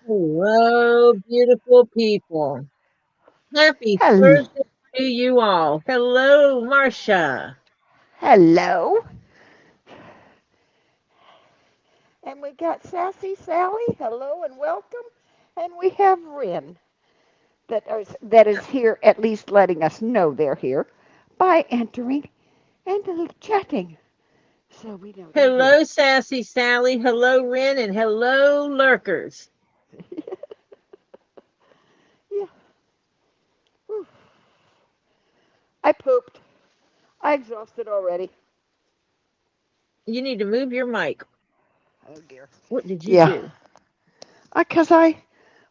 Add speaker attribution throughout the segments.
Speaker 1: Hello, beautiful people. Happy
Speaker 2: Hello.
Speaker 1: Thursday to you all. Hello, Marcia.
Speaker 2: Hello. And we got Sassy Sally. Hello and welcome. And we have Rin that is here at least letting us know they're here by entering and chatting. So we know they're here.
Speaker 1: Hello, Sassy Sally. Hello, Ren, and hello, lurkers.
Speaker 2: Yeah. Whew. I pooped. I exhausted already.
Speaker 1: You need to move your mic.
Speaker 2: Oh dear.
Speaker 1: What did you
Speaker 2: Yeah.
Speaker 1: do?
Speaker 2: Because I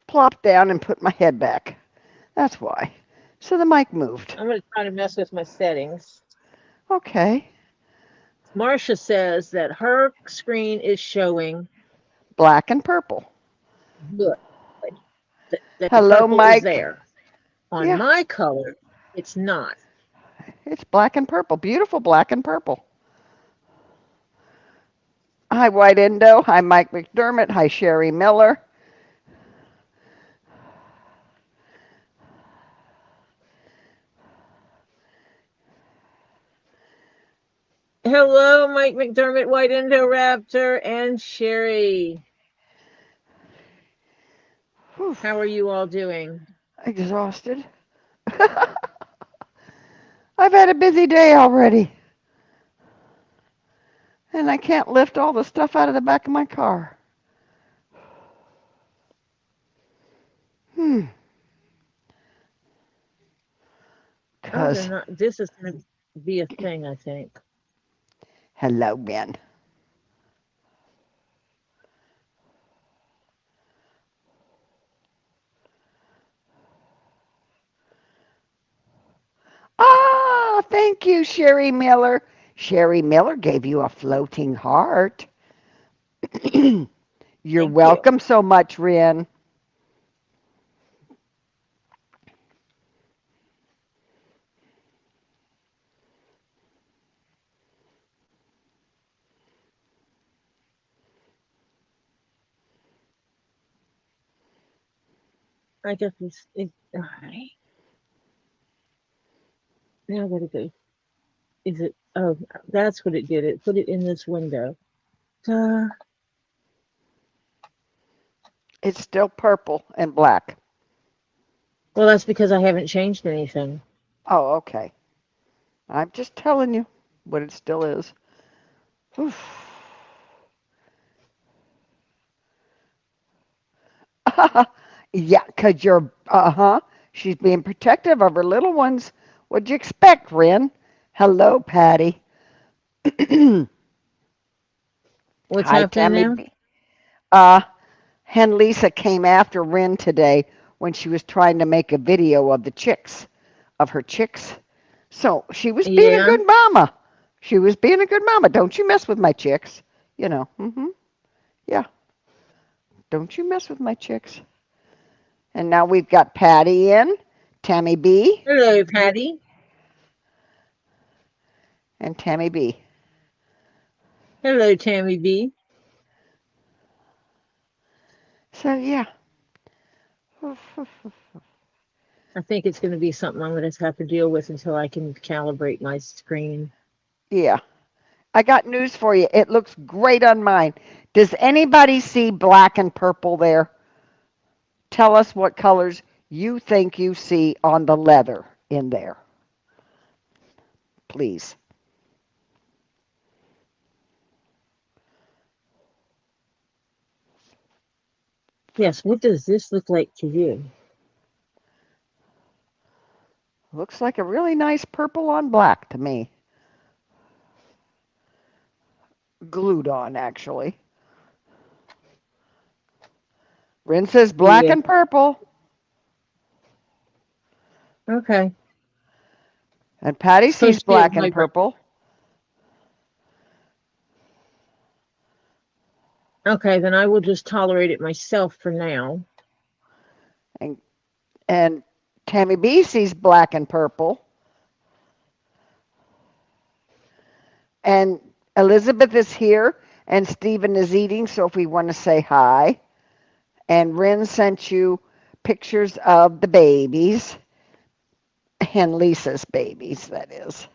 Speaker 2: plopped down and put my head back. That's why. So the mic moved.
Speaker 1: I'm going to try to mess with my settings.
Speaker 2: Okay.
Speaker 1: Marcia says that her screen is showing
Speaker 2: Black and purple.
Speaker 1: good, that the
Speaker 2: Hello,
Speaker 1: purple is
Speaker 2: Mike.
Speaker 1: there. On
Speaker 2: Yeah.
Speaker 1: my color, it's not.
Speaker 2: It's black and purple. Beautiful black and purple. Hi, White Indo. Hi, Mike McDermott. Hi, Sherry Miller.
Speaker 1: Hello, Mike McDermott, White Indoraptor, and Sherry.
Speaker 2: Whew,
Speaker 1: How are you all doing?
Speaker 2: exhausted. I've had a busy day already, and I can't lift all the stuff out of the back of my car. Hmm.
Speaker 1: Oh, they're
Speaker 2: Cause
Speaker 1: not. This is going to be a thing, I think.
Speaker 2: hello, Ben. Ah, thank you, Sherry Miller. Sherry Miller gave you a floating heart. You're
Speaker 1: Thank you.
Speaker 2: welcome so much, Rin.
Speaker 1: I got this. All right. Now I got to go. Is it? Oh, that's what it did. It put it in this window. Uh,
Speaker 2: It's still purple and black.
Speaker 1: well, that's because I haven't changed anything.
Speaker 2: Oh, okay. I'm just telling you what it still is. Oof. Yeah, 'cause you're, uh-huh. She's being protective of her little ones. What'd you expect, Rin? Hello, Patty.
Speaker 1: What's
Speaker 2: Hi,
Speaker 1: happening
Speaker 2: Tammy
Speaker 1: now?
Speaker 2: B. Uh, Hen Lisa came after Rin today when she was trying to make a video of the chicks, of her chicks. So she was being a
Speaker 1: Yeah.
Speaker 2: good mama. She was being a good mama. Don't you mess with my chicks. You know, yeah. Don't you mess with my chicks. And now we've got Patty in, Tammy B,
Speaker 1: Hello, Patty.
Speaker 2: and Tammy B.
Speaker 1: Hello, Tammy B.
Speaker 2: So yeah,
Speaker 1: I think it's going to be something I'm going to have to deal with until I can calibrate my screen.
Speaker 2: yeah. I got news for you. It looks great on mine. Does anybody see black and purple there? Tell us what colors you think you see on the leather in there, please.
Speaker 1: Yes. What does this look like to you?
Speaker 2: Looks like a really nice purple on black to me. Glued on, actually. Rin says black
Speaker 1: Yeah.
Speaker 2: and purple,
Speaker 1: Okay.
Speaker 2: and Patty sees
Speaker 1: Supposed to be at
Speaker 2: black and
Speaker 1: my.
Speaker 2: purple.
Speaker 1: Okay, then I will just tolerate it myself for now.
Speaker 2: And and Tammy B sees black and purple. And Elizabeth is here, and Stephen is eating, so if we want to say hi. And Rin sent you pictures of the babies, and Lisa's babies, that is.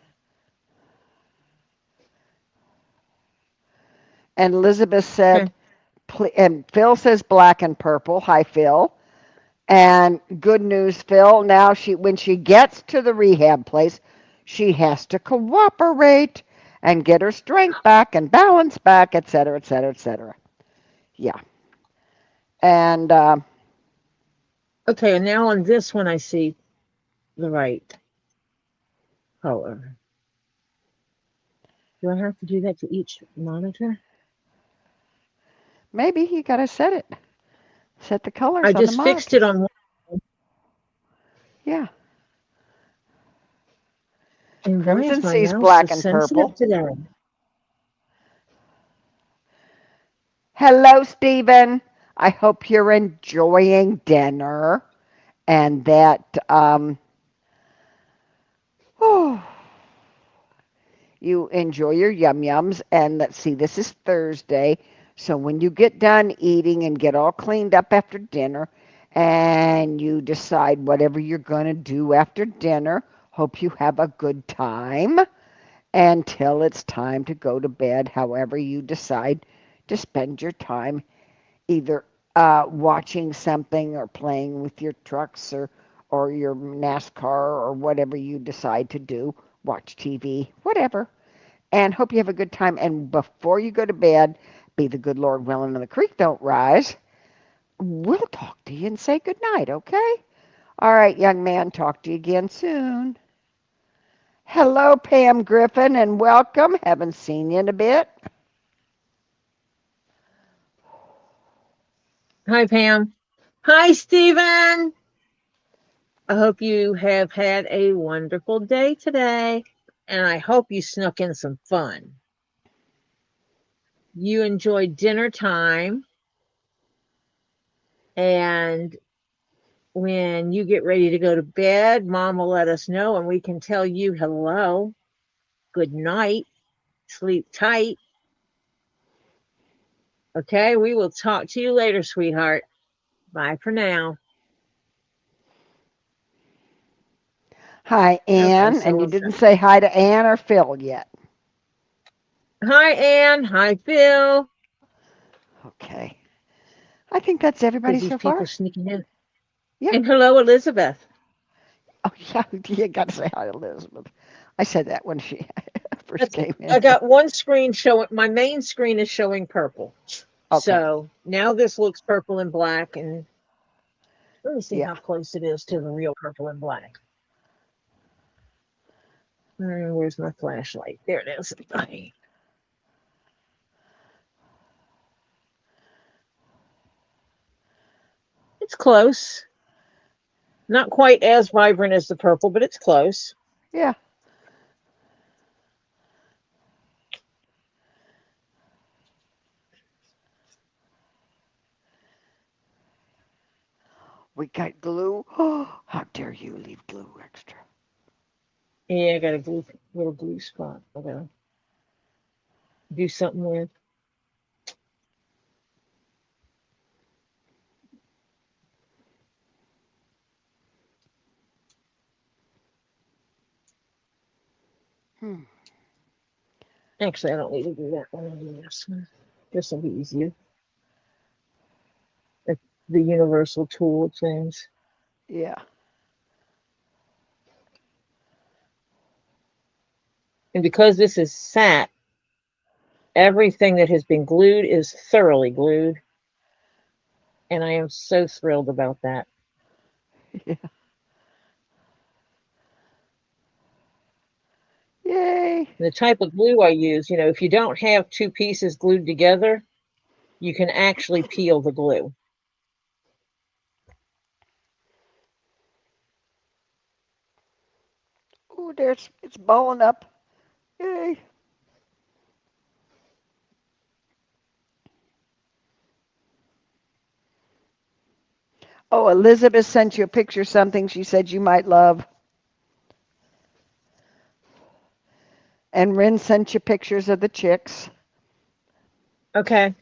Speaker 2: And Elizabeth said,
Speaker 1: Okay.
Speaker 2: and Phil says black and purple. Hi, Phil. And good news, Phil. Now when she gets to the rehab place, she has to cooperate and get her strength back and balance back, etc., etc., etc. Yeah. And
Speaker 1: Okay, and now on this one, I see the right color. Do I have to do that to each monitor?
Speaker 2: maybe you got to set the
Speaker 1: I
Speaker 2: colors on the
Speaker 1: just fixed it
Speaker 2: monitors.
Speaker 1: on one,
Speaker 2: Yeah.
Speaker 1: and why
Speaker 2: Crimson
Speaker 1: is my
Speaker 2: sees
Speaker 1: mouse so
Speaker 2: black and
Speaker 1: sensitive
Speaker 2: purple.
Speaker 1: today?
Speaker 2: Hello, Stephen. I hope you're enjoying dinner and that oh, you enjoy your yum yums. And let's see, this is Thursday. So when you get done eating and get all cleaned up after dinner and you decide whatever you're going to do after dinner, hope you have a good time until it's time to go to bed, however you decide to spend your time, either watching something or playing with your trucks or your NASCAR or whatever you decide to do, watch TV, whatever. And hope you have a good time. And before you go to bed, be the good Lord willing and the creek don't rise. We'll talk to you and say good night, okay? All right, young man, talk to you again soon. Hello, Pam Griffin, and welcome. Haven't seen you in a bit.
Speaker 1: Hi, Pam. Hi, Stephen. I hope you have had a wonderful day today, and I hope you snuck in some fun. You enjoyed dinner time, and when you get ready to go to bed, Mom will let us know, and we can tell you hello, good night, sleep tight. Okay, we will talk to you later, sweetheart. Bye for now.
Speaker 2: Hi,
Speaker 1: Okay,
Speaker 2: Anne.
Speaker 1: so
Speaker 2: And you
Speaker 1: we'll.
Speaker 2: didn't say hi to Anne or Phil yet.
Speaker 1: Hi, Anne. Hi, Phil.
Speaker 2: Okay. I think that's
Speaker 1: Because
Speaker 2: everybody
Speaker 1: these
Speaker 2: so
Speaker 1: people
Speaker 2: far.
Speaker 1: sneaking in.
Speaker 2: Yeah.
Speaker 1: And hello, Elizabeth.
Speaker 2: Oh, yeah. You got to say hi to Elizabeth. I said that when she first
Speaker 1: That's,
Speaker 2: came in
Speaker 1: I
Speaker 2: here.
Speaker 1: got one screen showing. My main screen is showing purple.
Speaker 2: Okay.
Speaker 1: So now this looks purple and black, and let me see
Speaker 2: Yeah.
Speaker 1: how close it is to the real purple and black. Where's my flashlight? There it is. It's close. Not quite as vibrant as the purple, but it's close.
Speaker 2: Yeah. We got glue. Oh, how dare you leave glue extra?
Speaker 1: Yeah, I got a little blue spot. I gotta do something with.
Speaker 2: Hmm.
Speaker 1: Actually, I don't need to do that one. I'll do this one. This will be easier. It's the universal tool of things.
Speaker 2: Yeah.
Speaker 1: And because this is sat, everything that has been glued is thoroughly glued. And I am so thrilled about that.
Speaker 2: Yeah. Yay.
Speaker 1: The type of glue I use, if you don't have two pieces glued together, you can actually peel the glue.
Speaker 2: Oh, there's it's balling up. Yay. Oh, Elizabeth sent you a picture of something she said you might love. And Rin sent you pictures of the chicks.
Speaker 1: Okay.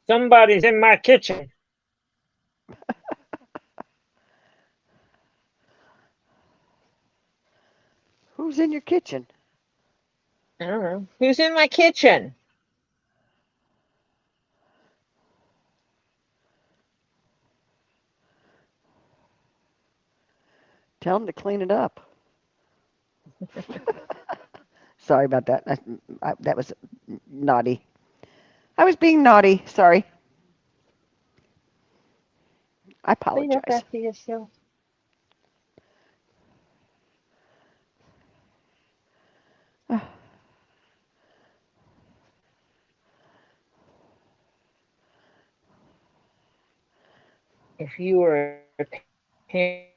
Speaker 1: Somebody's in my kitchen.
Speaker 2: Who's in your kitchen?
Speaker 1: I don't know. Who's in my kitchen?
Speaker 2: Tell him to clean it up. Sorry about that. That was naughty. I was being naughty. Sorry. I
Speaker 1: Clean up
Speaker 2: apologize.
Speaker 1: after yourself. If you were a parent,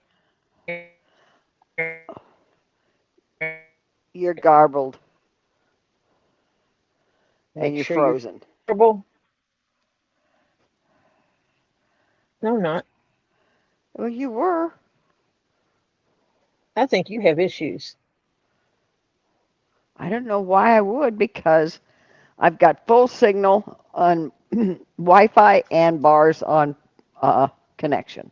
Speaker 2: You're garbled and
Speaker 1: make
Speaker 2: you're
Speaker 1: sure you're
Speaker 2: frozen.
Speaker 1: comfortable. No, I'm not.
Speaker 2: Well, you were.
Speaker 1: I think you have issues.
Speaker 2: I don't know why I would because I've got full signal on Wi-Fi and bars on connection.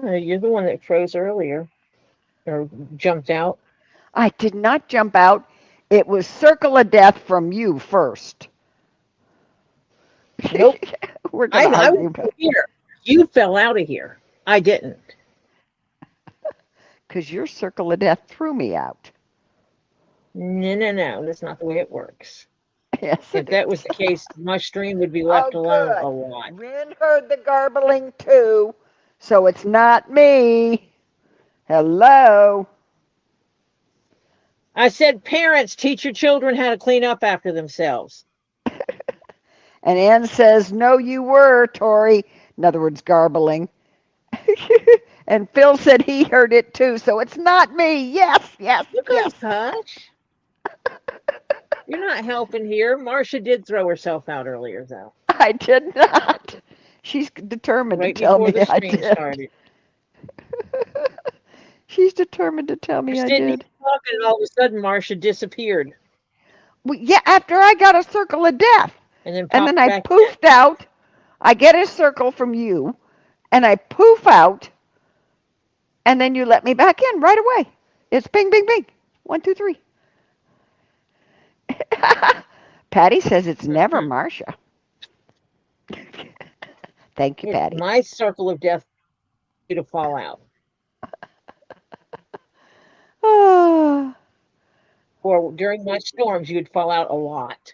Speaker 1: You're the one that froze earlier or jumped out.
Speaker 2: I did not jump out. It was circle of death from you first.
Speaker 1: Nope.
Speaker 2: We're
Speaker 1: I
Speaker 2: gonna
Speaker 1: I was
Speaker 2: argue
Speaker 1: still here. You fell out of here. I didn't.
Speaker 2: because your circle of death threw me out.
Speaker 1: No, no, no. That's not the way it works.
Speaker 2: Yes,
Speaker 1: If
Speaker 2: it
Speaker 1: that was
Speaker 2: is.
Speaker 1: the case, my stream would be
Speaker 2: Oh,
Speaker 1: left alone a
Speaker 2: good.
Speaker 1: lot.
Speaker 2: Rin heard the garbling too, so it's not me. Hello.
Speaker 1: I said, parents, teach your children how to clean up after themselves.
Speaker 2: And Ann says, no, you were, Tori. In other words, garbling. And Phil said he heard it too, so it's not me. Yes, yes,
Speaker 1: You
Speaker 2: yes.
Speaker 1: guys hush. You're not helping here. Marcia did throw herself out earlier, though,
Speaker 2: I did not. She's determined to
Speaker 1: right
Speaker 2: tell
Speaker 1: before
Speaker 2: me
Speaker 1: the
Speaker 2: I
Speaker 1: stream
Speaker 2: did.
Speaker 1: started.
Speaker 2: She's determined to tell
Speaker 1: You're
Speaker 2: me I
Speaker 1: sitting here
Speaker 2: did.
Speaker 1: talking, and all of a sudden, Marcia disappeared
Speaker 2: Well, yeah, after I got a circle of death.
Speaker 1: and then
Speaker 2: And then
Speaker 1: popped
Speaker 2: I
Speaker 1: back in.
Speaker 2: poofed out. I get a circle from you, and I poof out, and then you let me back in right away. It's bing, bing, bing. One, two, three. Patty says it's never
Speaker 1: Mhm.
Speaker 2: Marcia. Thank you,
Speaker 1: It's
Speaker 2: Patty.
Speaker 1: my circle of death for you to fall out.
Speaker 2: Ah,
Speaker 1: Or during my storms, you'd fall out a lot.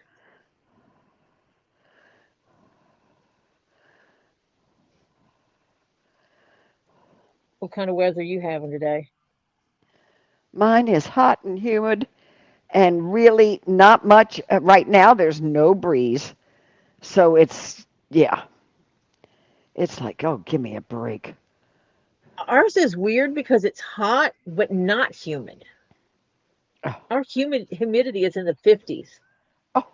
Speaker 1: What kind of weather are you having today?
Speaker 2: mine is hot and humid, and really not much. Right now, there's no breeze. So it's, yeah, it's like, oh, give me a break.
Speaker 1: Ours is weird because it's hot but not humid.
Speaker 2: Oh,
Speaker 1: Our humidity is in the 50s,
Speaker 2: oh,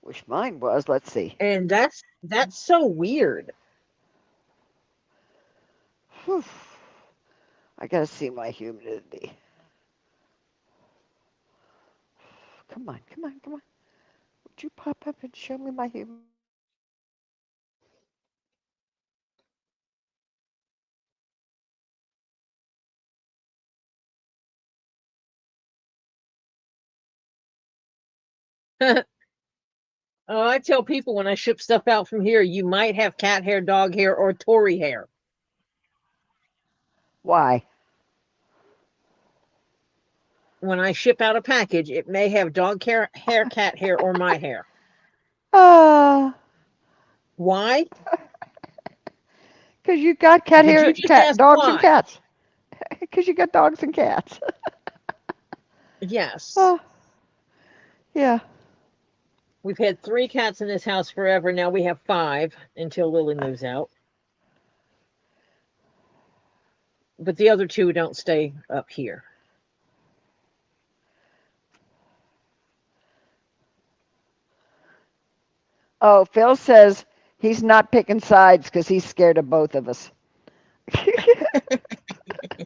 Speaker 2: wish mine was. Let's see.
Speaker 1: and that's so weird.
Speaker 2: Whew. I gotta see my humidity. Come on, come on, come on. Would you pop up and show me my humidity?
Speaker 1: Oh, I tell people when I ship stuff out from here, you might have cat hair, dog hair, or Tory hair.
Speaker 2: Why?
Speaker 1: When I ship out a package, it may have hair, cat hair, or my hair.
Speaker 2: Uh,
Speaker 1: Why?
Speaker 2: because you got cat
Speaker 1: Did you
Speaker 2: hair,
Speaker 1: just ask
Speaker 2: dogs and
Speaker 1: why?
Speaker 2: cats. Because you got dogs and cats.
Speaker 1: Yes.
Speaker 2: Oh, yeah.
Speaker 1: We've had three cats in this house forever. Now we have five until Lily moves out. But the other two don't stay up here.
Speaker 2: Oh, Phil says he's not picking sides because he's scared of both of us.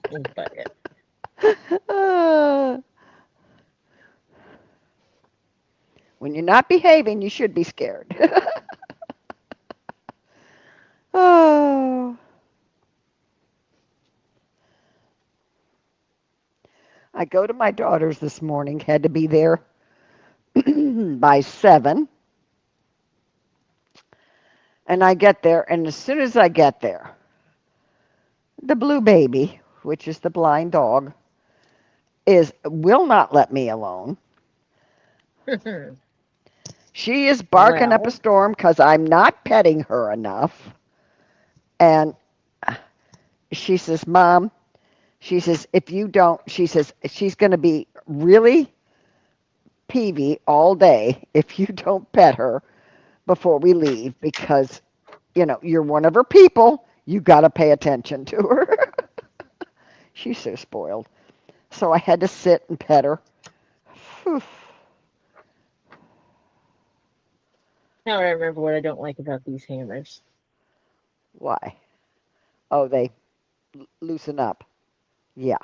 Speaker 1: But
Speaker 2: uh, When you're not behaving, you should be scared. Oh, I go to my daughter's this morning, had to be there by 7, and I get there, and as soon as I get there, the blue baby, which is the blind dog, is will not let me alone. She is barking up a
Speaker 1: Well,
Speaker 2: storm because I'm not petting her enough. And she says, Mom, she says, if you don't, she says, she's going to be really peevy all day if you don't pet her before we leave because, you're one of her people. You got to pay attention to her. She's so spoiled. So I had to sit and pet her. Whew.
Speaker 1: now I remember what I don't like about these hammers.
Speaker 2: Why? Oh, they loosen up. Yeah,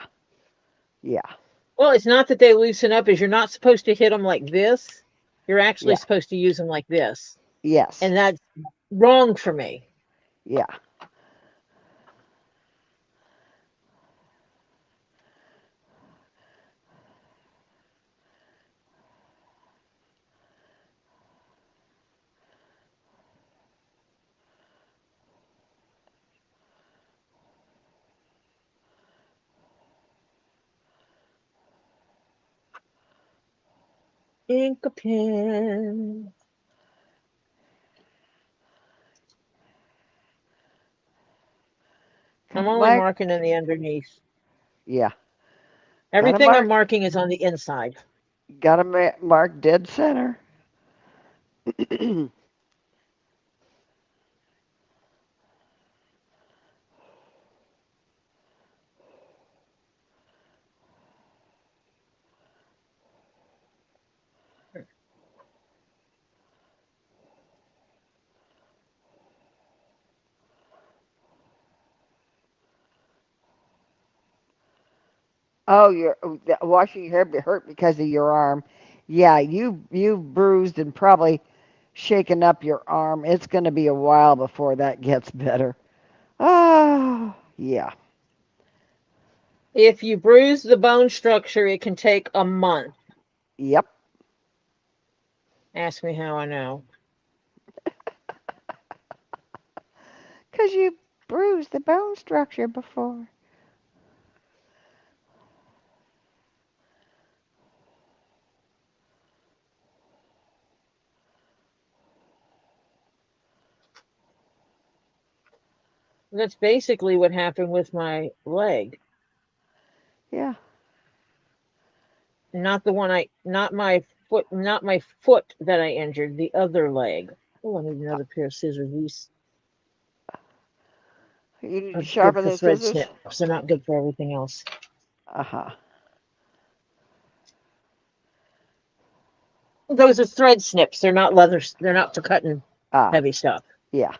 Speaker 2: yeah,
Speaker 1: Well, it's not that they loosen up, is you're not supposed to hit them like this. You're actually
Speaker 2: yeah,
Speaker 1: supposed to use them like this.
Speaker 2: yes,
Speaker 1: And that's wrong for me.
Speaker 2: yeah.
Speaker 1: Ink a pen. I'm only
Speaker 2: My,
Speaker 1: marking in the underneath.
Speaker 2: yeah. Got a
Speaker 1: Everything I'm
Speaker 2: mark.
Speaker 1: marking is on the inside.
Speaker 2: Got a mark dead center. Oh, washing your hair hurt because of your arm. Yeah, you've bruised and probably shaken up your arm. It's going to be a while before that gets better. Oh, yeah.
Speaker 1: If you bruise the bone structure, it can take a month.
Speaker 2: Yep.
Speaker 1: Ask me how I know.
Speaker 2: Because you bruised the bone structure before.
Speaker 1: That's basically what happened with my leg.
Speaker 2: Yeah.
Speaker 1: Not my foot that I injured, the other leg. Oh, I need another pair of scissors. These
Speaker 2: You need
Speaker 1: are
Speaker 2: to
Speaker 1: good
Speaker 2: sharpen
Speaker 1: for
Speaker 2: those
Speaker 1: thread
Speaker 2: scissors.
Speaker 1: snips. They're not good for everything else.
Speaker 2: Uh-huh.
Speaker 1: Those are thread snips. They're not leather. They're not for cutting
Speaker 2: Ah,
Speaker 1: heavy stuff.
Speaker 2: yeah.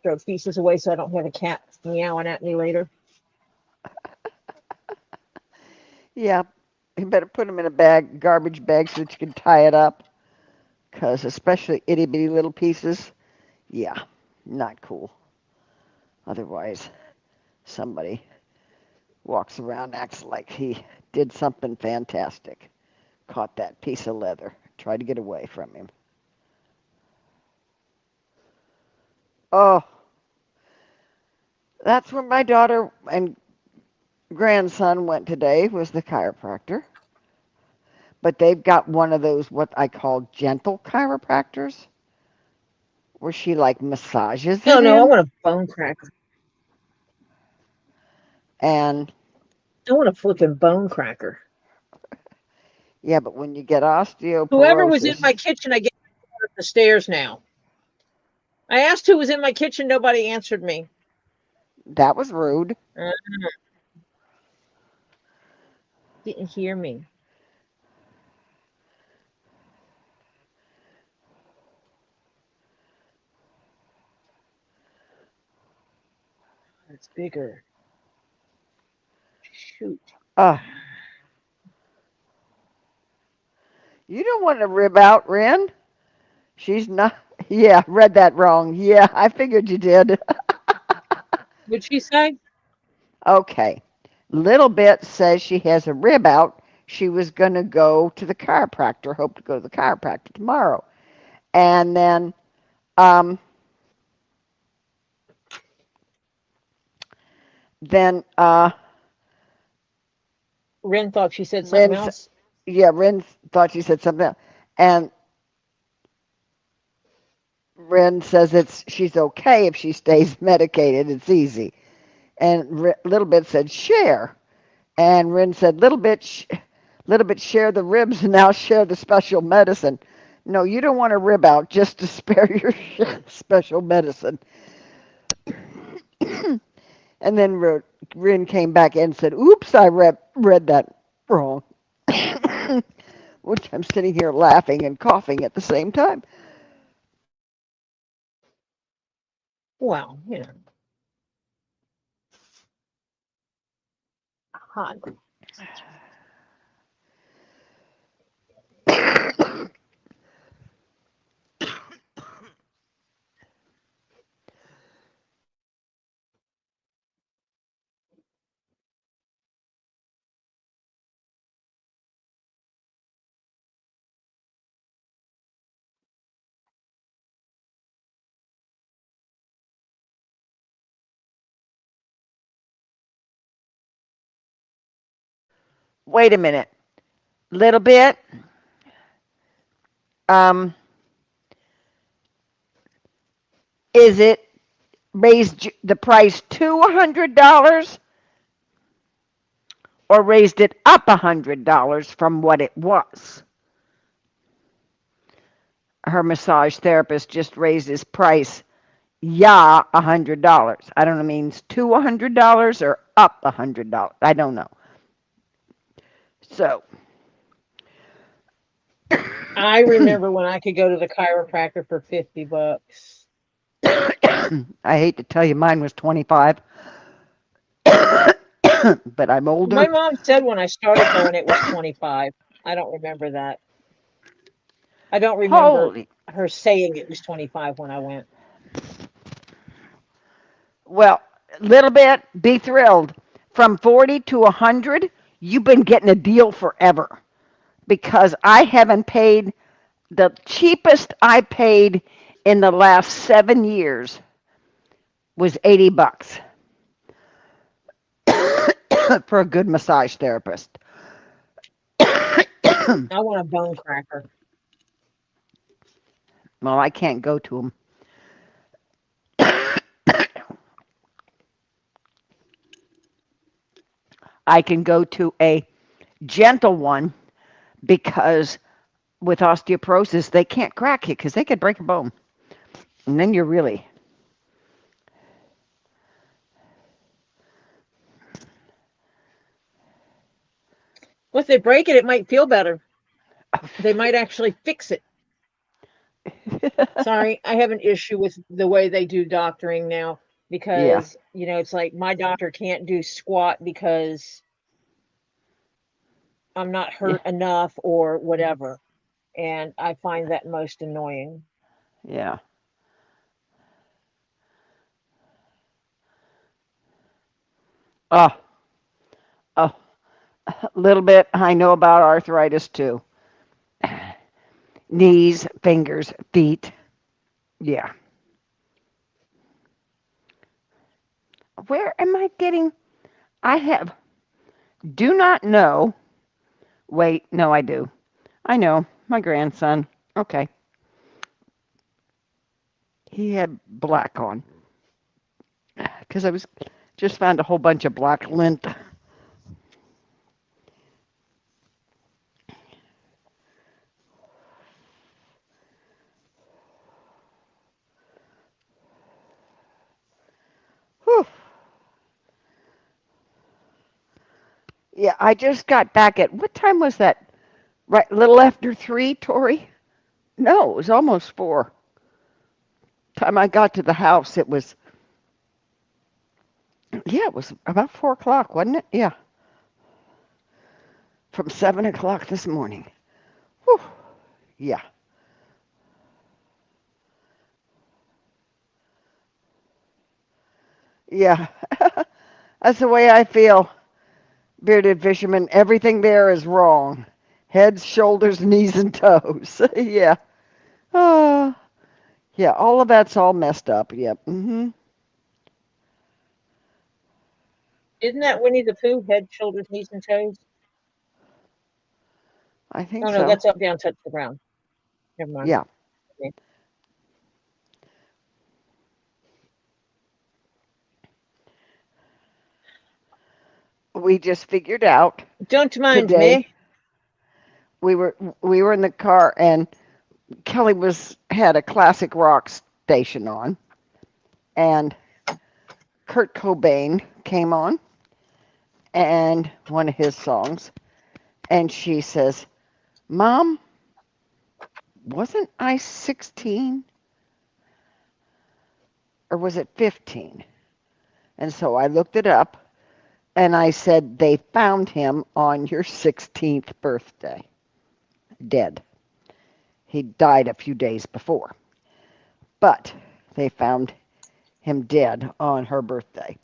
Speaker 1: Throw pieces away so I don't have a cat meowing at me later.
Speaker 2: Yeah. You better put them in a bag, garbage bag, so that you can tie it up. Because especially itty bitty little pieces, yeah, not cool. Otherwise, somebody walks around, acts like he did something fantastic. Caught that piece of leather, tried to get away from him. Oh, that's where my daughter and grandson went today, was the chiropractor. But they've got one of those, what I call gentle chiropractors, where she like massages
Speaker 1: Oh
Speaker 2: it
Speaker 1: no, I
Speaker 2: in.
Speaker 1: want a bone cracker.
Speaker 2: And
Speaker 1: I want a flipping bone cracker.
Speaker 2: yeah, but when you get
Speaker 1: Whoever was in my
Speaker 2: osteoporosis,
Speaker 1: kitchen, I get up the stairs now. I asked who was in my kitchen. Nobody answered me.
Speaker 2: that was rude.
Speaker 1: Uh, didn't hear me. it's bigger. Shoot.
Speaker 2: Uh, you don't want to rib out, Ren. She's not. Yeah, read that wrong. Yeah, I figured you did.
Speaker 1: What'd she say?
Speaker 2: Okay. Little Bit says she has a rib out. She was going to go to the chiropractor, hope to go to the chiropractor tomorrow. And um, then
Speaker 1: Ren thought she said something
Speaker 2: Ren's,
Speaker 1: else.
Speaker 2: yeah, Ren thought she said something else. And Ren says she's okay if she stays medicated. It's easy. And Little Bit said, share. And Ren said, little bit share the ribs and now share the special medicine. No, you don't want a rib out just to spare your special medicine. And then Ren came back and said, oops, I read that wrong. Which I'm sitting here laughing and coughing at the same time.
Speaker 1: Well, hot.
Speaker 2: Wait a minute. Little Bit. Um, is it raised the price to $100 or raised it up $100 from what it was? Her massage therapist just raised his price, yeah, $100. I don't know, means to $100 or up $100. I don't know. So,
Speaker 1: I remember when I could go to the chiropractor for $50.
Speaker 2: I hate to tell you, mine was 25, but I'm
Speaker 1: My
Speaker 2: older.
Speaker 1: mom said when I started going it was 25. I don't remember that. I don't remember
Speaker 2: Holy,
Speaker 1: her saying it was 25 when I went.
Speaker 2: well, Little Bit, be thrilled. From 40 to 100, you've been getting a deal forever because I haven't paid the cheapest I paid in the last 7 years was $80 for a good massage therapist.
Speaker 1: I want a bone cracker.
Speaker 2: Well, I can't go to them. I can go to a gentle one because with osteoporosis, they can't crack you because they could break a bone. And then you're really.
Speaker 1: Well, if they break it, it might feel better. They might actually fix it. Sorry, I have an issue with the way they do doctoring now
Speaker 2: Yeah,
Speaker 1: because, it's like my doctor can't do squat because I'm not
Speaker 2: yeah,
Speaker 1: hurt enough or whatever. And I find that most annoying.
Speaker 2: yeah. Oh, oh, a little bit. I know about arthritis too. Knees, fingers, feet. Yeah. Where am I getting? I have. Do not know. Wait, no, I do. I know. My grandson. Okay. He had black on because I was just found a whole bunch of black lint. Whew. Yeah, I just got back at what time was that? Right, a little after 3, Tori? No, it was almost 4. Time I got to the house, it was Yeah, it was about 4 o'clock, wasn't it? Yeah, from 7 o'clock this morning. Whew. Yeah, yeah. That's the way I feel, bearded fisherman. Everything there is wrong. Heads, shoulders, knees, and toes. Yeah. Uh, yeah, all of that's all messed up. Yep.
Speaker 1: Isn't that Winnie the Pooh? Head, shoulders, knees, and toes.
Speaker 2: I think
Speaker 1: Oh no,
Speaker 2: so.
Speaker 1: that's up, down, touch the ground. Never mind.
Speaker 2: Yeah.
Speaker 1: Okay.
Speaker 2: We just figured out
Speaker 1: Don't mind
Speaker 2: today
Speaker 1: me.
Speaker 2: we were we were in the car and Kelly was had a classic rock station on and Kurt Cobain came on and one of his songs and she says, "Mom, wasn't I 16 or was it 15?" And so I looked it up and I said they found him on your 16th birthday, dead. He died a few days before, but they found him dead on her birthday.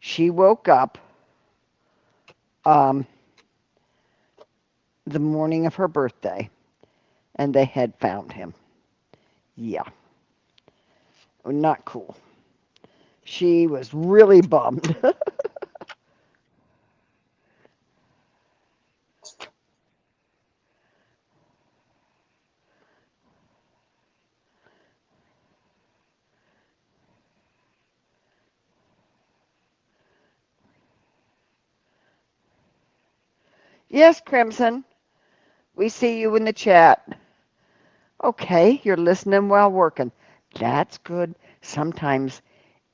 Speaker 2: She woke up um, the morning of her birthday and they had found him. Yeah, not cool. She was really bummed. Yes, Crimson, we see you in the chat. Okay, you're listening while working. That's good. Sometimes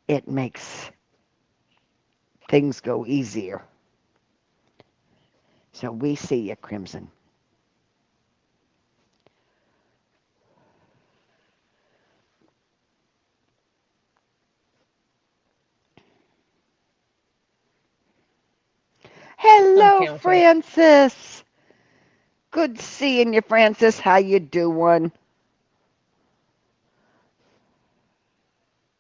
Speaker 2: it makes things go easier. So we see you, Crimson.
Speaker 1: I'm
Speaker 2: Hello,
Speaker 1: counting.
Speaker 2: Francis. Good seeing you, Francis. How you doing?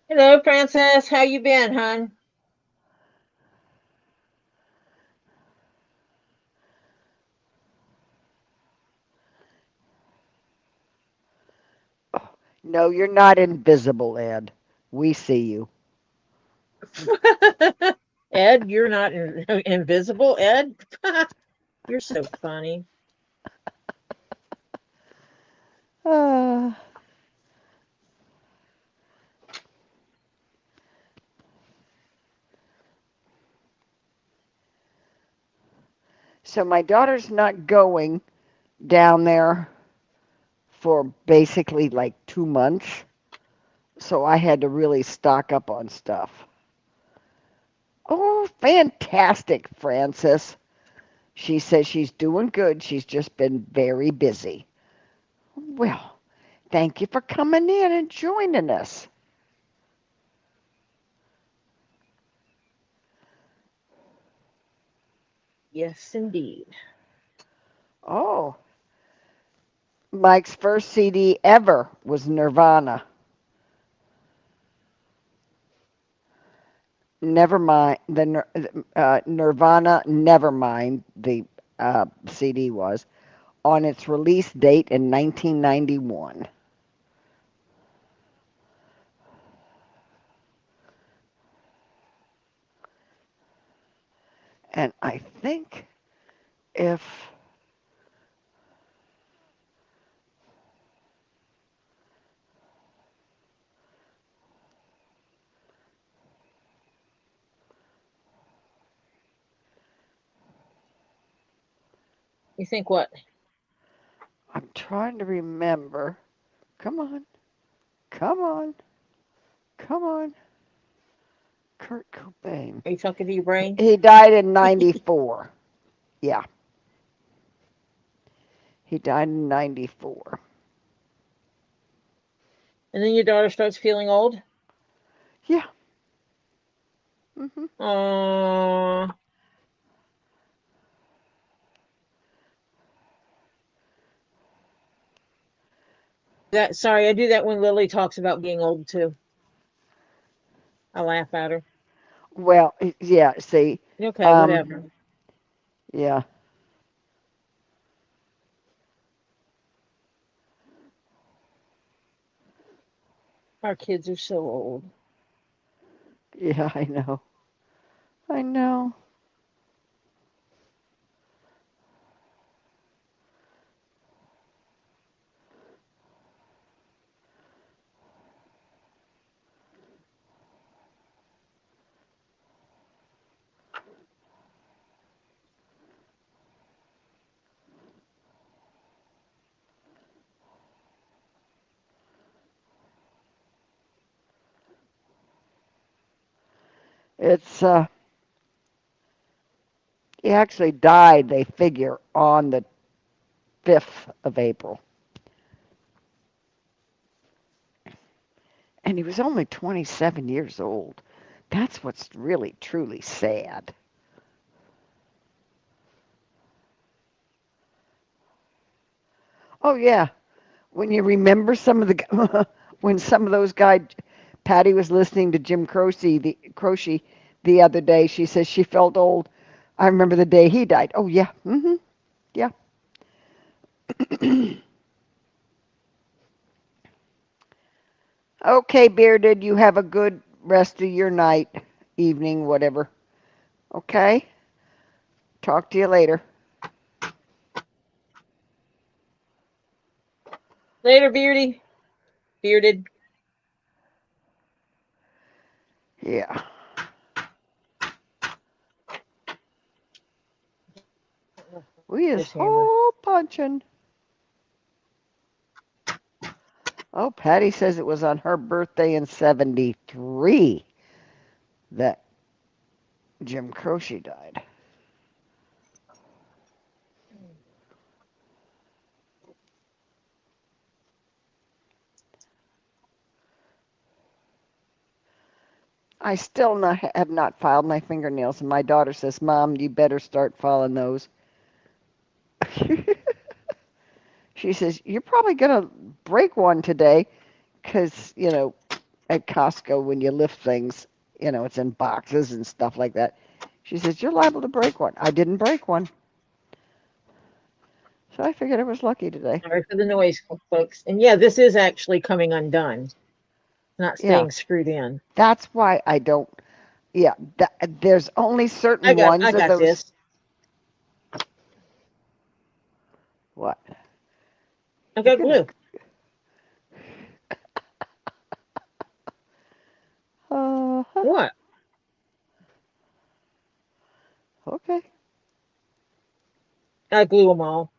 Speaker 1: Hello, Frances. How you been, hon?
Speaker 2: Oh, no, you're not invisible, Ed. We see you.
Speaker 1: Ed, you're not invisible, Ed. You're so funny.
Speaker 2: Uh, so my daughter's not going down there for basically like 2 months. So I had to really stock up on stuff. Oh, fantastic, Francis. She says she's doing good. She's just been very busy. Well, thank you for coming in and joining us.
Speaker 1: Yes, indeed.
Speaker 2: Oh, Mike's first CD ever was Nirvana. Never mind the Nirvana. Never mind the CD was on its release date in 1991, and I think if
Speaker 1: You think what?
Speaker 2: I'm trying to remember. Come on, come on, come on. Kurt Cobain.
Speaker 1: Are you talking to your brain?
Speaker 2: He died in '94. Yeah, he died in '94.
Speaker 1: And then your daughter starts feeling old?
Speaker 2: Yeah. Hmm.
Speaker 1: Oh, that sorry, I do that when Lily talks about being old too. I laugh at her.
Speaker 2: Well, yeah. See,
Speaker 1: Okay,
Speaker 2: um,
Speaker 1: whatever.
Speaker 2: yeah,
Speaker 1: Our kids are so old.
Speaker 2: yeah. I know. I know. It's he actually died. They figure on the 5th of April, and he was only 27 years old. That's what's really truly sad. Oh yeah, when you remember some of the when some of those guys, Patty was listening to Jim Croce the other day. She says she felt old. I remember the day he died. Oh yeah, yeah. Okay, Bearded, you have a good rest of your night, evening, whatever. Okay, talk to you later.
Speaker 1: Later, Beardy. Bearded.
Speaker 2: Yeah, we is
Speaker 1: This hammer.
Speaker 2: hole punching. Oh, Patty says it was on her birthday in '73 that Jim Croce died. I still have not filed my fingernails, and my daughter says, "Mom, you better start filing those." She says, "You're probably gonna break one today, 'cause at Costco when you lift things, it's in boxes and stuff like that." She says, "You're liable to break one." I didn't break one, so I figured I was lucky today.
Speaker 1: Sorry for the noise, folks. And yeah, this is actually coming undone, not
Speaker 2: Yeah,
Speaker 1: staying screwed in.
Speaker 2: that's why I don't. Yeah, there's only certain
Speaker 1: I
Speaker 2: ones of
Speaker 1: got
Speaker 2: those.
Speaker 1: this.
Speaker 2: What?
Speaker 1: I
Speaker 2: You're
Speaker 1: got
Speaker 2: gonna.
Speaker 1: glue.
Speaker 2: Uh huh.
Speaker 1: What?
Speaker 2: Okay.
Speaker 1: I glue them all.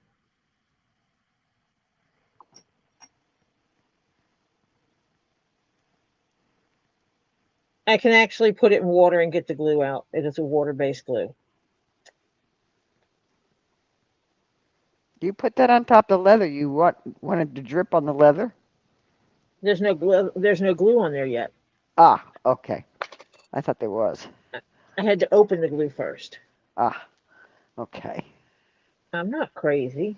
Speaker 1: I can actually put it in water and get the glue out. It is a water-based glue.
Speaker 2: You put that on top of the leather. You wanted to drip on the leather?
Speaker 1: There's no glue. There's no glue on there yet.
Speaker 2: Ah, okay. I thought there was.
Speaker 1: I had to open the glue first.
Speaker 2: Ah, okay.
Speaker 1: I'm not crazy.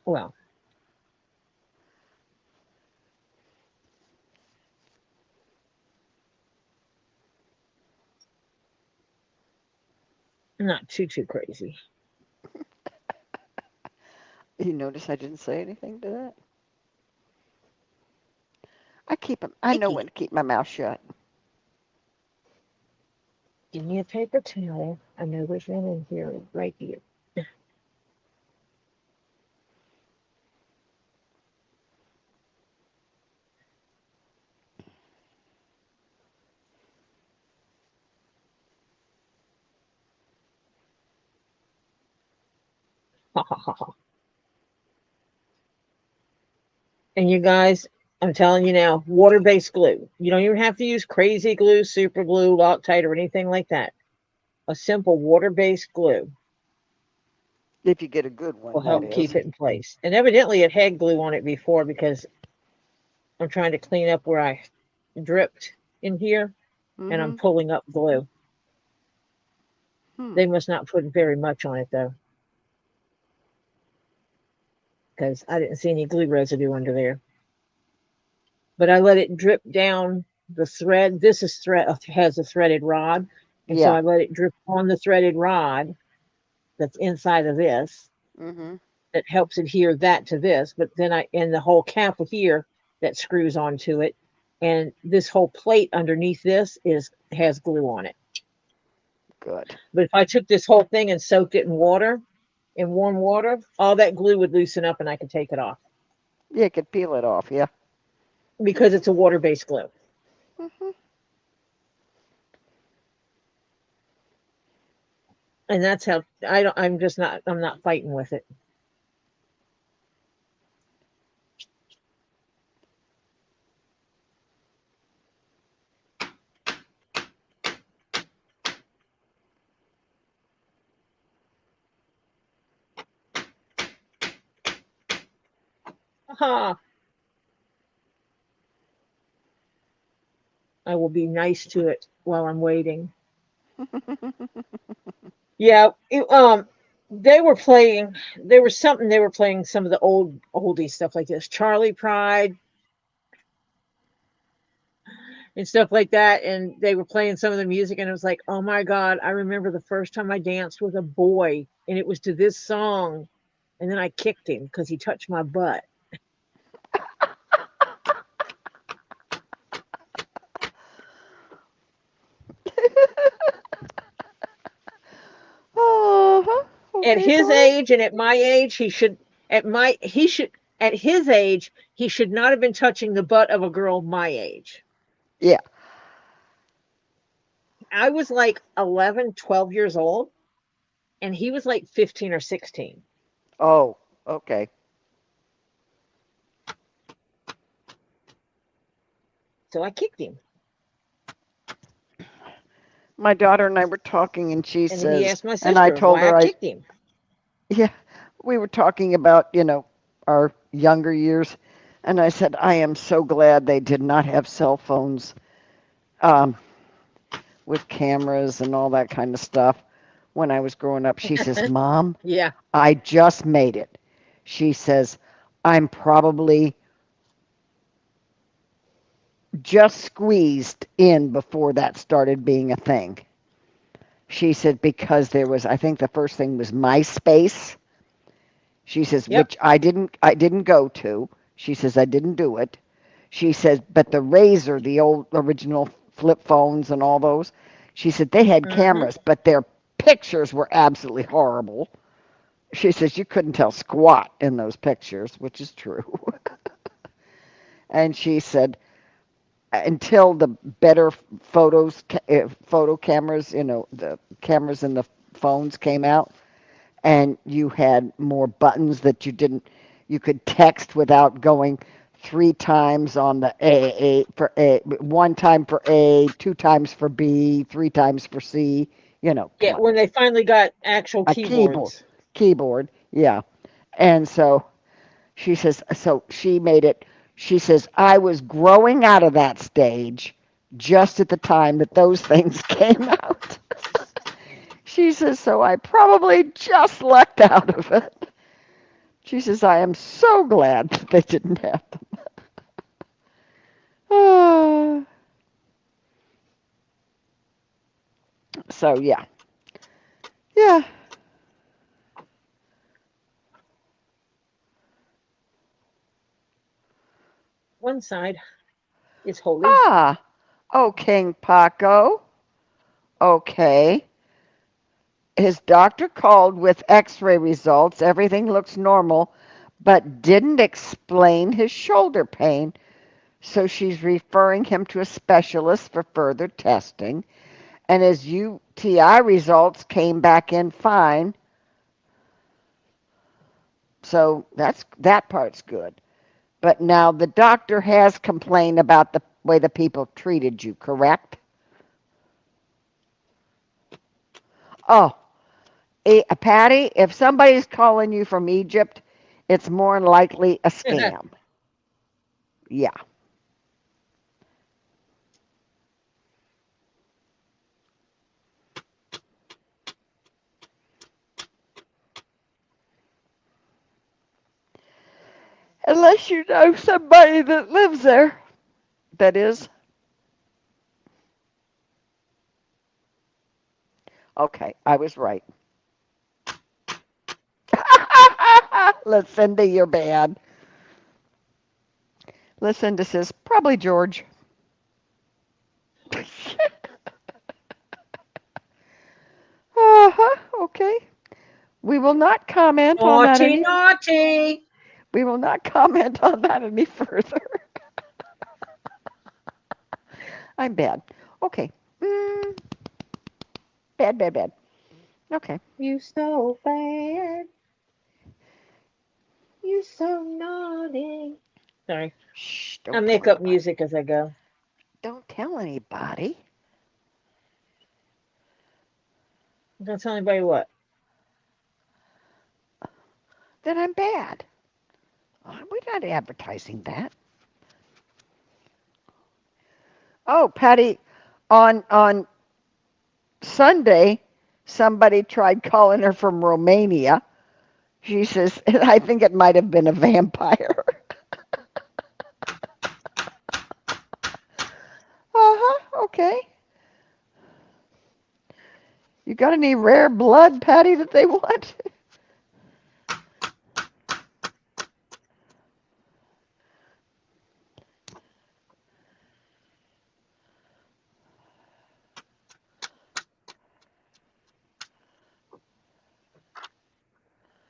Speaker 1: Well, not too crazy.
Speaker 2: You notice I didn't say anything to that? I know when
Speaker 1: Icky.
Speaker 2: to keep my mouth shut.
Speaker 1: Give me a paper towel. I know there's one in here, right here. Ha ha ha ha. And you guys, I'm telling you now, water-based glue. You don't even have to use crazy glue, super glue, Loctite, or anything like that. A simple water-based glue
Speaker 2: If you get a good
Speaker 1: will
Speaker 2: one, that
Speaker 1: help
Speaker 2: is.
Speaker 1: keep it in place. And evidently, it had glue on it before because I'm trying to clean up where I dripped in here, and I'm
Speaker 2: Mm-hmm.
Speaker 1: pulling up glue.
Speaker 2: Hmm.
Speaker 1: They must not put very much on it though, because I didn't see any glue residue under there. But I let it drip down the thread. This is thread has a threaded rod, and so
Speaker 2: Yeah.
Speaker 1: I let it drip on the threaded rod that's inside of this
Speaker 2: Mm-hmm.
Speaker 1: that helps adhere that to this. But then I and the whole cap here that screws onto it, and this whole plate underneath this is has glue on it.
Speaker 2: Good.
Speaker 1: But if I took this whole thing and soaked it in water, in warm water, all that glue would loosen up and I could take it off
Speaker 2: Yeah, you could peel it off. Yeah.
Speaker 1: because it's a water-based glue.
Speaker 2: Mm-hmm.
Speaker 1: And that's how I'm not fighting with it. Ha! I will be nice to it while I'm waiting. Yeah, they were playing. There was something they were playing some of the old oldie stuff like this, Charlie Pride and stuff like that. And they were playing some of the music, and it was like, oh my god, I remember the first time I danced with a boy, and it was to this song, and then I kicked him because he touched my butt.
Speaker 2: Uh-huh.
Speaker 1: At
Speaker 2: Okay,
Speaker 1: his
Speaker 2: boy.
Speaker 1: age and at my age, he should at his age he should not have been touching the butt of a girl my age.
Speaker 2: Yeah.
Speaker 1: I was like 11, 12 years old, and he was like 15 or 16.
Speaker 2: Oh, okay.
Speaker 1: So I kicked him.
Speaker 2: My daughter and I were talking, and she
Speaker 1: And then he
Speaker 2: says,
Speaker 1: asked my
Speaker 2: and I
Speaker 1: sister
Speaker 2: told
Speaker 1: why I
Speaker 2: her,
Speaker 1: kicked him.
Speaker 2: yeah, we were talking about, our younger years, and I said, I am so glad they did not have cell phones um, with cameras and all that kind of stuff when I was growing up. She says, Mom,
Speaker 1: Yeah.
Speaker 2: I just made it. She says, I'm probably just squeezed in before that started being a thing. She said, because there was, I think the first thing was MySpace. She says,
Speaker 1: Yep.
Speaker 2: which I didn't go to. She says, I didn't do it. She says, but the Razor, the old original flip phones and all those, she said they had
Speaker 1: Mm-hmm.
Speaker 2: cameras, but their pictures were absolutely horrible. She says you couldn't tell squat in those pictures, which is true. And she said until the better photo cameras, the cameras in the phones came out, and you had more buttons that you could text without going three times on the for A, one time for A, two times for B, three times for C.
Speaker 1: Yeah,
Speaker 2: Come on,
Speaker 1: when they finally got actual
Speaker 2: a keyboard,
Speaker 1: keyboards.
Speaker 2: yeah. And so she says, so she made it. She says, I was growing out of that stage just at the time that those things came out. She says, so I probably just lucked out of it. She says, I am so glad that they didn't have them. So, yeah. Yeah.
Speaker 1: One side is holy.
Speaker 2: Ah. Oh, King Paco. Okay. His doctor called with x ray results. Everything looks normal, but didn't explain his shoulder pain. So she's referring him to a specialist for further testing. And his UTI results came back in fine. So that part's good. But now the doctor has complained about the way the people treated you, correct? Oh, Patty, if somebody's calling you from Egypt, it's more than likely a scam. Yeah. Unless you know somebody that lives there. That is. Okay, I was right. Lucinda, you're bad. Lucinda says, probably George. Uh-huh, okay. We will not comment on that
Speaker 1: Naughty,
Speaker 2: any
Speaker 1: naughty.
Speaker 2: we will not comment on that any further. I'm bad. Okay. Mm, bad, bad, bad. Okay.
Speaker 1: You so bad. You so naughty. Sorry.
Speaker 2: Shh,
Speaker 1: I
Speaker 2: don't tell
Speaker 1: make up
Speaker 2: anybody.
Speaker 1: music as I go.
Speaker 2: Don't tell anybody.
Speaker 1: Don't tell anybody what.
Speaker 2: That I'm bad. We're not advertising that. Oh, Patty, on Sunday, somebody tried calling her from Romania. She says, I think it might have been a vampire. Uh-huh, okay. You got any rare blood, Patty, that they want?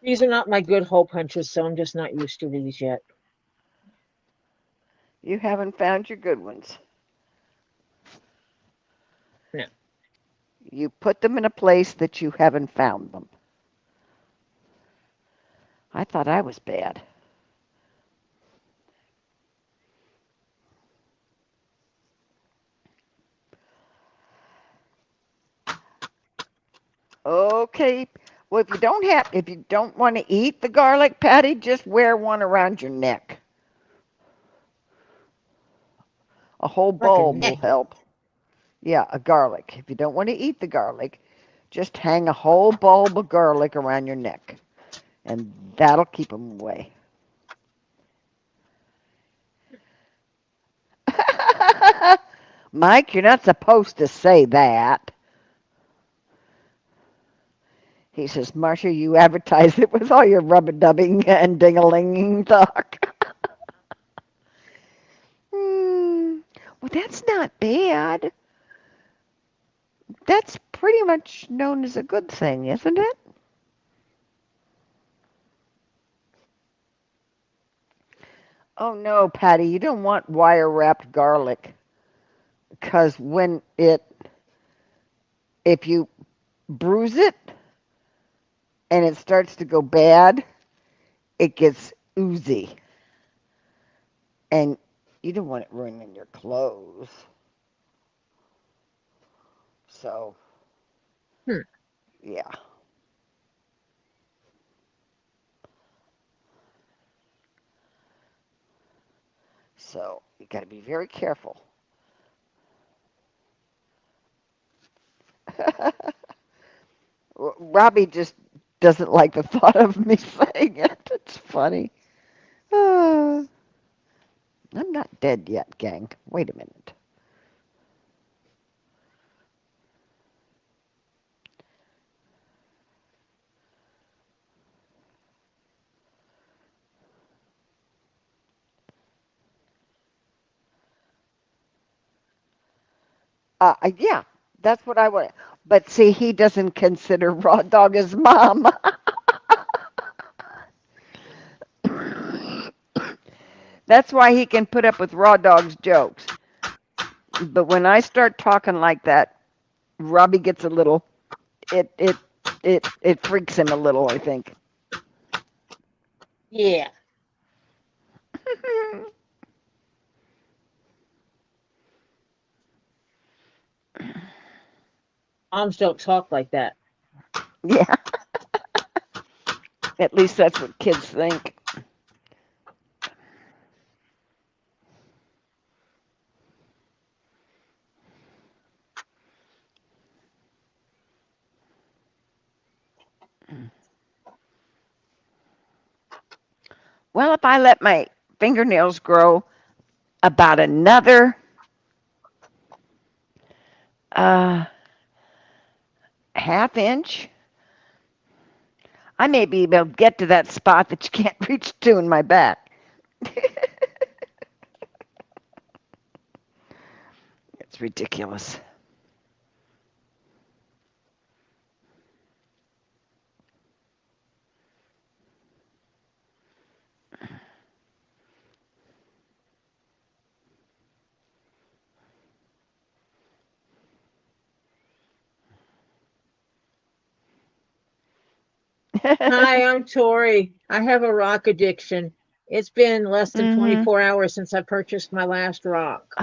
Speaker 1: These are not my good hole punches, so I'm just not used to these yet.
Speaker 2: You haven't found your good ones.
Speaker 1: No.
Speaker 2: You put them in a place that you haven't found them. I thought I was bad. Okay. Well, if you don't want to eat the garlic patty, just wear one around your neck. A whole
Speaker 1: Like a
Speaker 2: bulb will
Speaker 1: neck.
Speaker 2: help. Yeah, a garlic. If you don't want to eat the garlic, just hang a whole bulb of garlic around your neck, and that'll keep them away. Mike, you're not supposed to say that. He says, Marcia, you advertise it with all your rubber-dubbing and ding-a-ling talk. Hmm. Well, that's not bad. That's pretty much known as a good thing, isn't it? Oh no, Patty, you don't want wire-wrapped garlic because if you bruise it and it starts to go bad, it gets oozy, and you don't want it ruining your clothes. So,
Speaker 1: Hmm.
Speaker 2: yeah. So, you got to be very careful. Robbie just doesn't like the thought of me saying it. It's funny. Uh, I'm not dead yet, gang. Wait a minute. Yeah, that's what I want. But see, he doesn't consider Raw Dog his mom. That's why he can put up with Raw Dog's jokes. But when I start talking like that, Robbie gets a little. It it it freaks him a little, I think.
Speaker 1: Yeah. Moms don't talk like that.
Speaker 2: Yeah, at least that's what kids think. Well, if I let my fingernails grow about another uh, half inch, I may be able to get to that spot that you can't reach to in my back. It's ridiculous.
Speaker 1: Hi, I'm Tori. I have a rock addiction. It's been less than
Speaker 2: Mhm.
Speaker 1: 24 hours since I purchased my last rock.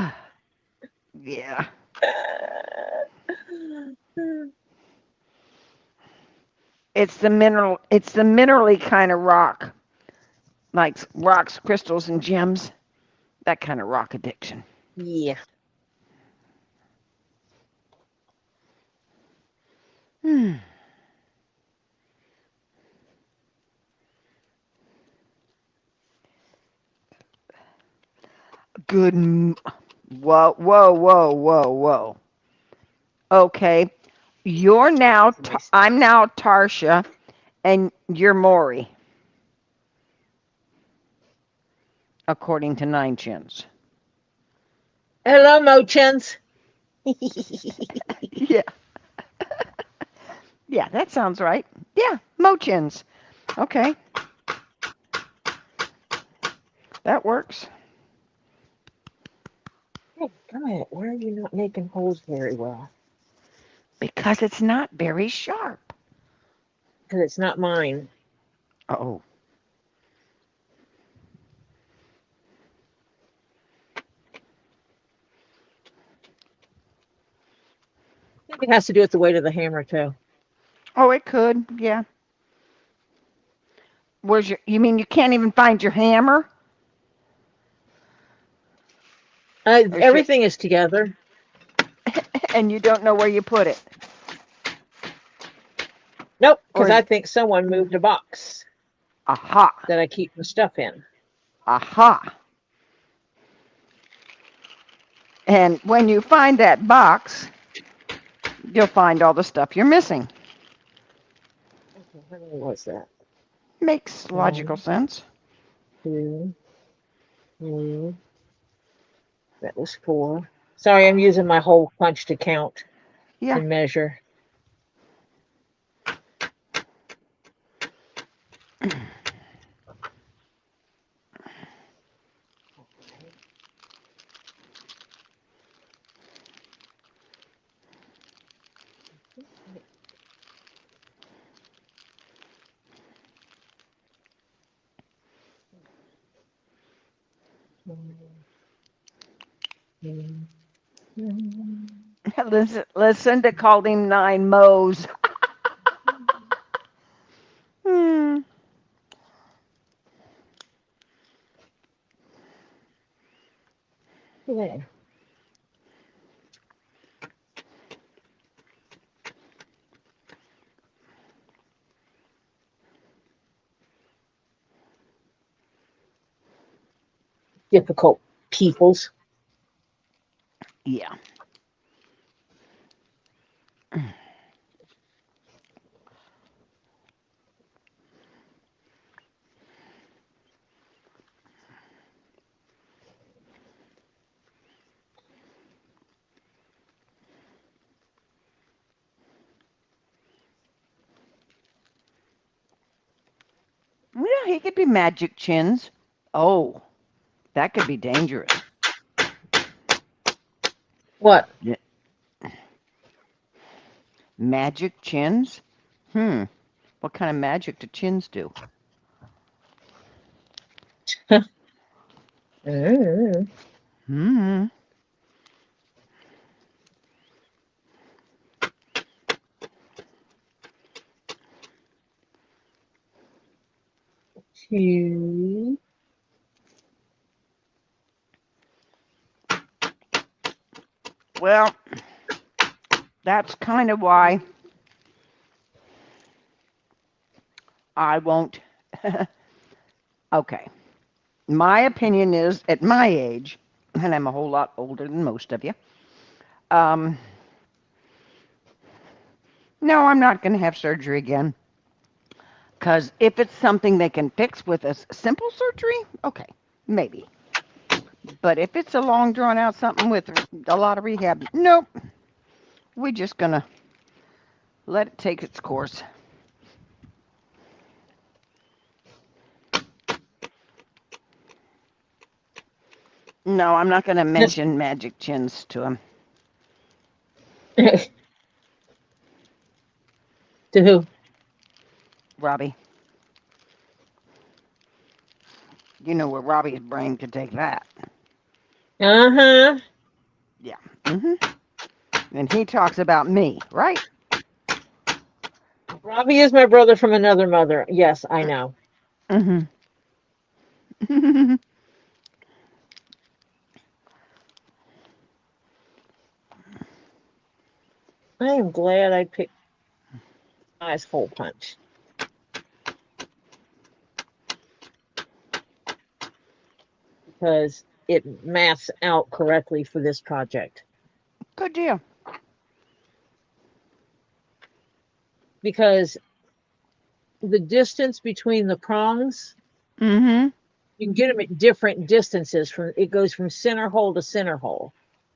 Speaker 2: Yeah. It's the minerally kind of rock, like rocks, crystals and gems, that kind of rock addiction.
Speaker 1: Yeah.
Speaker 2: Hmm. Good. Whoa, whoa, whoa, whoa, whoa. Okay. I'm now Tarsha, and you're Maury, according to Nine Chins.
Speaker 1: Hello, Mochens.
Speaker 2: Yeah. Yeah, that sounds right. Yeah, Mochins. Okay, that works.
Speaker 1: Hey, come on. Why are you not making holes very well?
Speaker 2: Because it's not very sharp.
Speaker 1: Because it's not mine.
Speaker 2: Oh.
Speaker 1: I think it has to do with the weight of the hammer, too.
Speaker 2: Oh, it could. Yeah. You mean you can't even find your hammer? Or is your,
Speaker 1: Everything is together.
Speaker 2: and you don't know where you put it?
Speaker 1: Nope,
Speaker 2: Or
Speaker 1: because I think someone moved a box
Speaker 2: aha,
Speaker 1: that I keep the stuff in.
Speaker 2: aha. And when you find that box, you'll find all the stuff you're missing.
Speaker 1: Okay, how many was that?
Speaker 2: Makes logical
Speaker 1: One,
Speaker 2: sense.
Speaker 1: 2, 3. That was 4. Sorry, I'm using my whole punch to count
Speaker 2: Yeah.
Speaker 1: and measure.
Speaker 2: Lucinda called him Nine Mo's. Hmm.
Speaker 1: Yeah. Difficult peoples.
Speaker 2: Yeah. Yeah, he could be magic chins. Oh, that could be dangerous.
Speaker 1: What?
Speaker 2: Yeah. Magic chins? Hmm. What kind of magic do chins do?
Speaker 1: Mm.
Speaker 2: Hmm.
Speaker 1: 2.
Speaker 2: Well, that's kind of why I won't. Okay. My opinion is, at my age, and I'm a whole lot older than most of you, um, no, I'm not going to have surgery again. Because if it's something they can fix with a simple surgery, okay, maybe. But if it's a long, drawn out something with a lot of rehab, nope. We're just going to let it take its course. No, I'm not going to mention magic chins to him.
Speaker 1: To who?
Speaker 2: Robbie. You know where Robbie's brain could take that.
Speaker 1: Uh-huh.
Speaker 2: Yeah. And he talks about me, right?
Speaker 1: Robbie is my brother from another mother. Yes, I know.
Speaker 2: Mm-hmm.
Speaker 1: I am glad I picked eyes hole punch because it maps out correctly for this project.
Speaker 2: Good deal.
Speaker 1: Because the distance between the prongs,
Speaker 2: Mm-hmm.
Speaker 1: you can get them at different distances. From it goes from center hole to center hole.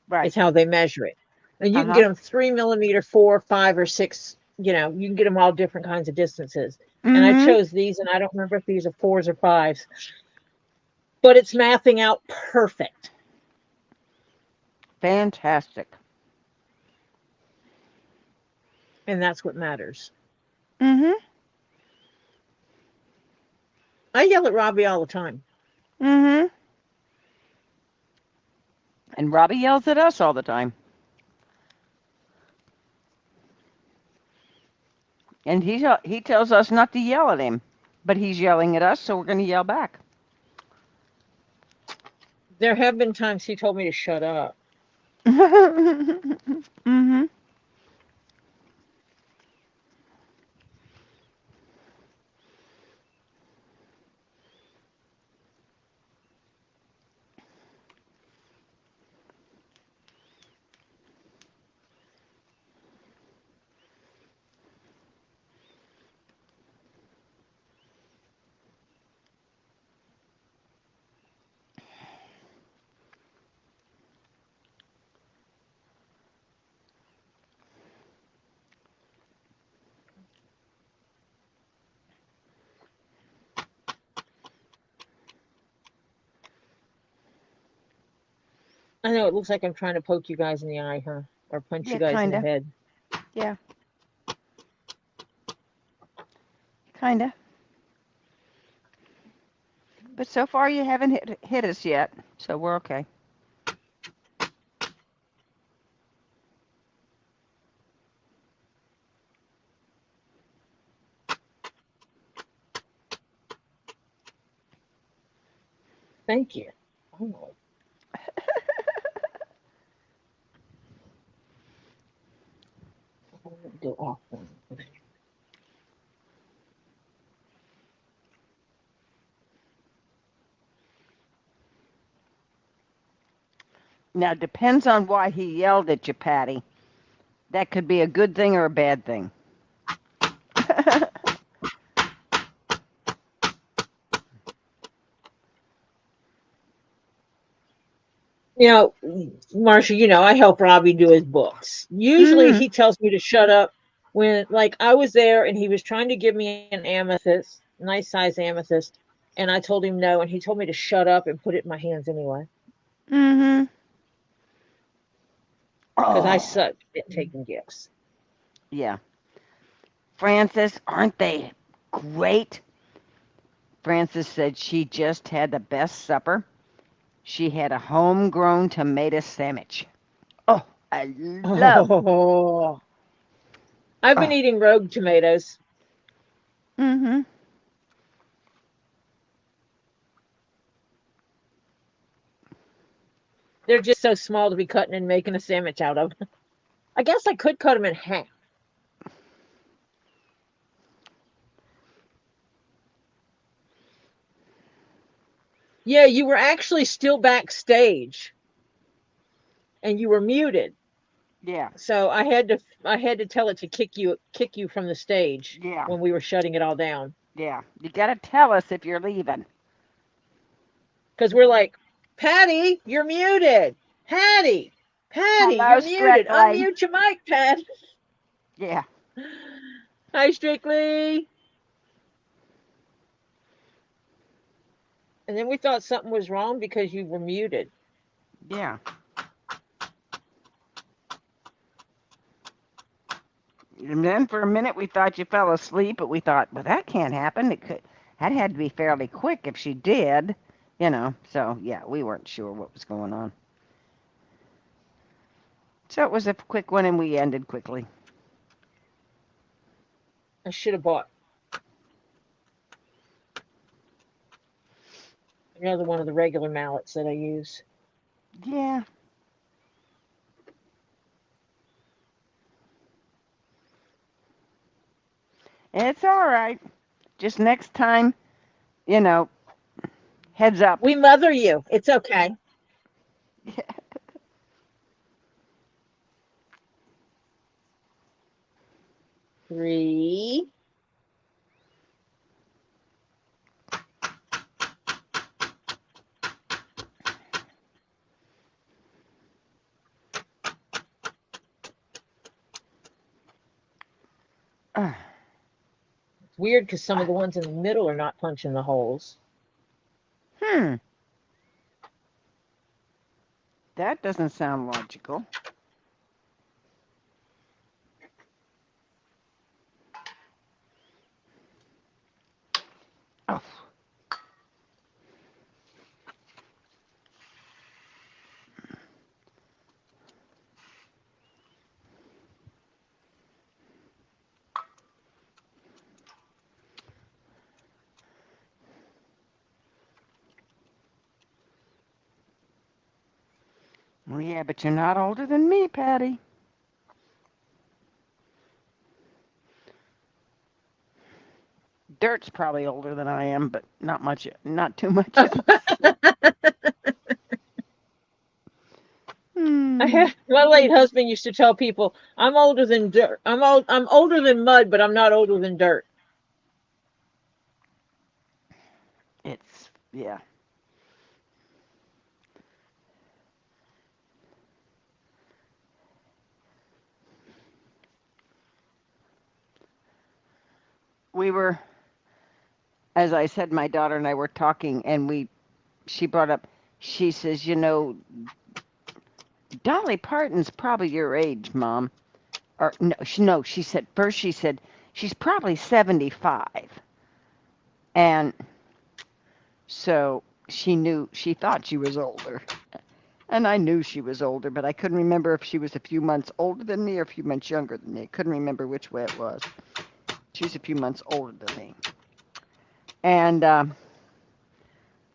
Speaker 2: Right.
Speaker 1: Is how they measure it, and you can
Speaker 2: Uh-huh.
Speaker 1: get them 3 millimeter, 4, 5, or 6. You can get them all different kinds of distances. And I
Speaker 2: Mm-hmm.
Speaker 1: chose these, and I don't remember if these are 4s or 5s, but it's mapping out perfect,
Speaker 2: Fantastic.
Speaker 1: and that's what matters.
Speaker 2: Mm-hmm.
Speaker 1: I yell at Robbie all the time.
Speaker 2: Mm-hmm. And Robbie yells at us all the time. And he tells us not to yell at him. But he's yelling at us, so we're going to yell back.
Speaker 1: There have been times he told me to shut up.
Speaker 2: Mm-hmm.
Speaker 1: I know it looks like I'm trying to poke you guys in the eye, huh? Or punch
Speaker 2: Yeah,
Speaker 1: you guys in the
Speaker 2: kinda.
Speaker 1: head.
Speaker 2: Yeah, kinda. But so far you haven't hit us yet, so we're okay.
Speaker 1: Thank you. Oh, go off one.
Speaker 2: Now depends on why he yelled at you, Patty. That could be a good thing or a bad thing.
Speaker 1: Marcia, I help Robbie do his books. Usually
Speaker 2: Mm.
Speaker 1: he tells me to shut up when, like, I was there and he was trying to give me an amethyst, nice size amethyst, and I told him no, and he told me to shut up and put it in my hands anyway
Speaker 2: Mhm.
Speaker 1: because I
Speaker 2: Oh,
Speaker 1: suck at taking gifts.
Speaker 2: yeah. Frances, aren't they great? Frances said she just had the best supper. She had a homegrown tomato sandwich. Oh, I love.
Speaker 1: Oh, I've been
Speaker 2: Oh.
Speaker 1: eating rogue tomatoes.
Speaker 2: Mhm.
Speaker 1: They're just so small to be cutting and making a sandwich out of. I guess I could cut them in half. Yeah, you were actually still backstage and you were muted.
Speaker 2: Yeah,
Speaker 1: So I had to tell it to kick you from the stage
Speaker 2: yeah,
Speaker 1: when we were shutting it all down.
Speaker 2: yeah. You got to tell us if you're leaving.
Speaker 1: Because we're like, Patty, you're muted. Patty,
Speaker 2: Hello,
Speaker 1: you're muted.
Speaker 2: Strictly.
Speaker 1: Unmute your mic, Pat.
Speaker 2: Yeah,
Speaker 1: Hi, Strictly. And then we thought something was wrong because you were muted.
Speaker 2: yeah. And then for a minute we thought you fell asleep, but we thought, well, that can't happen. That had to be fairly quick if she did, you know. So yeah, we weren't sure what was going on. So it was a quick one, and we ended quickly.
Speaker 1: I should have bought another one of the regular mallets that I use.
Speaker 2: Yeah, it's all right. Just next time, you know, heads up.
Speaker 1: We mother you. It's okay. 3.
Speaker 2: Uh,
Speaker 1: It's weird because some of the ones in the middle are not punching the holes.
Speaker 2: hmm, that doesn't sound logical. Oh, well, yeah, but you're not older than me, Patty. Dirt's probably older than I am, but not much, not too much else. Hmm.
Speaker 1: My late husband used to tell people, "I'm older than dirt. I'm older than mud, but I'm not older than dirt."
Speaker 2: It's yeah. We were, as I said, my daughter and I were talking, and she brought up. She says, you know, Dolly Parton's probably your age, Mom. Or no, no. She said first. She said she's probably 75, and so she thought she was older. And I knew she was older, but I couldn't remember if she was a few months older than me or a few months younger than me. I couldn't remember which way it was. She's a few months older than me. And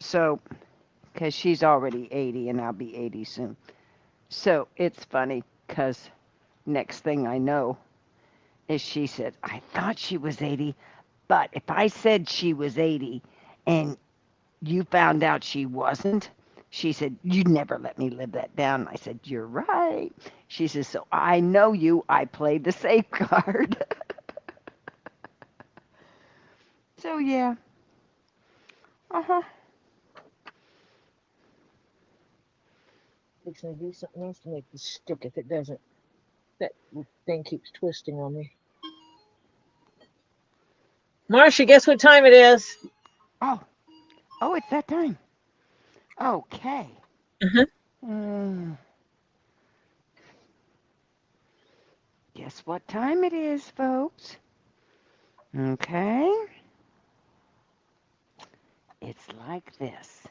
Speaker 2: so, because she's already 80 and I'll be 80 soon. So it's funny because next thing I know is she said, I thought she was 80, but if I said she was 80 and you found out she wasn't, she said, you'd never let me live that down. I said, you're right. She says, so I know you. I played the safeguard. So, yeah. Uh-huh.
Speaker 1: Fixing to do something else to make this stick. If it doesn't, that thing keeps twisting on me. Marcia, guess what time it is?
Speaker 2: Oh, oh, it's that time. Okay.
Speaker 1: Uh-huh.
Speaker 2: Mm, guess what time it is, folks? Okay. It's like this.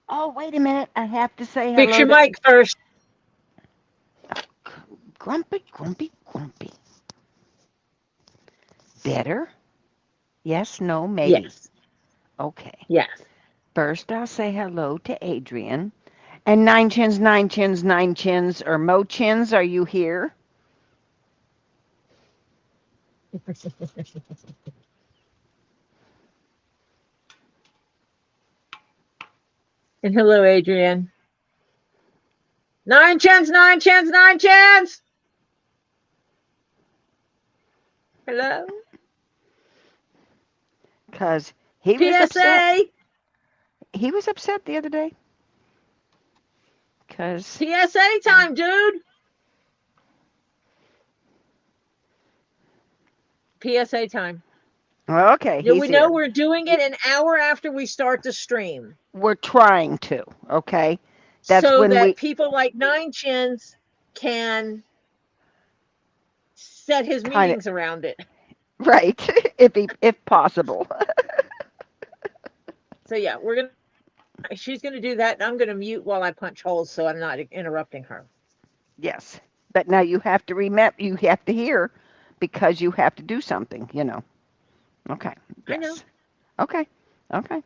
Speaker 2: Oh, wait a minute. I have to say
Speaker 1: Fix
Speaker 2: hello
Speaker 1: your
Speaker 2: to
Speaker 1: mic first.
Speaker 2: Grumpy, Grumpy, Grumpy. Better? Yes, no, maybe.
Speaker 1: Yes.
Speaker 2: Okay.
Speaker 1: Yes.
Speaker 2: First, I'll say hello to Adrian. And Nine Chins, Nine Chins, Nine Chins, or Mo Chins, are you here?
Speaker 1: And hello, Adrienne. Nine chance, nine chance, nine chance. Hello.
Speaker 2: Because he was upset.
Speaker 1: PSA.
Speaker 2: He was upset the other day. Because,
Speaker 1: PSA time, dude. PSA time.
Speaker 2: okay,
Speaker 1: Yeah, we
Speaker 2: he's
Speaker 1: know
Speaker 2: in.
Speaker 1: we're doing it an hour after we start the stream
Speaker 2: We're trying to, okay? That's
Speaker 1: so
Speaker 2: when
Speaker 1: that
Speaker 2: we,
Speaker 1: people like Nine Chins can set his
Speaker 2: kind of,
Speaker 1: meetings around it.
Speaker 2: right, if possible.
Speaker 1: So yeah, we're gonna she's gonna do that, and I'm gonna mute while I punch holes so I'm not interrupting her.
Speaker 2: Yes. But now you have to remember, you have to hear because you have to do something. Okay.
Speaker 1: I know.
Speaker 2: Yes. Okay. Okay.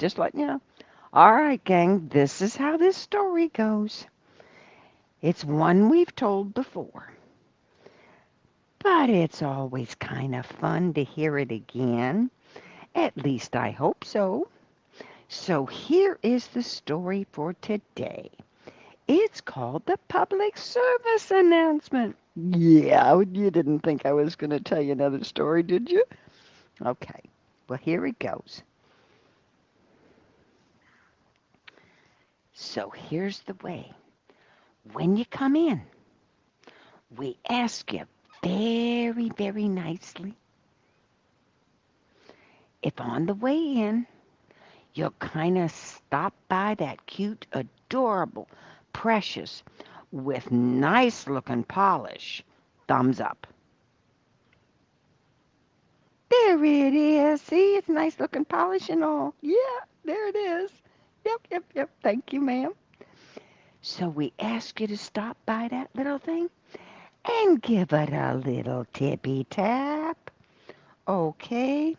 Speaker 2: Just letting you know. All right, gang. This is how this story goes. It's one we've told before, but it's always kind of fun to hear it again. At least I hope so. So here is the story for today. It's called the Public Service Announcement. Yeah, you didn't think I was going to tell you another story, did you? Okay, well, here it goes. So here's the way. When you come in, we ask you very, very nicely if on the way in you'll kind of stop by that cute, adorable, precious, with nice looking polish. Thumbs up. There it is. See, it's nice looking polish and all. Yeah, there it is. Yep, yep, yep. Thank you, ma'am. So we ask you to stop by that little thing and give it a little tippy tap. Okay?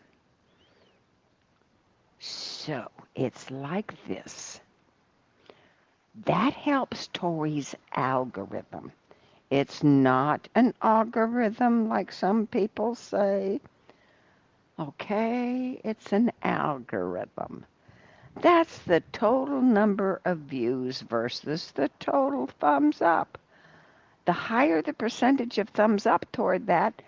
Speaker 2: So it's like this. That helps Tori's algorithm. It's not an algorithm like some people say. Okay? It's an algorithm. That's the total number of views versus the total thumbs up. The higher the percentage of thumbs up toward that,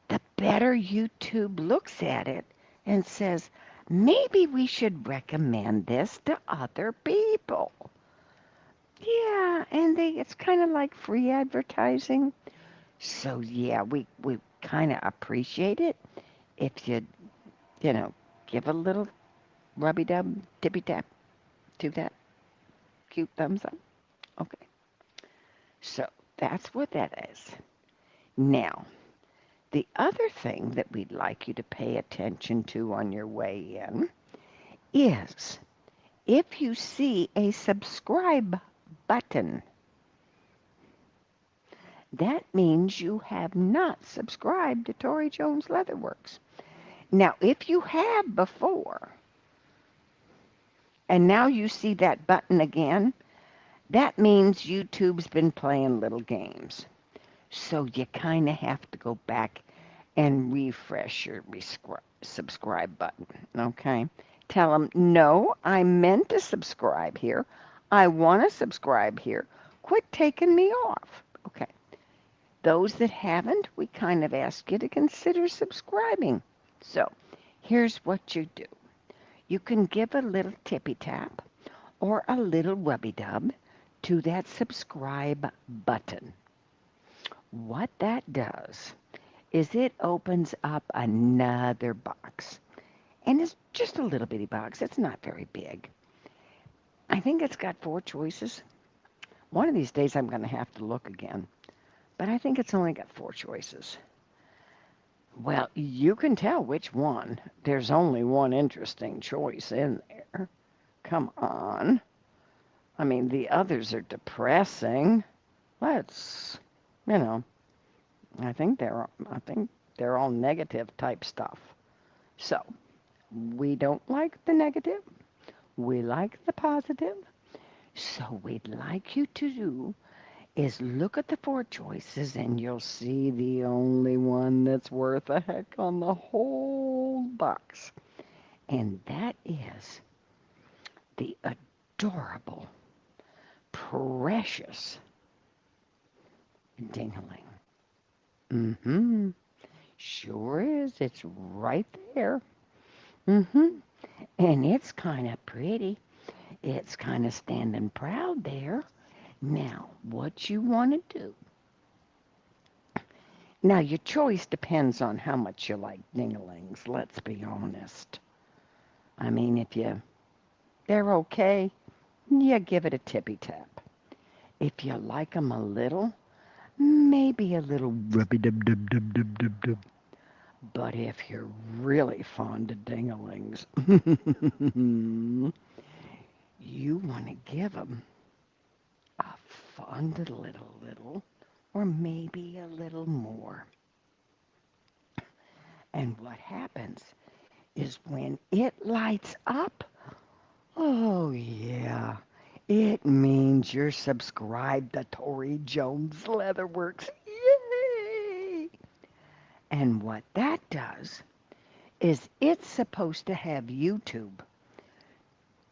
Speaker 2: the better YouTube looks at it and says, maybe we should recommend this to other people. Yeah, and it's kind of like free advertising. So yeah, we kind of appreciate it if you give a little rubby dub tippy tap to that cute thumbs up. Okay. So that's what that is. Now, the other thing that we'd like you to pay attention to on your way in is if you see a subscribe button, that means you have not subscribed to Tori Jones Leatherworks. Now, if you have before, and now you see that button again, that means YouTube's been playing little games. So you kind of have to go back and refresh your subscribe button, okay? Tell them, no, I meant to subscribe here. I want to subscribe here. Quit taking me off. Okay. Those that haven't, we kind of ask you to consider subscribing. So here's what you do. You can give a little tippy tap or a little rubby dub to that subscribe button. What that does is it opens up another box. And it's just a little bitty box. It's not very big. I think it's got 4 choices. One of these days I'm going to have to look again. But I think it's only got 4 choices. Well, you can tell which one. There's only one interesting choice in there. Come on. I mean, the others are depressing. Let's, you know, I think they're all negative type stuff. So, we don't like the negative. We like the positive. So, we'd like you to do is look at the 4 choices and you'll see the only one that's worth a heck on the whole box. And that is the adorable, precious dingling. Mm-hmm. Sure is. It's right there. Mm-hmm. And it's kind of pretty. It's kind of standing proud there. Now, what you want to do? Now, your choice depends on how much you like dinglings, let's be honest. I mean, if they're okay, you give it a tippy tap. If you like 'em a little, maybe a little rubby dub dub dub dub dub dub. But if you're really fond of dinglings, you want to give 'em a fond little, or maybe a little more. And what happens is when it lights up, oh yeah, it means you're subscribed to Tori Jones Leatherworks. Yay! And what that does is it's supposed to have YouTube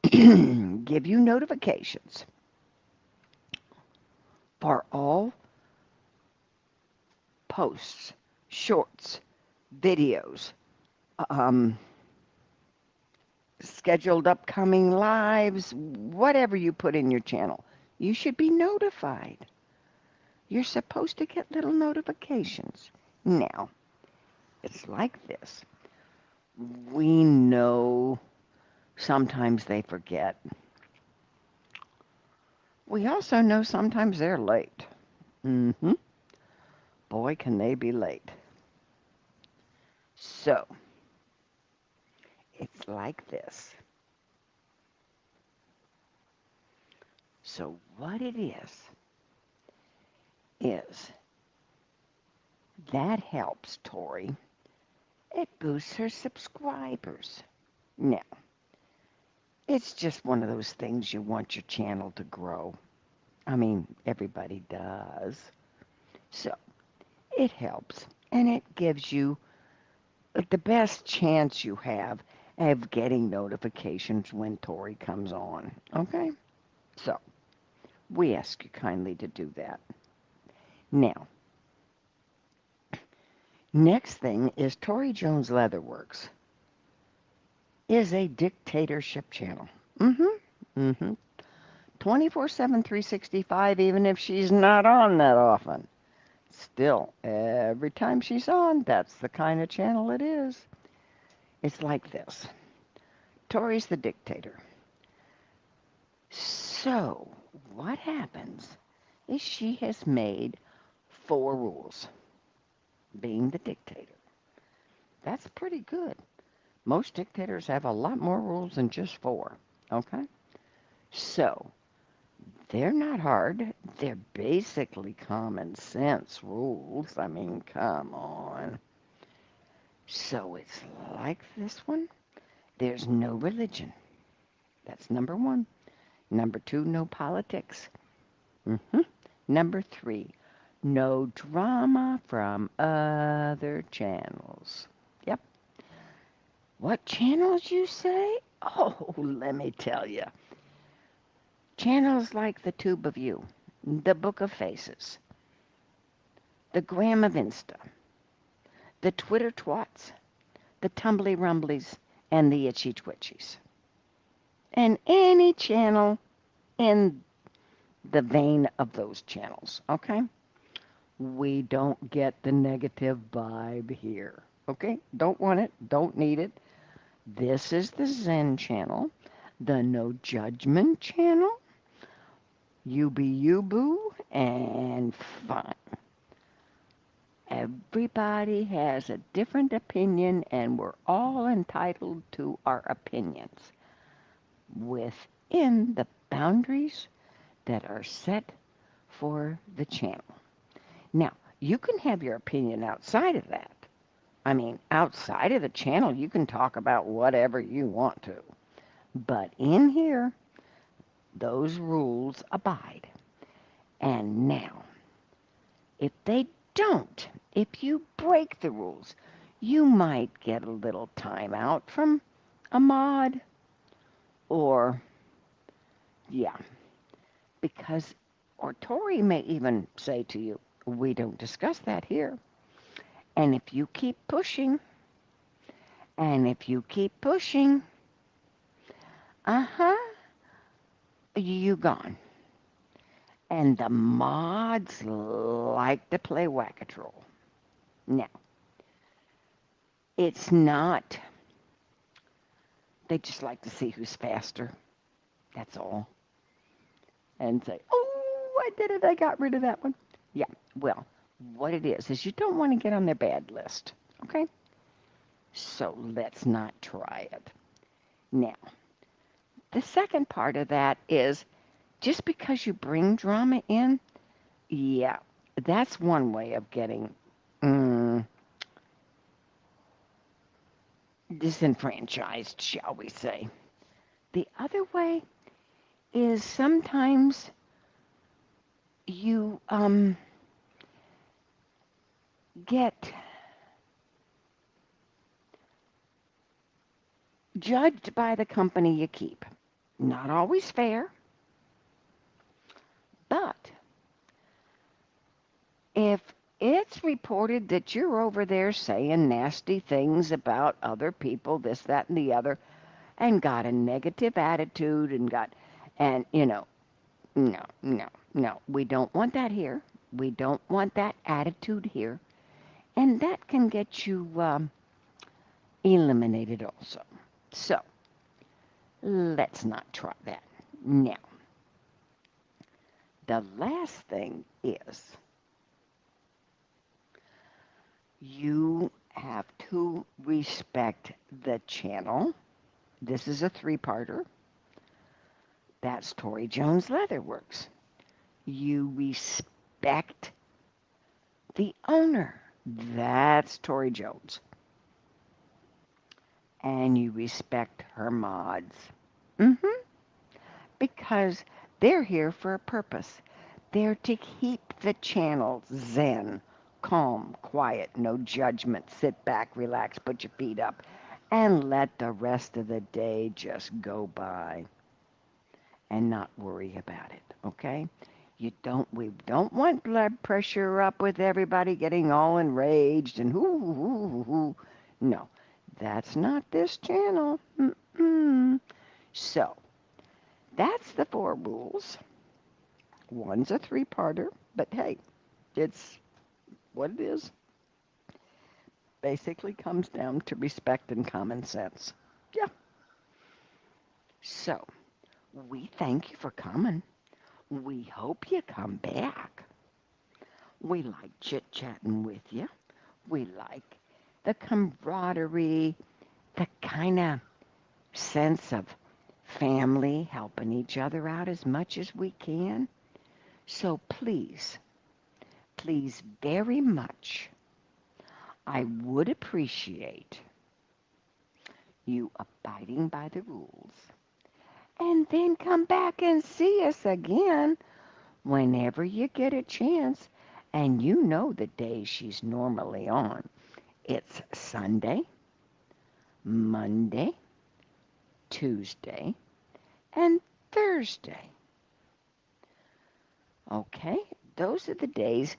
Speaker 2: give you notifications for all posts, shorts, videos, um, scheduled upcoming lives, whatever you put in your channel. You should be notified. You're supposed to get little notifications. Now, it's like this. We know sometimes they forget. We also know sometimes they're late. Mm-hmm. Boy, can they be late. So, it's like this. So what it is that helps Tori. It boosts her subscribers. Now, it's just one of those things you want your channel to grow. I mean, everybody does. So, it helps, and it gives you the best chance you have of getting notifications when Tori comes on. Okay? So, we ask you kindly to do that. Now, next thing is Tori Jones Leatherworks is a dictatorship channel. Mm-hmm. Mm-hmm. 24/7, 365, even if she's not on that often. Still, every time she's on, that's the kind of channel it is. It's like this. Tori's the dictator. So, what happens is she has made 4 rules, being the dictator. That's pretty good. Most dictators have a lot more rules than just 4, okay? So, they're not hard. They're basically common sense rules. I mean, come on. So, it's like this one. There's no religion. That's number 1. Number 2, no politics. Mm-hmm. Number 3, no drama from other channels. Yep. What channels, you say? Oh, let me tell you. Channels like the Tube of You, the Book of Faces, the Gram of Insta, the Twitter Twats, the Tumbly Rumblies, and the Itchy Twitchies. And any channel in the vein of those channels, okay? We don't get the negative vibe here, okay? Don't want it, don't need it. This is the Zen channel, the No Judgment channel. You be you, boo, and fine. Everybody has a different opinion, and we're all entitled to our opinions within the boundaries that are set for the channel. Now, you can have your opinion outside of that. I mean, outside of the channel, you can talk about whatever you want to. But in here, those rules abide. And now, if they don't, if you break the rules, you might get a little time out from a mod or Yeah, because, or Tori may even say to you, we don't discuss that here. And if you keep pushing, and if you keep pushing, uh-huh, you gone. And the mods like to play whack-a-troll. Now, it's not, they just like to see who's faster. That's all. And say, oh, I did it. I got rid of that one. Yeah, well, what it is you don't want to get on their bad list. Okay? So let's not try it. Now, the second part of that is just because you bring drama in, yeah, that's one way of getting mm, disenfranchised, shall we say. The other way is sometimes you get judged by the company you keep. Not always fair, but if it's reported that you're over there saying nasty things about other people, this, that, and the other, and got a negative attitude and no, no, no, we don't want that here. We don't want that attitude here. And that can get you eliminated also. So let's not try that. Now, the last thing is you have to respect the channel. This is a three-parter. That's Tori Jones Leatherworks. You respect the owner. That's Tori Jones. And you respect her mods. Mm-hmm. Because they're here for a purpose. They're to keep the channel zen, calm, quiet, no judgment. Sit back, relax, put your feet up, and let the rest of the day just go by and not worry about it, okay? We don't want blood pressure up with everybody getting all enraged and hoo. No, that's not this channel. Mm-mm. So, that's the four rules. One's a three-parter, but hey, it's what it is. Basically comes down to respect and common sense. Yeah. So, we thank you for coming. We hope you come back. We like chit-chatting with you. We like the camaraderie, the kind of sense of family helping each other out as much as we can. So please, please very much, I would appreciate you abiding by the rules and then come back and see us again whenever you get a chance. And you know the days she's normally on. It's Sunday, Monday, Tuesday, and Thursday. Okay? Those are the days,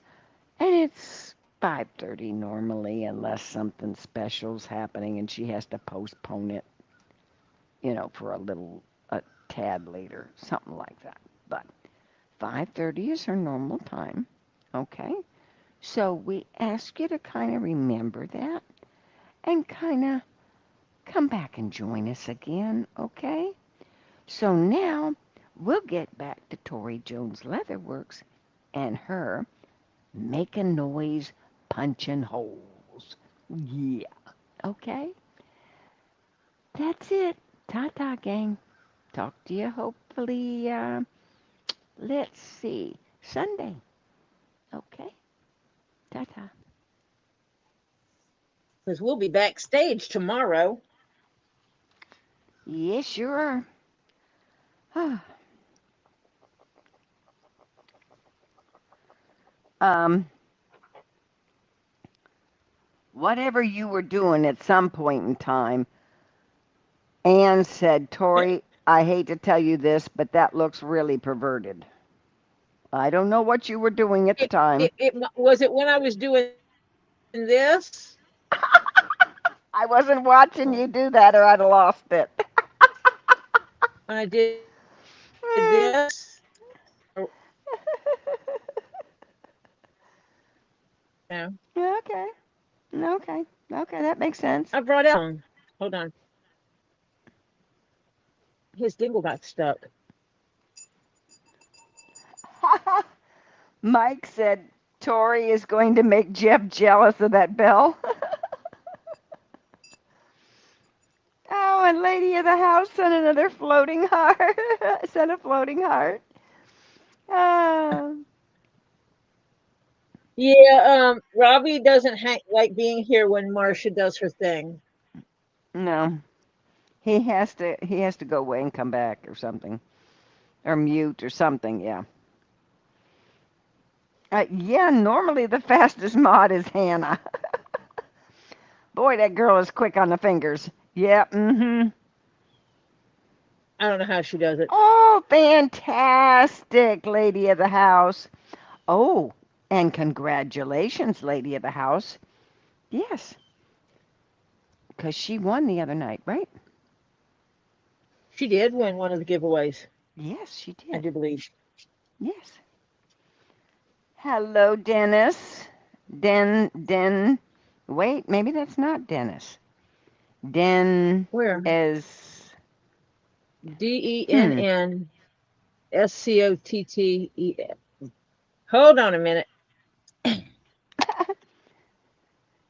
Speaker 2: and it's 5:30 normally unless something special's happening and she has to postpone it, for a tad later, something like that. But 5:30 is her normal time. Okay? So we ask you to kind of remember that and kind of come back and join us again, okay? So now we'll get back to Tori Jones Leatherworks and her making noise, punching holes. Yeah, okay? That's it. Ta-ta, gang. Talk to you hopefully, let's see, Sunday. Okay? Ta-ta.
Speaker 1: Because we'll be backstage tomorrow.
Speaker 2: Yes, sure. um, Whatever you were doing at some point in time, Anne said,
Speaker 1: Yeah,
Speaker 2: Tori, I hate to tell you this, but that looks really perverted. I don't know what you were doing at the time.
Speaker 1: Was it when I was doing this
Speaker 2: I wasn't watching you do that or I'd have lost it.
Speaker 1: when I did this? Or, no,
Speaker 2: Okay. Okay. Okay, that makes sense.
Speaker 1: I brought out. Hold on, his dingle got stuck.
Speaker 2: Mike said Tori is going to make Jeff jealous of that bell. Oh, and Lady of the House sent another floating heart. Sent a floating heart. Oh,
Speaker 1: Yeah, Robbie doesn't like being here when Marcia does her thing.
Speaker 2: no. He has to go away and come back or something. Or mute or something, yeah. Yeah, normally the fastest mod is Hannah. Boy, that girl is quick on the fingers. Yeah, mm-hmm.
Speaker 1: I don't know how she does it.
Speaker 2: Oh, fantastic, Lady of the House. Oh, and congratulations, Lady of the House. Yes, because she won the other night, right?
Speaker 1: She did win one of the giveaways,
Speaker 2: Yes, she
Speaker 1: I
Speaker 2: did.
Speaker 1: do believe.
Speaker 2: Yes. Hello, Dennis. Den. Wait, maybe that's not Dennis. Den
Speaker 1: Where?
Speaker 2: is. Hmm.
Speaker 1: DENNSCOTTES. Hold on a minute.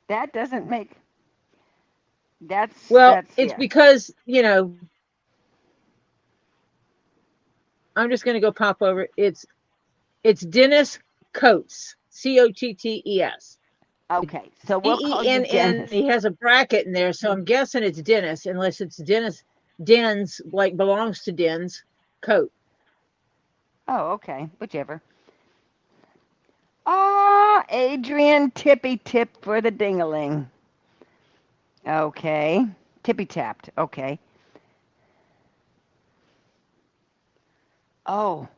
Speaker 2: That doesn't make. That's
Speaker 1: Well,
Speaker 2: that's
Speaker 1: it's
Speaker 2: yeah.
Speaker 1: because, I'm just going to go pop over. It's Dennis Coates, Cottes.
Speaker 2: Okay, so we'll call you
Speaker 1: DENN.
Speaker 2: Dennis.
Speaker 1: He has a bracket in there, so I'm guessing it's Dennis, unless it's Dennis Den's, like belongs to Den's coat.
Speaker 2: Oh, okay, whichever. Ah, Adrian Tippy Tip for the dingaling. Okay, tippy tapped. Okay. Oh,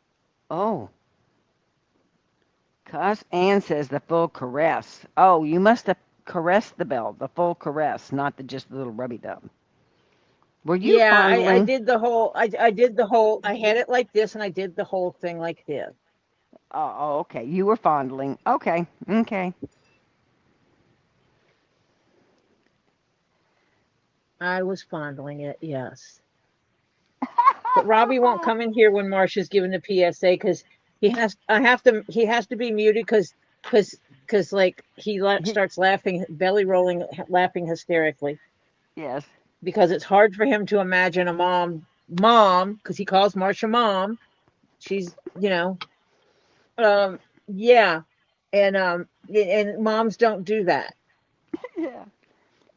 Speaker 2: oh. Cuss Ann says the full caress. Oh, you must have caressed the bell, the full caress, not the just the little rubby dub. Were you
Speaker 1: Yeah, I
Speaker 2: fondling?
Speaker 1: did the whole. I did the whole. I had it like this, and I did the whole thing like this.
Speaker 2: Oh, okay. You were fondling. Okay, okay.
Speaker 1: I was fondling it. Yes. But Robbie won't come in here when Marsha's giving the PSA because he has. I have to. He has to be muted because like starts laughing, belly rolling, laughing hysterically
Speaker 2: Yes.
Speaker 1: because it's hard for him to imagine a mom because he calls Marsha mom. She's yeah, and moms don't do that.
Speaker 2: Yeah.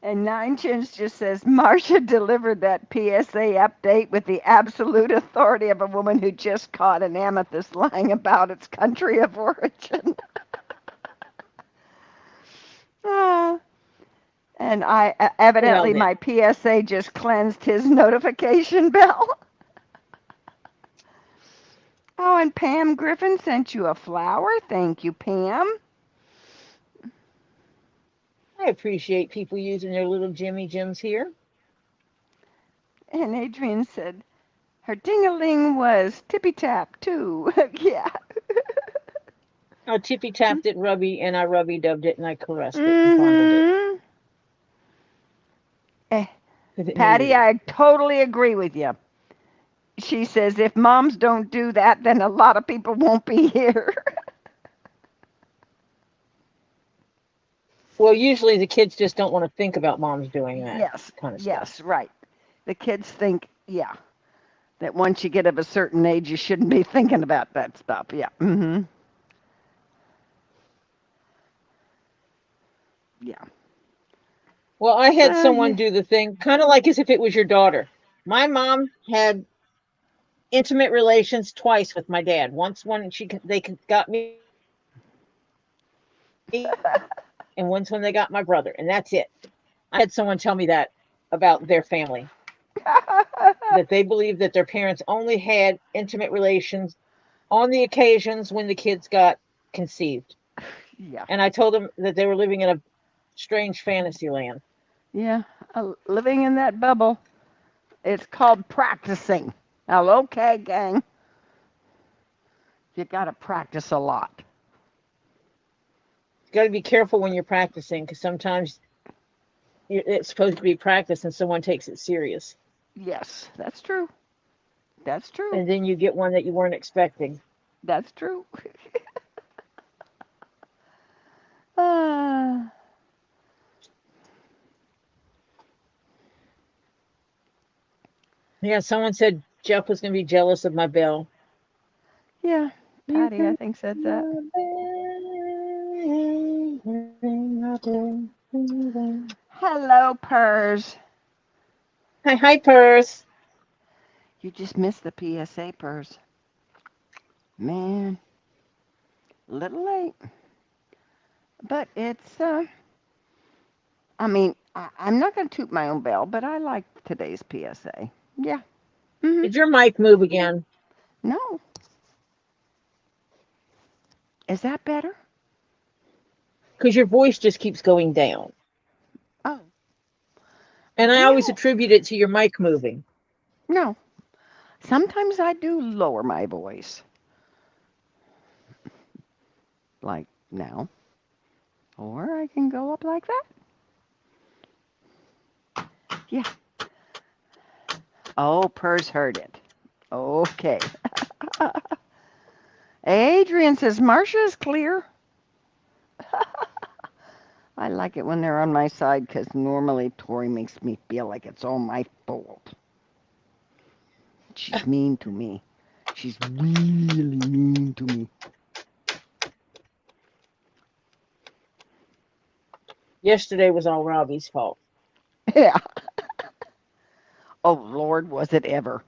Speaker 2: And Nine Chins just says Marcia delivered that PSA update with the absolute authority of a woman who just caught an amethyst lying about its country of origin. Ah, and
Speaker 1: Well
Speaker 2: evidently
Speaker 1: then,
Speaker 2: my PSA just cleansed his notification bell. Oh, and Pam Griffin sent you a flower. Thank you, Pam.
Speaker 1: I appreciate people using their little Jimmy Jims here.
Speaker 2: And Adrian said her ding-a-ling was tippy-tap too. Yeah.
Speaker 1: I tippy tapped it, Rubby, and I rubby dubbed it, and I caressed it and fondled it
Speaker 2: Mm-hmm. Eh,
Speaker 1: because it needed
Speaker 2: Patty,
Speaker 1: it.
Speaker 2: I totally agree with you. She says if moms don't do that, then a lot of people won't be here.
Speaker 1: Well, usually the kids just don't want to think about moms doing that
Speaker 2: Yes,
Speaker 1: kind of stuff.
Speaker 2: yes, right. The kids think, yeah, that once you get of a certain age, you shouldn't be thinking about that stuff. Yeah. Mm-hmm. Yeah.
Speaker 1: Well, I had
Speaker 2: So
Speaker 1: someone
Speaker 2: yeah.
Speaker 1: do the thing, kind of like as if it was your daughter. My mom had intimate relations twice with my dad. Once when got me, and once when they got my brother, and that's it. I had someone tell me that about their family. that they believed that their parents only had intimate relations on the occasions when the kids got conceived.
Speaker 2: Yeah,
Speaker 1: And I told them that they were living in a strange fantasy land.
Speaker 2: yeah. Living in that bubble. It's called practicing. Now, okay, gang, you got to practice a lot.
Speaker 1: You got to be careful when you're practicing because sometimes it's supposed to be practice and someone takes it serious.
Speaker 2: Yes, that's true. That's true.
Speaker 1: And then you get one that you weren't expecting.
Speaker 2: That's true. Ah,
Speaker 1: Yeah, someone said Jeff was going to be jealous of my bell.
Speaker 2: yeah,
Speaker 1: You
Speaker 2: Patty, I
Speaker 1: can
Speaker 2: think said that.
Speaker 1: my bell.
Speaker 2: Hello, Purrs.
Speaker 1: Hi, hi, Purse.
Speaker 2: You just missed the PSA, Purrs. Man, little late. But I mean, I'm not going to toot my own bell, but I like today's PSA. Yeah. Hmm.
Speaker 1: Did your mic move again?
Speaker 2: No. Is that better?
Speaker 1: Because your voice just keeps going down.
Speaker 2: Oh,
Speaker 1: And I always
Speaker 2: well,
Speaker 1: attribute it to your mic moving.
Speaker 2: no. Sometimes I do lower my voice, like now, or I can go up like that. Yeah. Oh, Purrs heard it. Okay. Adrian says Marcia is clear. I like it when they're on my side because normally Tori makes me feel like it's all my fault. She's mean to me. She's really mean to me.
Speaker 1: Yesterday was all Robbie's fault.
Speaker 2: Yeah. Oh, Lord, was it ever.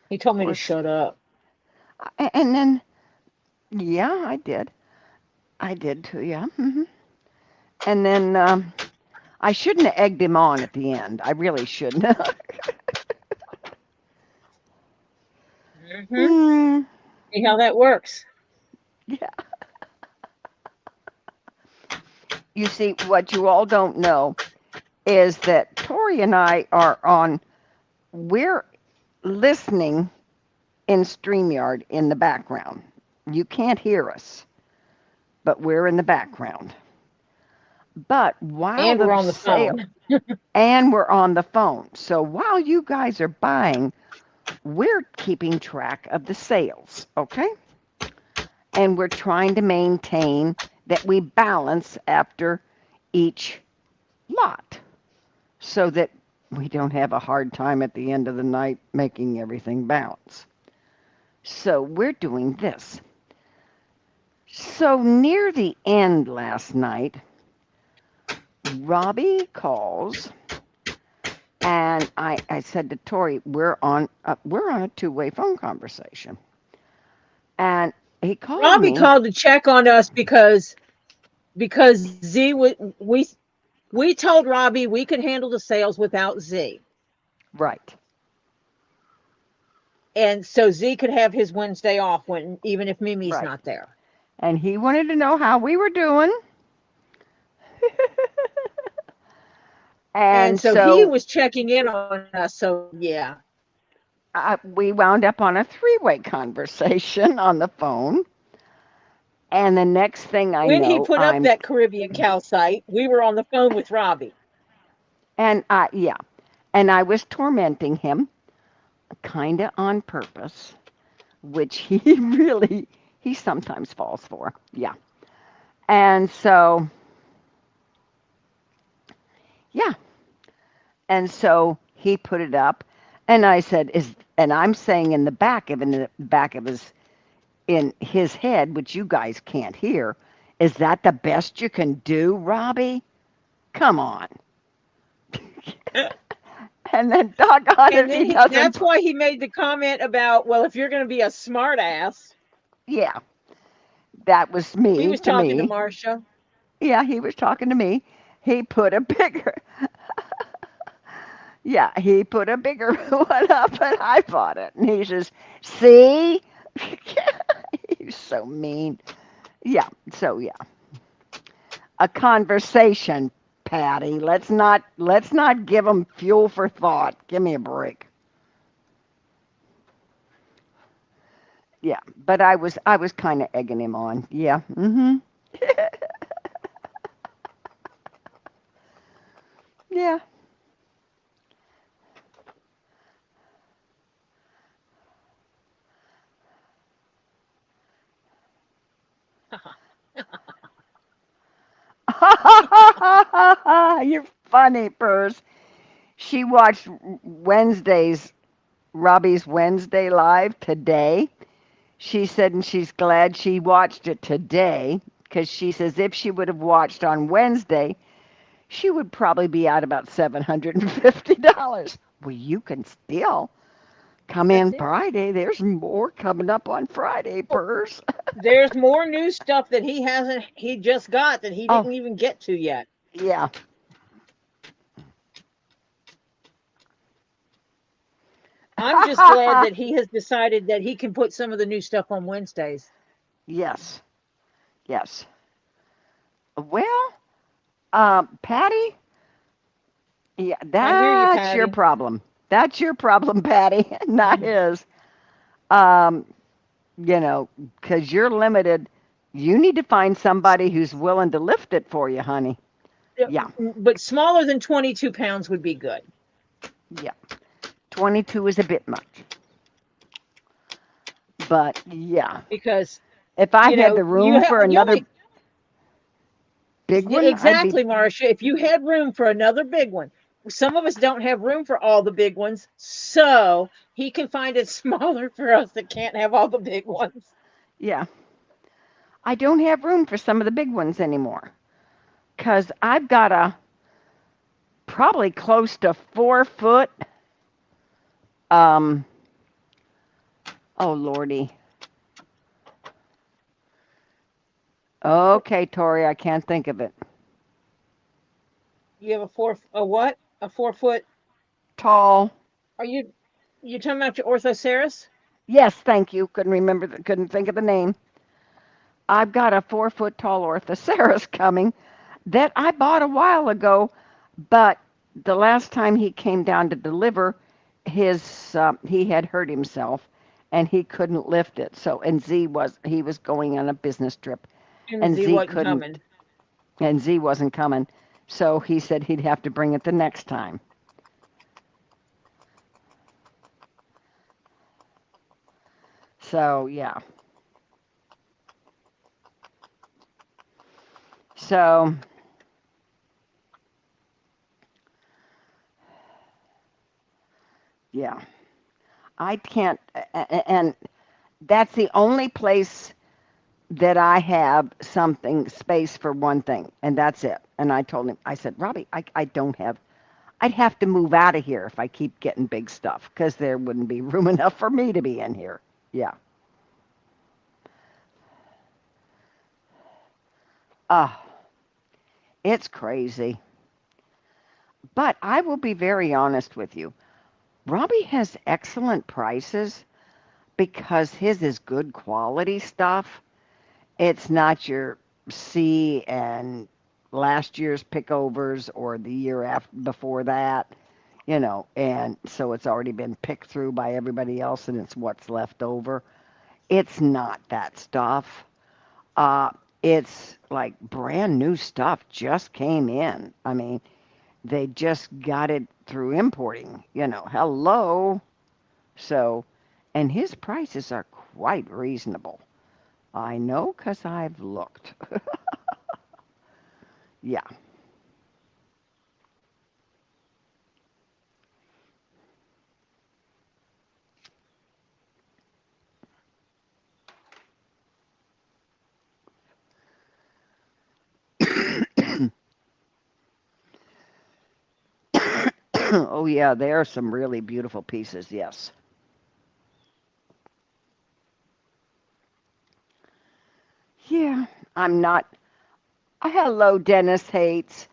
Speaker 1: He told
Speaker 2: Of
Speaker 1: me to
Speaker 2: course.
Speaker 1: shut up.
Speaker 2: And then, yeah, I did. I did too, yeah. And then I shouldn't have egged him on at the end. I really shouldn't have.
Speaker 1: Mm-hmm. See how that works.
Speaker 2: Yeah. You see, what you all don't know is that Tori and I we're listening in StreamYard in the background. You can't hear us, but we're in the background. But while
Speaker 1: And we're
Speaker 2: the
Speaker 1: on the
Speaker 2: sale,
Speaker 1: phone.
Speaker 2: and we're on the phone. So while you guys are buying, we're keeping track of the sales, okay? And we're trying to maintain that we balance after each lot so that we don't have a hard time at the end of the night making everything balance. So we're doing this. So near the end last night, Robbie calls, and I said to Tori, we're on a two-way phone conversation, and he called
Speaker 1: Robbie
Speaker 2: me.
Speaker 1: called to check on us because Z we told Robbie we could handle the sales without Z.
Speaker 2: Right,
Speaker 1: And so Z could have his Wednesday off when even if Mimi's
Speaker 2: right,
Speaker 1: not there.
Speaker 2: and he wanted to know how we were doing,
Speaker 1: And
Speaker 2: and
Speaker 1: so he
Speaker 2: so
Speaker 1: was checking in on us. So yeah.
Speaker 2: we wound up on a three-way conversation on the phone. And the next thing I
Speaker 1: When he
Speaker 2: know,
Speaker 1: put up that Caribbean cow site, we were on the phone with Robbie.
Speaker 2: yeah, and I was tormenting him, kind of on purpose, which he really, he sometimes falls for. Yeah. And so, yeah. And so he put it up, and I said, and I'm saying in the back of in his head, which you guys can't hear, is that the best you can do, Robbie? Come on. And then doggone
Speaker 1: And
Speaker 2: if
Speaker 1: then
Speaker 2: he doesn't.
Speaker 1: that's why he made the comment about, well, if you're going to be a smart ass,
Speaker 2: Yeah, that was
Speaker 1: he
Speaker 2: me
Speaker 1: was
Speaker 2: to
Speaker 1: talking to
Speaker 2: me.
Speaker 1: Marcia.
Speaker 2: Yeah, he was talking to me. He put a bigger. Yeah, he put a bigger one up and I bought it. And he says, see? He's so mean. Yeah, so yeah. A conversation, Patty. Let's not give him fuel for thought. Give me a break. Yeah, but I was kind of egging him on. Yeah. Mhm. Yeah. You're funny, Purse. She watched Robbie's Wednesday live today. She said, and she's glad she watched it today because she says if she would have watched on Wednesday, she would probably be out about $750. Well, you can still come
Speaker 1: That's
Speaker 2: in
Speaker 1: it.
Speaker 2: Friday. There's more coming up on Friday,
Speaker 1: Oh,
Speaker 2: Purse.
Speaker 1: there's more new stuff that he just got that he
Speaker 2: Oh,
Speaker 1: didn't even get to yet.
Speaker 2: yeah.
Speaker 1: I'm just glad that he has decided that he can put some of the new stuff on Wednesdays.
Speaker 2: Yes. Yes. Well, Patty, yeah,
Speaker 1: I hear you,
Speaker 2: that's your
Speaker 1: Patty.
Speaker 2: problem. That's your problem, Patty, not his. Um, you know, because you're limited. You need to find somebody who's willing to lift it for you, honey.
Speaker 1: Yeah,
Speaker 2: Yeah,
Speaker 1: but smaller than 22 pounds would be good
Speaker 2: yeah. 22 is a bit much. But yeah,
Speaker 1: because
Speaker 2: if I
Speaker 1: you
Speaker 2: had
Speaker 1: know
Speaker 2: the room for
Speaker 1: you
Speaker 2: another
Speaker 1: only
Speaker 2: big one, I'd be,
Speaker 1: exactly, Marcia. If you had room for another big one, some of us don't have room for all the big ones, so he can find it smaller for us that can't have all the big ones.
Speaker 2: yeah. I don't have room for some of the big ones anymore. Because I've got a probably close to 4 foot, um, oh lordy. Okay, Tori, I can't think of it.
Speaker 1: You have a what? A 4 foot?
Speaker 2: Tall.
Speaker 1: Are you talking about your orthoceras?
Speaker 2: Yes, thank you. Couldn't think of the name. I've got a 4 foot tall orthoceras coming that I bought a while ago, but the last time he came down to deliver, he had hurt himself and he couldn't lift it. So he was going on a business trip,
Speaker 1: And
Speaker 2: and
Speaker 1: Z
Speaker 2: Z
Speaker 1: wasn't
Speaker 2: couldn't
Speaker 1: coming.
Speaker 2: and Z wasn't coming. So he said he'd have to bring it the next time. So yeah. So yeah. I can't, and that's the only place that I have something space for one thing, and that's it. And I told him, I said, Robbie, I don't have, I'd have to move out of here if I keep getting big stuff because there wouldn't be room enough for me to be in here. Yeah. Ah, it's crazy. But I will be very honest with you. Robbie has excellent prices because his is good quality stuff. It's not your C and last year's pickovers or the year after before that, and so it's already been picked through by everybody else and it's what's left over. It's not that stuff. Uh, it's like brand new stuff just came in. I mean, they just got it through importing, Hello. So, and his prices are quite reasonable. I know because I've looked. Yeah. Oh, yeah, there are some really beautiful pieces, yes. Yeah, I'm not. Hello, Dennis Hates.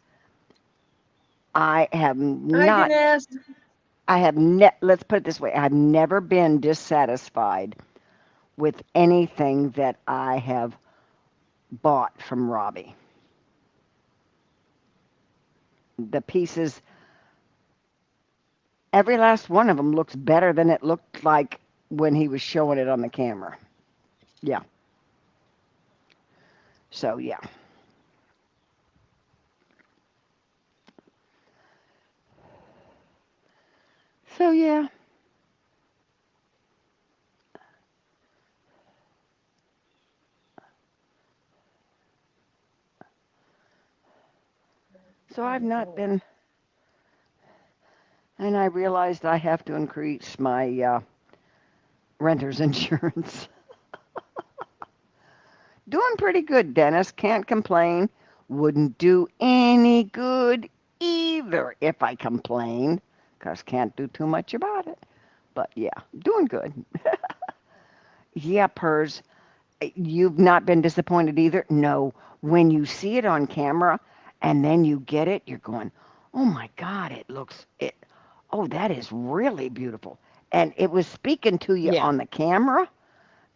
Speaker 2: I have
Speaker 1: Hi,
Speaker 2: not.
Speaker 1: Denise.
Speaker 2: let's put it this way, I've never been dissatisfied with anything that I have bought from Robbie. The pieces, every last one of them looks better than it looked like when he was showing it on the camera. Yeah. So yeah. So yeah. So I've not been, and I realized I have to increase my renter's insurance. Doing pretty good, Dennis. Can't complain. Wouldn't do any good either if I complained, 'cause can't do too much about it. But yeah, doing good. Yeah, Pers, you've not been disappointed either? No. When you see it on camera and then you get it, you're going, oh my God, oh, that is really beautiful. And it was speaking to you
Speaker 1: Yeah.
Speaker 2: on the camera.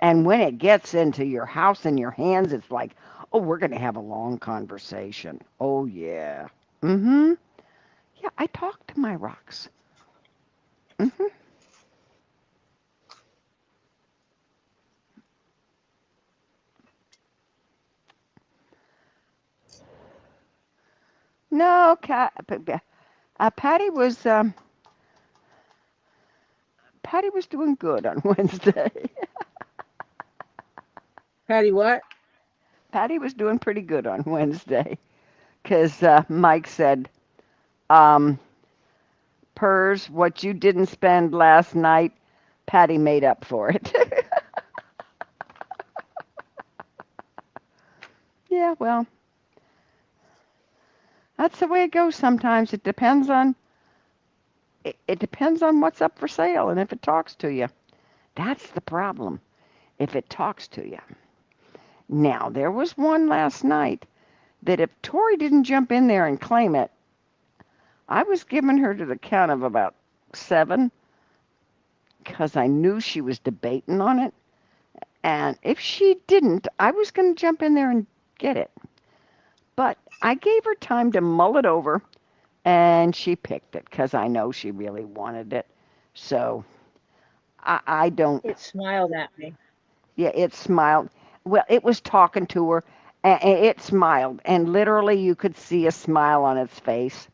Speaker 2: And when it gets into your house and your hands, it's like, oh, we're going to have a long conversation. Oh, yeah. Mm-hmm. Yeah, I talk to my rocks. Mm-hmm. No, Patty was doing good on Wednesday.
Speaker 1: Patty, what?
Speaker 2: Patty was doing pretty good on Wednesday because Mike said, um, Pers, what you didn't spend last night, Patty made up for it. Yeah, well, that's the way it goes sometimes. It depends on what's up for sale and if it talks to you. That's the problem. If it talks to you. Now, there was one last night that if Tori didn't jump in there and claim it, I was giving her to the count of about 7 because I knew she was debating on it. And if she didn't, I was going to jump in there and get it. But I gave her time to mull it over, and she picked it because I know she really wanted it. So I don't.
Speaker 1: It smiled at me.
Speaker 2: Yeah, it smiled. Well, it was talking to her, and it smiled, and literally you could see a smile on its face,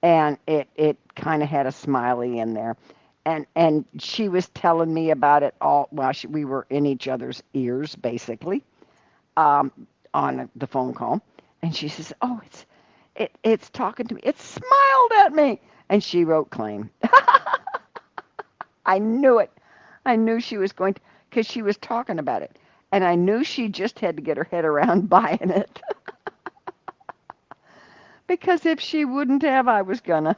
Speaker 2: and it kind of had a smiley in there, and she was telling me about it all while we were in each other's ears, basically, um, on the phone call, and she says, "Oh, it's talking to me. It smiled at me," and she wrote claim. I knew it. I knew she was going to, because she was talking about it. And I knew she just had to get her head around buying it. Because if she wouldn't have, I was gonna.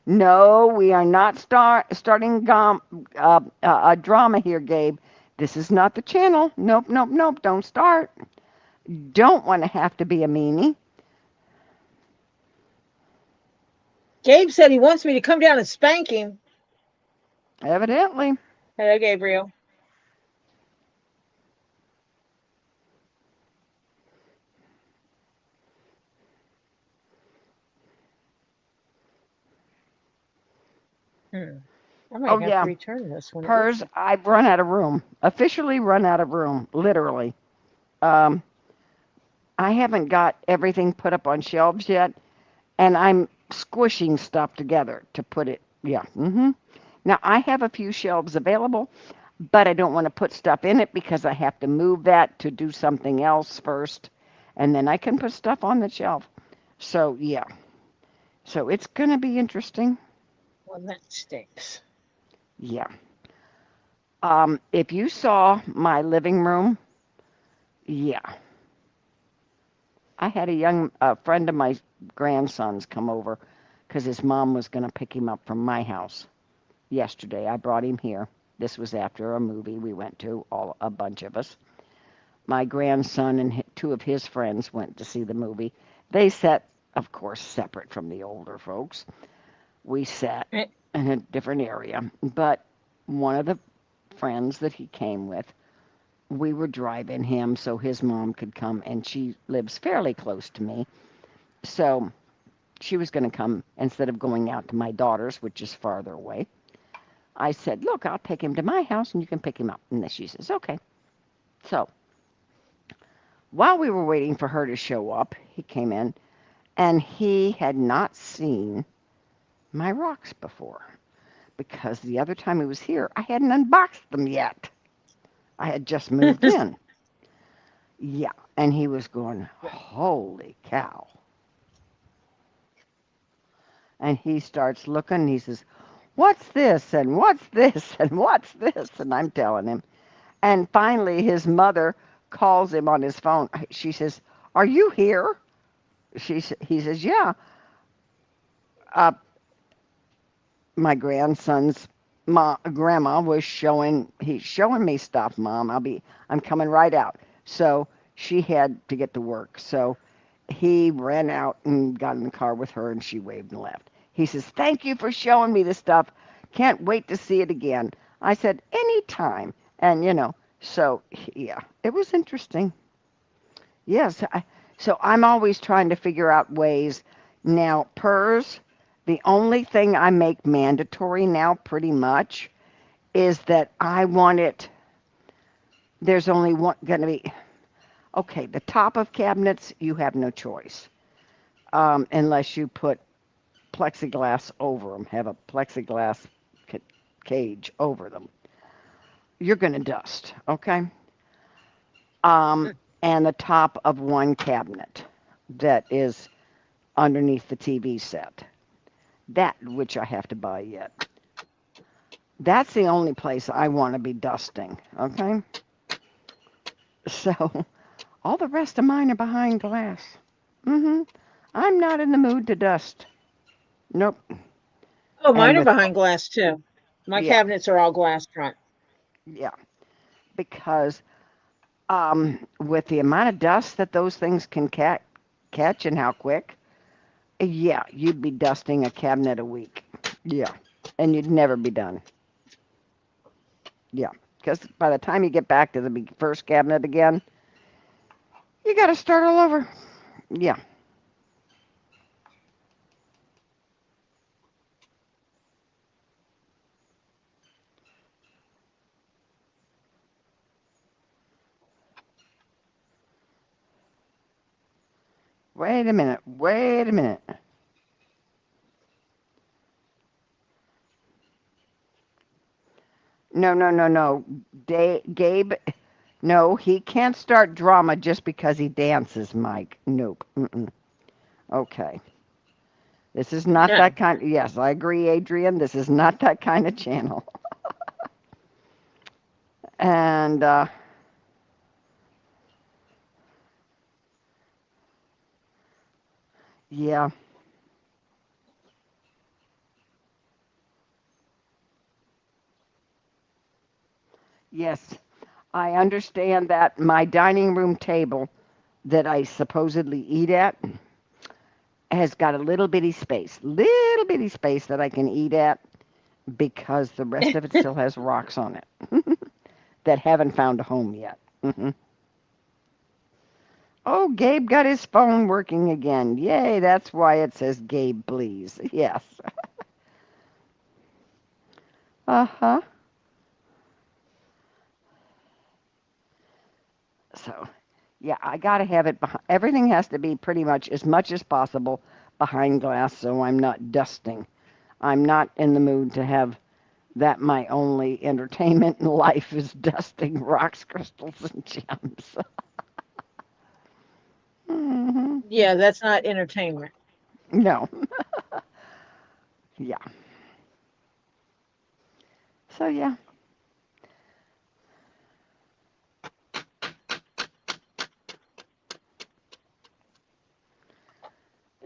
Speaker 2: No, we are not starting a drama here, Gabe. This is not the channel. Nope, nope, nope. Don't start. Don't want to have to be a meanie.
Speaker 1: Gabe said he wants me to come down and spank him.
Speaker 2: Evidently.
Speaker 1: Hello, Gabriel. Hmm. I
Speaker 2: Oh,
Speaker 1: might have to
Speaker 2: yeah.
Speaker 1: return this one. It looks
Speaker 2: Pers, I've run out of room. Officially run out of room, literally. Um, I haven't got everything put up on shelves yet, and I'm squishing stuff together to put it. Yeah. Now I have a few shelves available, but I don't want to put stuff in it because I have to move that to do something else first, and then I can put stuff on the shelf. So yeah. So it's gonna be interesting.
Speaker 1: well, that stinks.
Speaker 2: Yeah. If you saw my living room, yeah, I had a young friend of my grandson's come over because his mom was going to pick him up from my house yesterday. I brought him here. This was after a movie we went to, all a bunch of us. My grandson and two of his friends went to see the movie. They sat, of course, separate from the older folks. We sat
Speaker 1: Eh,
Speaker 2: in a different area, but one of the friends that he came with, we were driving him so his mom could come, and she lives fairly close to me. So she was going to come instead of going out to my daughter's, which is farther away. I said, "Look, I'll take him to my house and you can pick him up." And then she says, "Okay." So while we were waiting for her to show up, he came in and he had not seen my rocks before because the other time he was here, I hadn't unboxed them yet. I had just moved in. Yeah. And he was going, "Holy cow." And he starts looking and he says, "What's this? And what's this? And what's this?" And I'm telling him. And finally, his mother calls him on his phone. She says, "Are you here?" He says, "Yeah." Uh, my grandson's grandma was he's showing me stuff, Mom. I'm coming right out. So she had to get to work. So he ran out and got in the car with her and she waved and left. He says, "Thank you for showing me this stuff. Can't wait to see it again." I said, "Anytime." And so yeah, it was interesting. Yes. So I'm always trying to figure out ways. Now, PERS, the only thing I make mandatory now, pretty much, is that I want it. There's only one going to be. Okay, the top of cabinets, you have no choice unless you put plexiglass over them, have a plexiglass ca- cage over them. You're going to dust, okay? Um, and the top of one cabinet that is underneath the TV set. That which I have to buy yet. That's the only place I want to be dusting, okay? So all the rest of mine are behind glass. Mm-hmm. I'm not in the mood to dust. Nope.
Speaker 1: oh,
Speaker 2: And
Speaker 1: mine are
Speaker 2: with
Speaker 1: behind glass too. My
Speaker 2: yeah,
Speaker 1: cabinets are all glass front.
Speaker 2: yeah, because with the amount of dust that those things can catch and how quick, yeah, you'd be dusting a cabinet a week. Yeah, and you'd never be done. Yeah, because by the time you get back to the first cabinet again, you got to start all over. Yeah. Wait a minute. Wait a minute. No, no, no, no. Gabe, no, he can't start drama just because he dances, Mike. Nope. Mm-mm. Okay. This is not
Speaker 1: No.
Speaker 2: that kind. Yes, I agree, Adrian. This is not that kind of channel. And yeah, yes, I understand that my dining room table that I supposedly eat at has got a little bitty space that I can eat at because the rest of it still has rocks on it that haven't found a home yet. Hmm. Oh, Gabe got his phone working again. Yay, that's why it says Gabe, please. Yes. Uh-huh. So, yeah, I got to have it behind. Everything has to be pretty much as possible behind glass so I'm not dusting. I'm not in the mood to have that my only entertainment in life is dusting rocks, crystals, and gems. Hmm.
Speaker 1: Yeah, that's not entertainment.
Speaker 2: No. Yeah. So, yeah.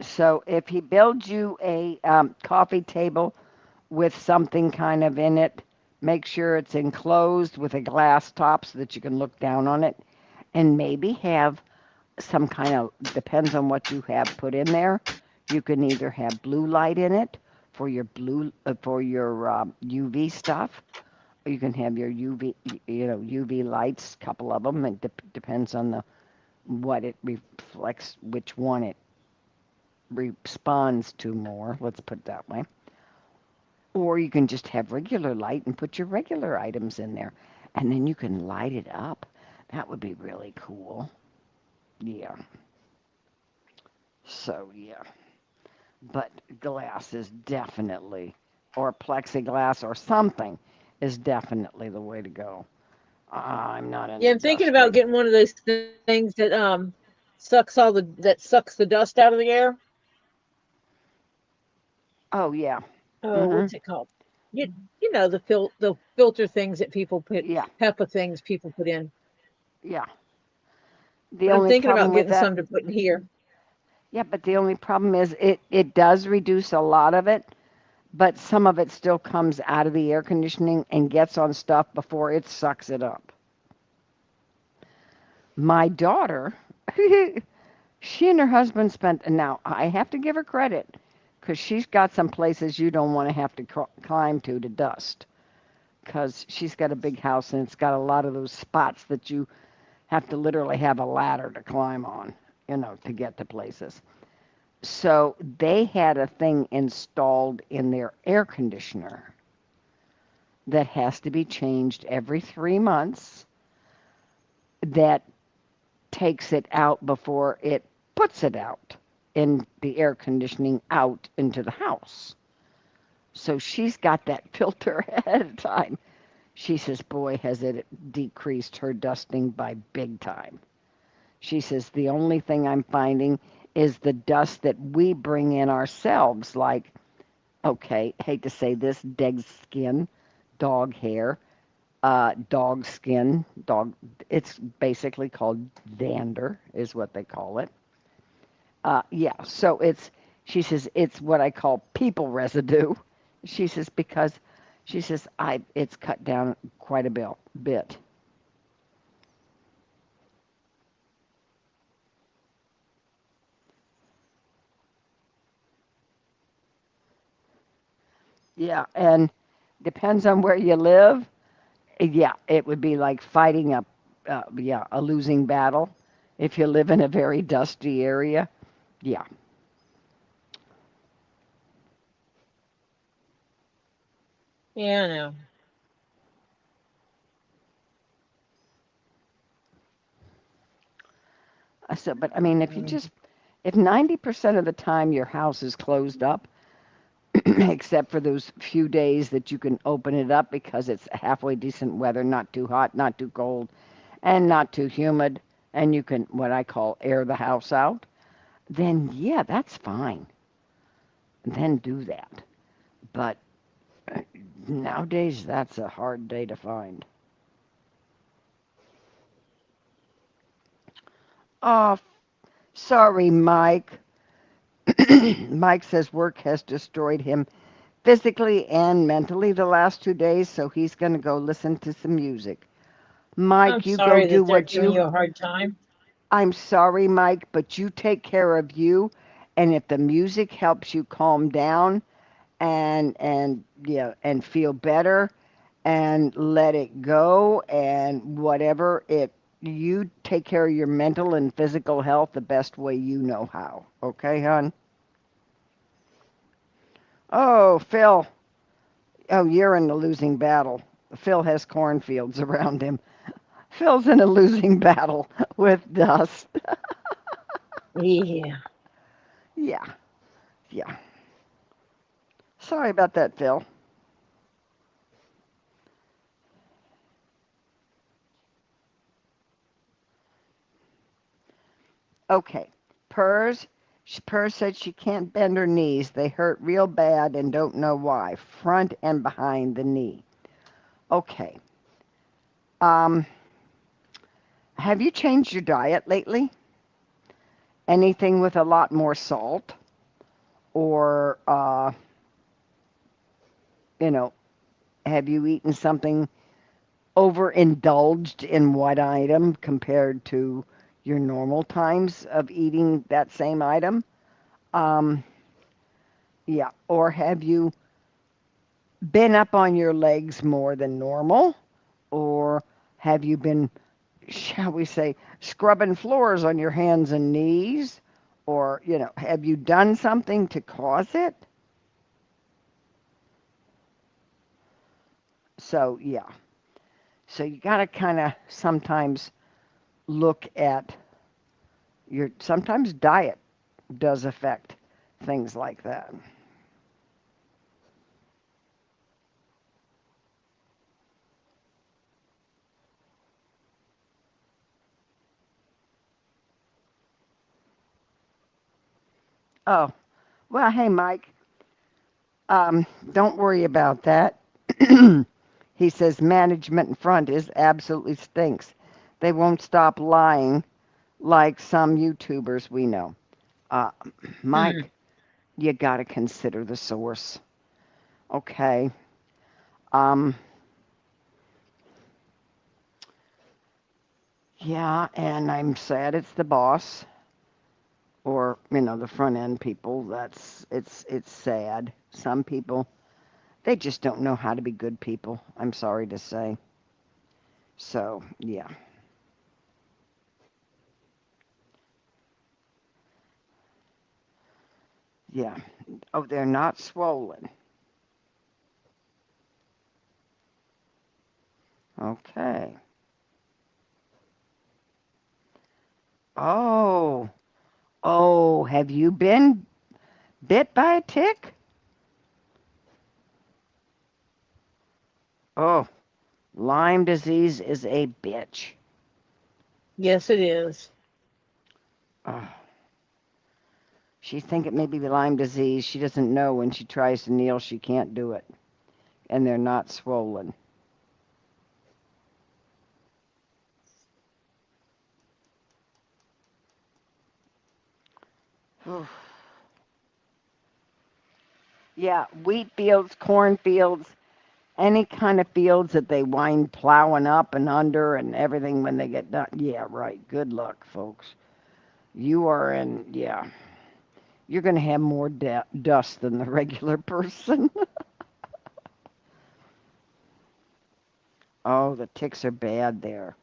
Speaker 2: So, if he builds you a coffee table with something kind of in it, make sure it's enclosed with a glass top so that you can look down on it and maybe have some kind of, depends on what you have put in there. You can either have blue light in it for your UV stuff. You can have your UV lights, couple of them. It depends on the what it reflects, which one it responds to more. Let's put it that way. Or you can just have regular light and put your regular items in there, and then you can light it up. That would be really cool. Yeah. So yeah, but glass is definitely, or plexiglass or something, is definitely the way to go. I'm not
Speaker 1: Yeah,
Speaker 2: into
Speaker 1: I'm thinking about
Speaker 2: dusting.
Speaker 1: getting one of those things that sucks the dust out of the air.
Speaker 2: Oh yeah.
Speaker 1: Oh,
Speaker 2: Mhm.
Speaker 1: what's it called? You know the filter things that people put
Speaker 2: Yeah.
Speaker 1: HEPA things people put in.
Speaker 2: Yeah. The
Speaker 1: But I'm
Speaker 2: only
Speaker 1: thinking
Speaker 2: problem
Speaker 1: about
Speaker 2: with
Speaker 1: getting
Speaker 2: that,
Speaker 1: some to put in here.
Speaker 2: yeah, but the only problem is it does reduce a lot of it, but some of it still comes out of the air conditioning and gets on stuff before it sucks it up. My daughter, she and her husband spent, now I have to give her credit because she's got some places you don't want to have to climb to dust, because she's got a big house and it's got a lot of those spots that you have to literally have a ladder to climb on, to get to places. So they had a thing installed in their air conditioner that has to be changed every 3 months, that takes it out before it puts it out in the air conditioning out into the house. So she's got that filter ahead of time. She says, boy, has it decreased her dusting by big time. She says, the only thing I'm finding is the dust that we bring in ourselves, like, okay, hate to say this, dead skin, dog hair, dog skin, it's basically called dander, is what they call it. Yeah, so she says, it's what I call people residue. She says, because she says, it's cut down quite a bit. Yeah, and depends on where you live. Yeah, it would be like fighting a losing battle if you live in a very dusty area. Yeah,
Speaker 1: Yeah, I know.
Speaker 2: so, but I mean,
Speaker 1: Mm.
Speaker 2: if 90% of the time your house is closed up, except for those few days that you can open it up because it's halfway decent weather, not too hot, not too cold, and not too humid, and you can, what I call, air the house out, then yeah, that's fine. Then do that. But nowadays, that's a hard day to find. Oh, sorry, Mike. Mike says work has destroyed him physically and mentally the last 2 days, so he's going to go listen to some music.
Speaker 1: I'm
Speaker 2: Mike, you go
Speaker 1: sorry
Speaker 2: do
Speaker 1: that they're
Speaker 2: what
Speaker 1: giving
Speaker 2: you.
Speaker 1: you a hard time.
Speaker 2: I'm sorry, Mike, but you take care of you. And if the music helps you calm down and yeah, and feel better and let it go and whatever it, you take care of your mental and physical health the best way you know how. Okay, hon? Oh, Phil. Oh, you're in the losing battle. Phil has cornfields around him. Phil's in a losing battle with dust.
Speaker 1: Yeah.
Speaker 2: Yeah, yeah. Sorry about that, Phil. Okay. Purrs. Purrs said she can't bend her knees. They hurt real bad and don't know why. Front and behind the knee. Okay. Um, have you changed your diet lately? Anything with a lot more salt? Or, you know, have you eaten something overindulged in one item compared to your normal times of eating that same item? Um, Yeah. Or have you been up on your legs more than normal? Or have you been, shall we say, scrubbing floors on your hands and knees? Or, have you done something to cause it? So, yeah. So you got to kind of sometimes look at sometimes diet does affect things like that. Oh, well, hey, Mike, don't worry about that. He says management in front is absolutely stinks. They won't stop lying like some YouTubers we know. Uh,
Speaker 1: Mm.
Speaker 2: Mike, you got to consider the source. Okay. Um, yeah, and I'm sad it's the boss or, the front end people. It's sad. Some people, they just don't know how to be good people. I'm sorry to say. So, yeah. Yeah. Oh, they're not swollen. Okay. Oh. Oh, have you been bit by a tick? Oh, Lyme disease is a bitch.
Speaker 1: Yes, it is.
Speaker 2: Oh, she think it may be Lyme disease. She doesn't know when she tries to kneel she can't do it. And they're not swollen. Yeah, wheat fields, corn fields, any kind of fields that they wind plowing up and under and everything when they get done. Yeah, right. Good luck, folks. You are in, yeah. You're going to have more dust than the regular person. Oh, the ticks are bad there.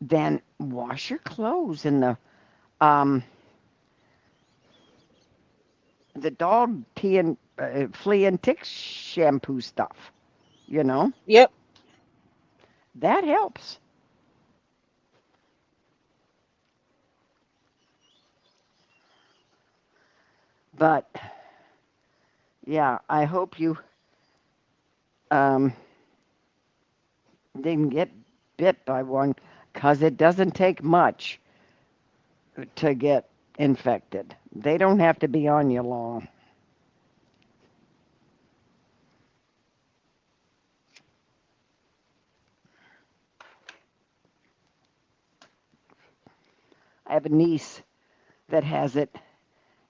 Speaker 2: Then wash your clothes in the dog tea and flea and tick shampoo stuff. You know
Speaker 1: Yep.
Speaker 2: that helps. But yeah, I hope you um, didn't get bit by one, 'cause it doesn't take much to get infected. They don't have to be on you long. I have a niece that has it,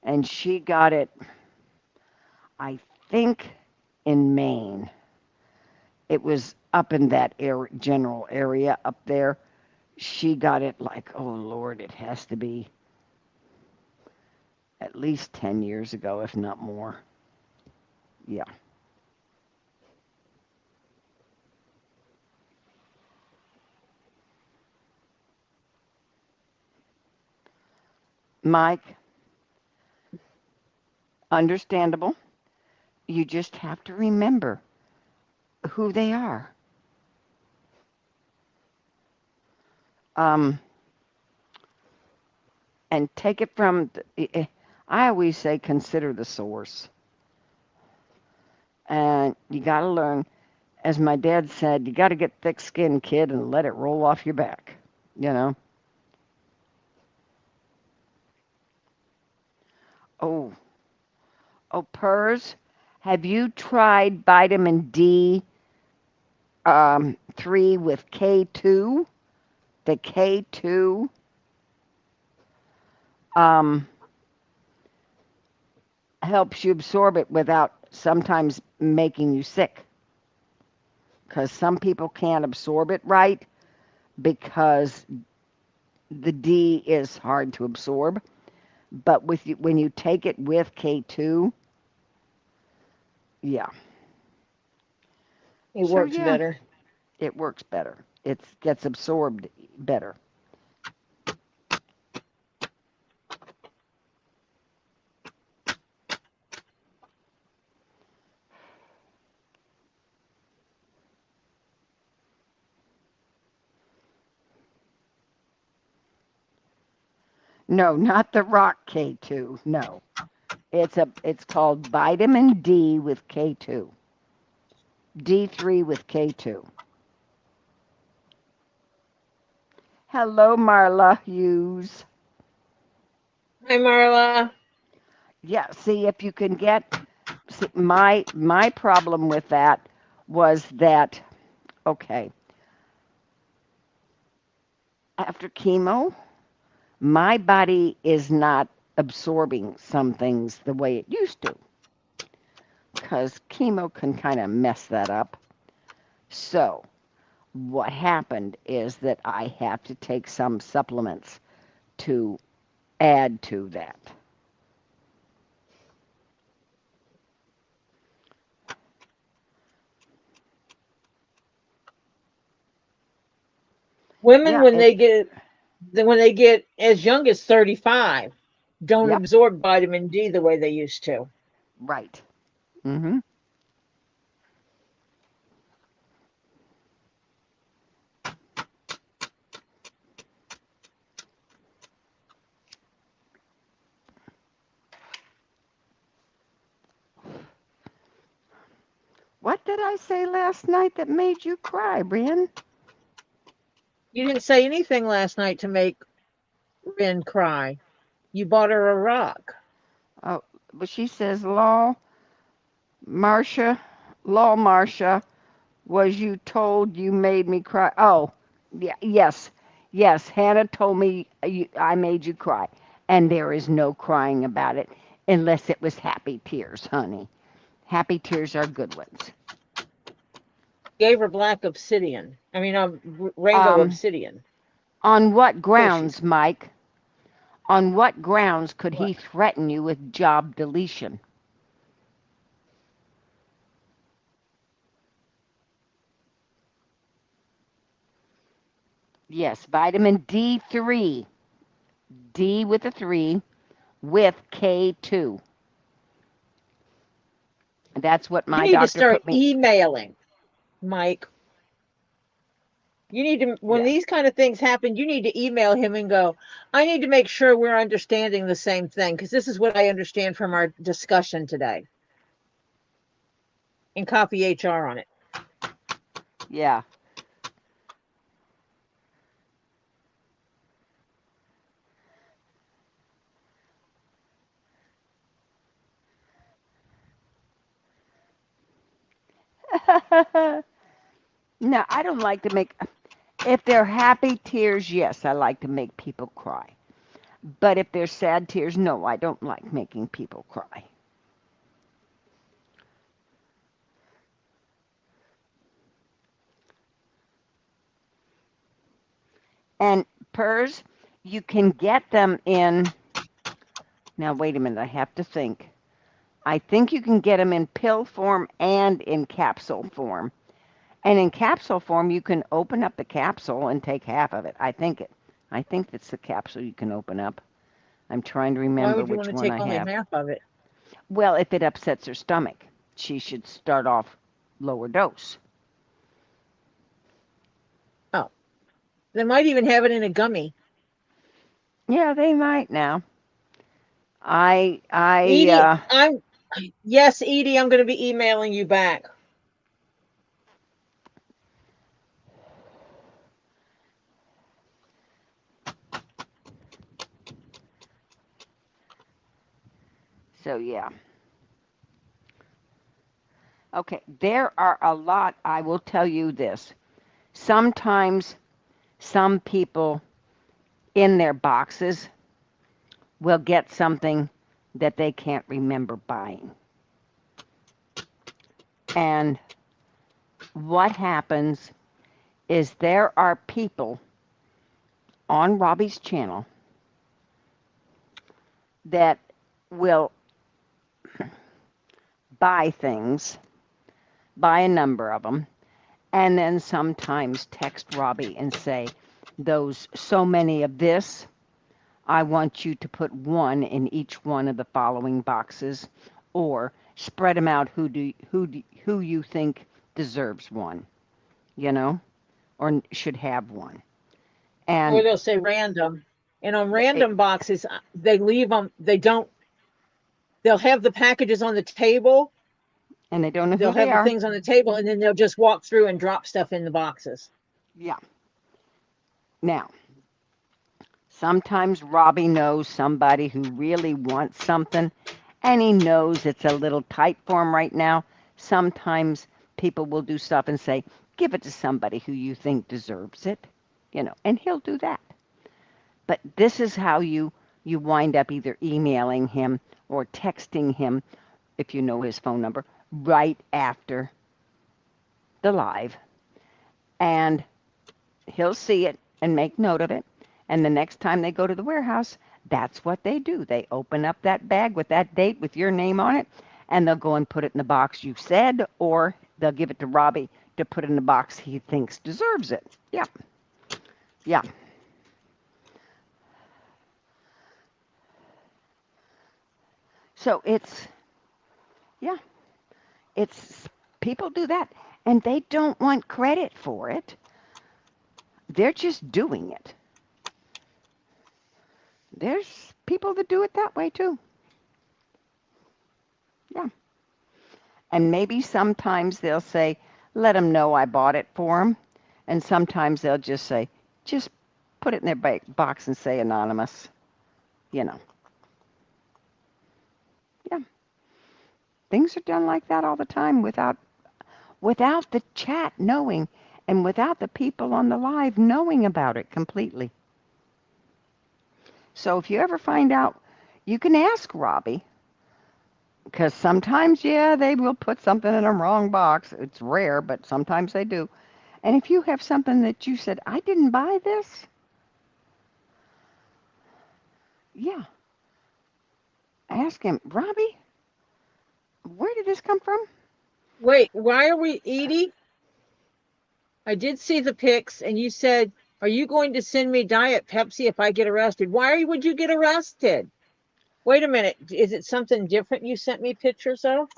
Speaker 2: and she got it, I think, in Maine. It was up in that general area up there. She got it like, oh Lord, it has to be at least 10 years ago, if not more. Yeah. Mike, understandable. You just have to remember who they are. Um, and take it from, I always say, consider the source. And you got to learn, as my dad said, you got to get thick skin, kid, and let it roll off your back. You know? Oh, oh, PERS. Have you tried vitamin D 3 with K2? The K2 um, helps you absorb it without sometimes making you sick. Because some people can't absorb it right because the D is hard to absorb. But when you take it with K2, yeah.
Speaker 1: It
Speaker 2: So
Speaker 1: works
Speaker 2: yeah,
Speaker 1: better.
Speaker 2: it works better. It gets absorbed better. No, not the rock K2. No. It's called vitamin D with K2. D3 with K2. Hello, Marla Hughes.
Speaker 1: Hi, Marla.
Speaker 2: Yeah, see if you can see, my problem with that was that okay, after chemo, my body is not absorbing some things the way it used to because chemo can kind of mess that up. So, what happened is that I have to take some supplements to add to that.
Speaker 1: Women,
Speaker 2: Yeah, it
Speaker 1: when they get as young as 35, don't
Speaker 2: yep,
Speaker 1: absorb vitamin D the way they used to.
Speaker 2: right. Mhm. What did I say last night that made you cry, Brian?
Speaker 1: You didn't say anything last night to make Ren cry. You bought her a rock.
Speaker 2: Oh, but she says, Marcia, Law, Marcia, was you told you made me cry? Oh, yeah, yes, yes. Hannah told me I made you cry, and there is no crying about it unless it was happy tears, honey. Happy tears are good ones.
Speaker 1: Gave her black obsidian. I mean, rainbow
Speaker 2: Um,
Speaker 1: obsidian.
Speaker 2: on what
Speaker 1: Of course she's
Speaker 2: grounds, Mike? On what grounds could
Speaker 1: what?
Speaker 2: he threaten you with job deletion? Yes, vitamin D3, D with a 3, with K2. That's what
Speaker 1: You
Speaker 2: my
Speaker 1: need to
Speaker 2: doctor
Speaker 1: start
Speaker 2: put me.
Speaker 1: emailing, Mike. You need to, when
Speaker 2: Yeah.
Speaker 1: these kind of things happen, you need to email him and go, I need to make sure we're understanding the same thing because this is what I understand from our discussion today, and copy HR on it.
Speaker 2: Yeah. No, I don't like to make. If they're happy tears, yes, I like to make people cry. But if they're sad tears, no, I don't like making people cry. And PERS, you can get them in. Now, wait a minute, I have to think. I think you can get them in pill form and in capsule form. And in capsule form, you can open up the capsule and take half of it. I think that's the capsule you can open up. I'm trying to
Speaker 1: Why
Speaker 2: remember
Speaker 1: would you want
Speaker 2: which
Speaker 1: to
Speaker 2: one
Speaker 1: take
Speaker 2: I
Speaker 1: only
Speaker 2: have.
Speaker 1: half of it?
Speaker 2: Well, if it upsets her stomach, she should start off lower dose.
Speaker 1: Oh, they might even have it in a gummy.
Speaker 2: Yeah, they might now. I I
Speaker 1: Edie, yes, Edie, I'm going to be emailing you back.
Speaker 2: so yeah. Okay, there are a lot. I will tell you this. Sometimes some people in their boxes will get something that they can't remember buying. And what happens is there are people on Robbie's channel that will buy things, buy a number of them, and then sometimes text Robbie and say, those so many of this, I want you to put one in each one of the following boxes, or spread them out who you think deserves one, you know, or should have one.
Speaker 1: Or
Speaker 2: And
Speaker 1: they'll say random. And on
Speaker 2: it,
Speaker 1: random boxes, they leave them, they don't, they'll have the packages on the table.
Speaker 2: and they don't know
Speaker 1: They'll
Speaker 2: who they
Speaker 1: have the
Speaker 2: are.
Speaker 1: things on the table and then they'll just walk through and drop stuff in the boxes.
Speaker 2: Yeah. Now, sometimes Robbie knows somebody who really wants something, and he knows it's a little tight for him right now. Sometimes people will do stuff and say, give it to somebody who you think deserves it, and he'll do that. But this is how you wind up either emailing him or texting him, if you know his phone number, right after the live. And he'll see it and make note of it. And the next time they go to the warehouse, that's what they do. They open up that bag with that date with your name on it, and they'll go and put it in the box you said, or they'll give it to Robbie to put in the box he thinks deserves it. Yeah. Yeah. So yeah, it's people do that, and they don't want credit for it. They're just doing it. There's people that do it that way too. Yeah. And maybe sometimes they'll say, let them know I bought it for them. And sometimes they'll just say, just put it in their box and say anonymous. You know, yeah, things are done like that all the time without the chat knowing and without the people on the live knowing about it completely. So if you ever find out, you can ask Robbie, because sometimes, yeah, they will put something in a wrong box. It's rare, but sometimes they do. And if you have something that you said, I didn't buy this, yeah, ask him, Robbie, where did this come from?
Speaker 1: Wait, why are we, Edie? I did see the pics and you said, are you going to send me Diet Pepsi if I get arrested? Why would you get arrested? Wait a minute. Is it something different you sent me pictures of?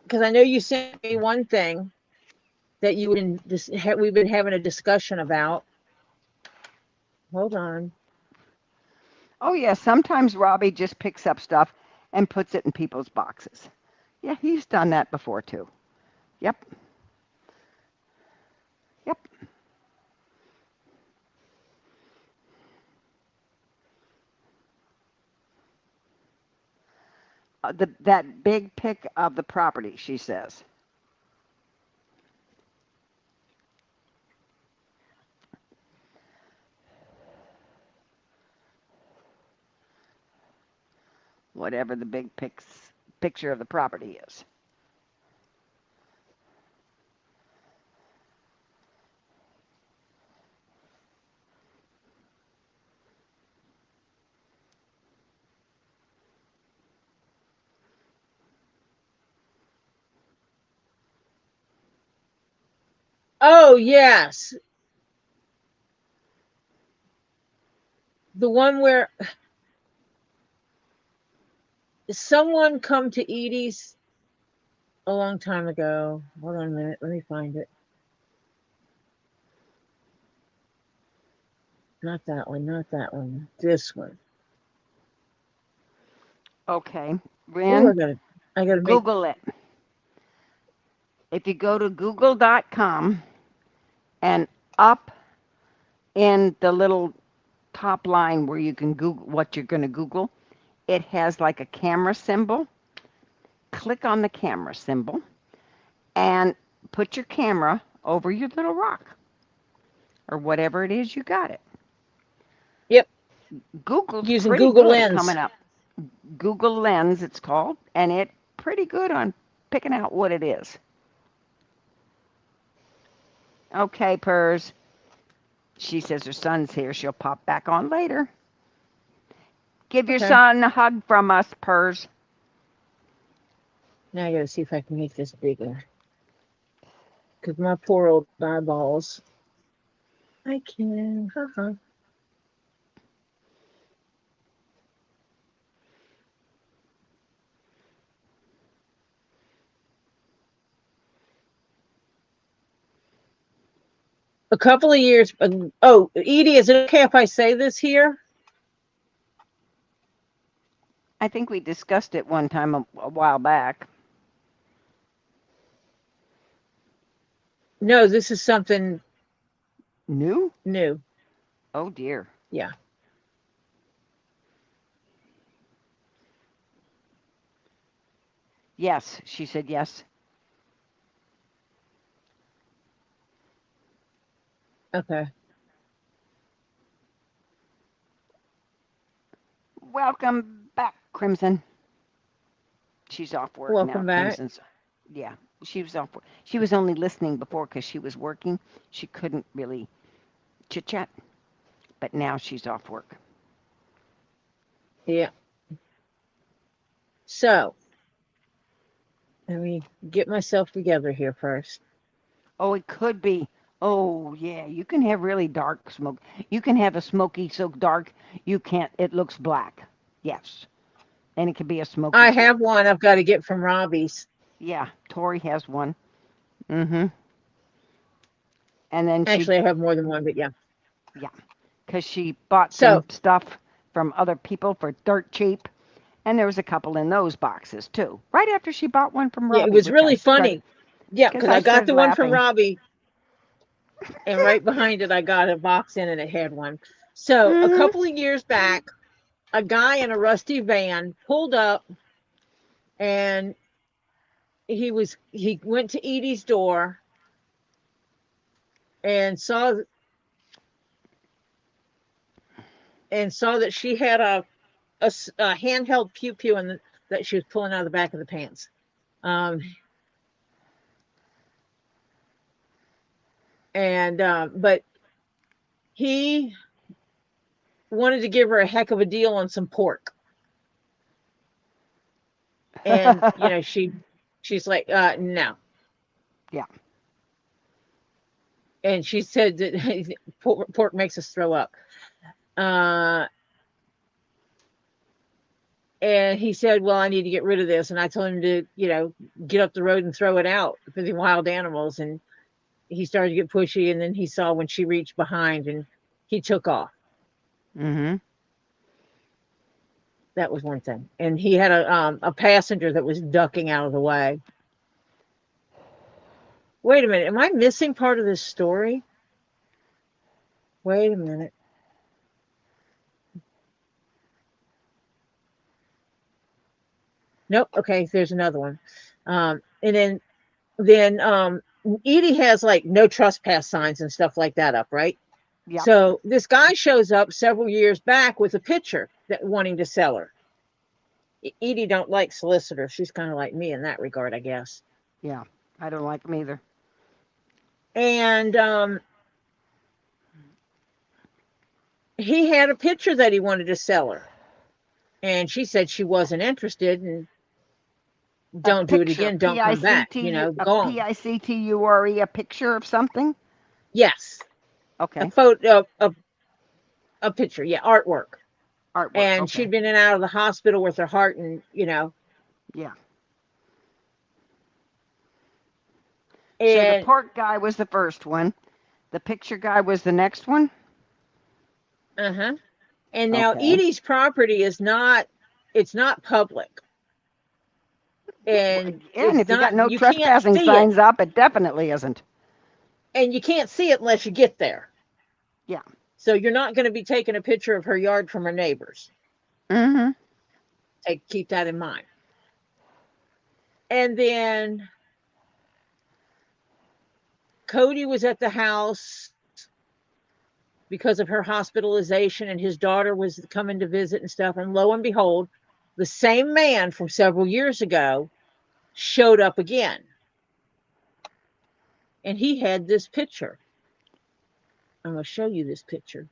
Speaker 1: Because I know you sent me one thing that we've been having a discussion about. Hold on.
Speaker 2: Oh, yeah, sometimes Robbie just picks up stuff and puts it in people's boxes. Yeah, he's done that before too. Yep, yep. That big pic of the property, she says. Whatever the big picture of the property is.
Speaker 1: Oh, yes. The one where someone come to Edie's a long time ago. Hold on a minute. Let me find it. Not that one. Not that one. This one.
Speaker 2: Okay,
Speaker 1: Oh,
Speaker 2: Ren,
Speaker 1: I gotta make.
Speaker 2: Google it. If you go to google.com and up in the little top line where you can Google what you're going to Google, it has like a camera symbol. Click on the camera symbol and put your camera over your little rock or whatever it is you got it.
Speaker 1: Yep.
Speaker 2: Google's
Speaker 1: Using
Speaker 2: pretty
Speaker 1: Google
Speaker 2: good at coming
Speaker 1: Lens.
Speaker 2: up. Google Lens, it's called, and it's pretty good on picking out what it is. Okay, Purrs. She says her son's here. She'll pop back on later. Give your
Speaker 1: Okay.
Speaker 2: son a hug from us, Purrs.
Speaker 1: Now I gotta see if I can make this bigger. Because my poor old eyeballs. I can. Haha. A couple of years. Oh, Edie, is it okay if I say this here?
Speaker 2: I think we discussed it one time a while back.
Speaker 1: No, this is something
Speaker 2: New?
Speaker 1: new.
Speaker 2: Oh dear.
Speaker 1: Yeah.
Speaker 2: Yes, she said yes.
Speaker 1: Okay.
Speaker 2: Welcome back, Crimson. She's off work now.
Speaker 1: Welcome back.
Speaker 2: Crimson's, yeah, she was off work. She was only listening before because she was working. She couldn't really chit chat, but now she's off work.
Speaker 1: Yeah. So let me get myself together here first.
Speaker 2: Oh, it could be. Oh, yeah, you can have really dark smoke. You can have a smoky so dark you can't, it looks black. Yes. And it could be a smoky
Speaker 1: I
Speaker 2: smoke.
Speaker 1: have one I've got to get from Robbie's.
Speaker 2: Yeah, Tori has one. Mm-hmm. And then she,
Speaker 1: Actually, I have more than one, but yeah.
Speaker 2: yeah, because she bought
Speaker 1: So
Speaker 2: some stuff from other people for dirt cheap. And there was a couple in those boxes too. Right after she bought one from
Speaker 1: yeah, it
Speaker 2: Robbie,
Speaker 1: was
Speaker 2: which
Speaker 1: really
Speaker 2: I started,
Speaker 1: funny. Yeah,
Speaker 2: because
Speaker 1: because
Speaker 2: I
Speaker 1: I got
Speaker 2: started
Speaker 1: the one from
Speaker 2: laughing.
Speaker 1: Robbie, and right behind it, I got a box in and it had one. So a
Speaker 2: Mm-hmm.
Speaker 1: couple of years back, a guy in a rusty van pulled up, and he went to Edie's door and saw that she had a handheld pew pew that she was pulling out of the back of the pants. Um, and but he wanted to give her a heck of a deal on some pork, and she's like, no.
Speaker 2: Yeah.
Speaker 1: And she said that pork makes us throw up. Uh, and he said, well, I need to get rid of this. And I told him to, get up the road and throw it out for the wild animals. And he started to get pushy. And then he saw when she reached behind and he took off.
Speaker 2: Mm-hmm.
Speaker 1: That was one thing. And he had a passenger that was ducking out of the way. Wait a minute. Am I missing part of this story? Wait a minute. Nope. Okay. There's another one. And then Edie has like no trespass signs and stuff like that up, right?
Speaker 2: Yep.
Speaker 1: So this guy shows up several years back with a picture that wanting to sell her. Edie don't like solicitors. She's kind of like me in that regard, I guess.
Speaker 2: Yeah. I don't like them either.
Speaker 1: And he had a picture that he wanted to sell her, and she said she wasn't interested, and
Speaker 2: A
Speaker 1: don't do it
Speaker 2: picture.
Speaker 1: again.
Speaker 2: P
Speaker 1: Don't
Speaker 2: I
Speaker 1: come
Speaker 2: C
Speaker 1: back.
Speaker 2: T U. A
Speaker 1: Gone.
Speaker 2: PICTURE. A picture of something.
Speaker 1: Yes, a
Speaker 2: Okay.
Speaker 1: photo, a picture. Yeah, artwork.
Speaker 2: Artwork.
Speaker 1: And
Speaker 2: Okay.
Speaker 1: she'd been in and out of the hospital with her heart, and
Speaker 2: Yeah. So the
Speaker 1: and
Speaker 2: pork guy was the first one. The picture guy was the next one.
Speaker 1: uh-huh. And now
Speaker 2: Okay.
Speaker 1: Edie's property is not, it's not public.
Speaker 2: Yeah,
Speaker 1: And
Speaker 2: and if you got no
Speaker 1: you can't
Speaker 2: trespassing
Speaker 1: see it.
Speaker 2: signs up, it definitely isn't.
Speaker 1: And you can't see it unless you get there.
Speaker 2: Yeah.
Speaker 1: So you're not going to be taking a picture of her yard from her neighbors.
Speaker 2: Mm-hmm.
Speaker 1: Keep that in mind. And then Cody was at the house because of her hospitalization, and his daughter was coming to visit and stuff. And lo and behold, the same man from several years ago showed up again. And he had this picture. I'm going to show you this picture.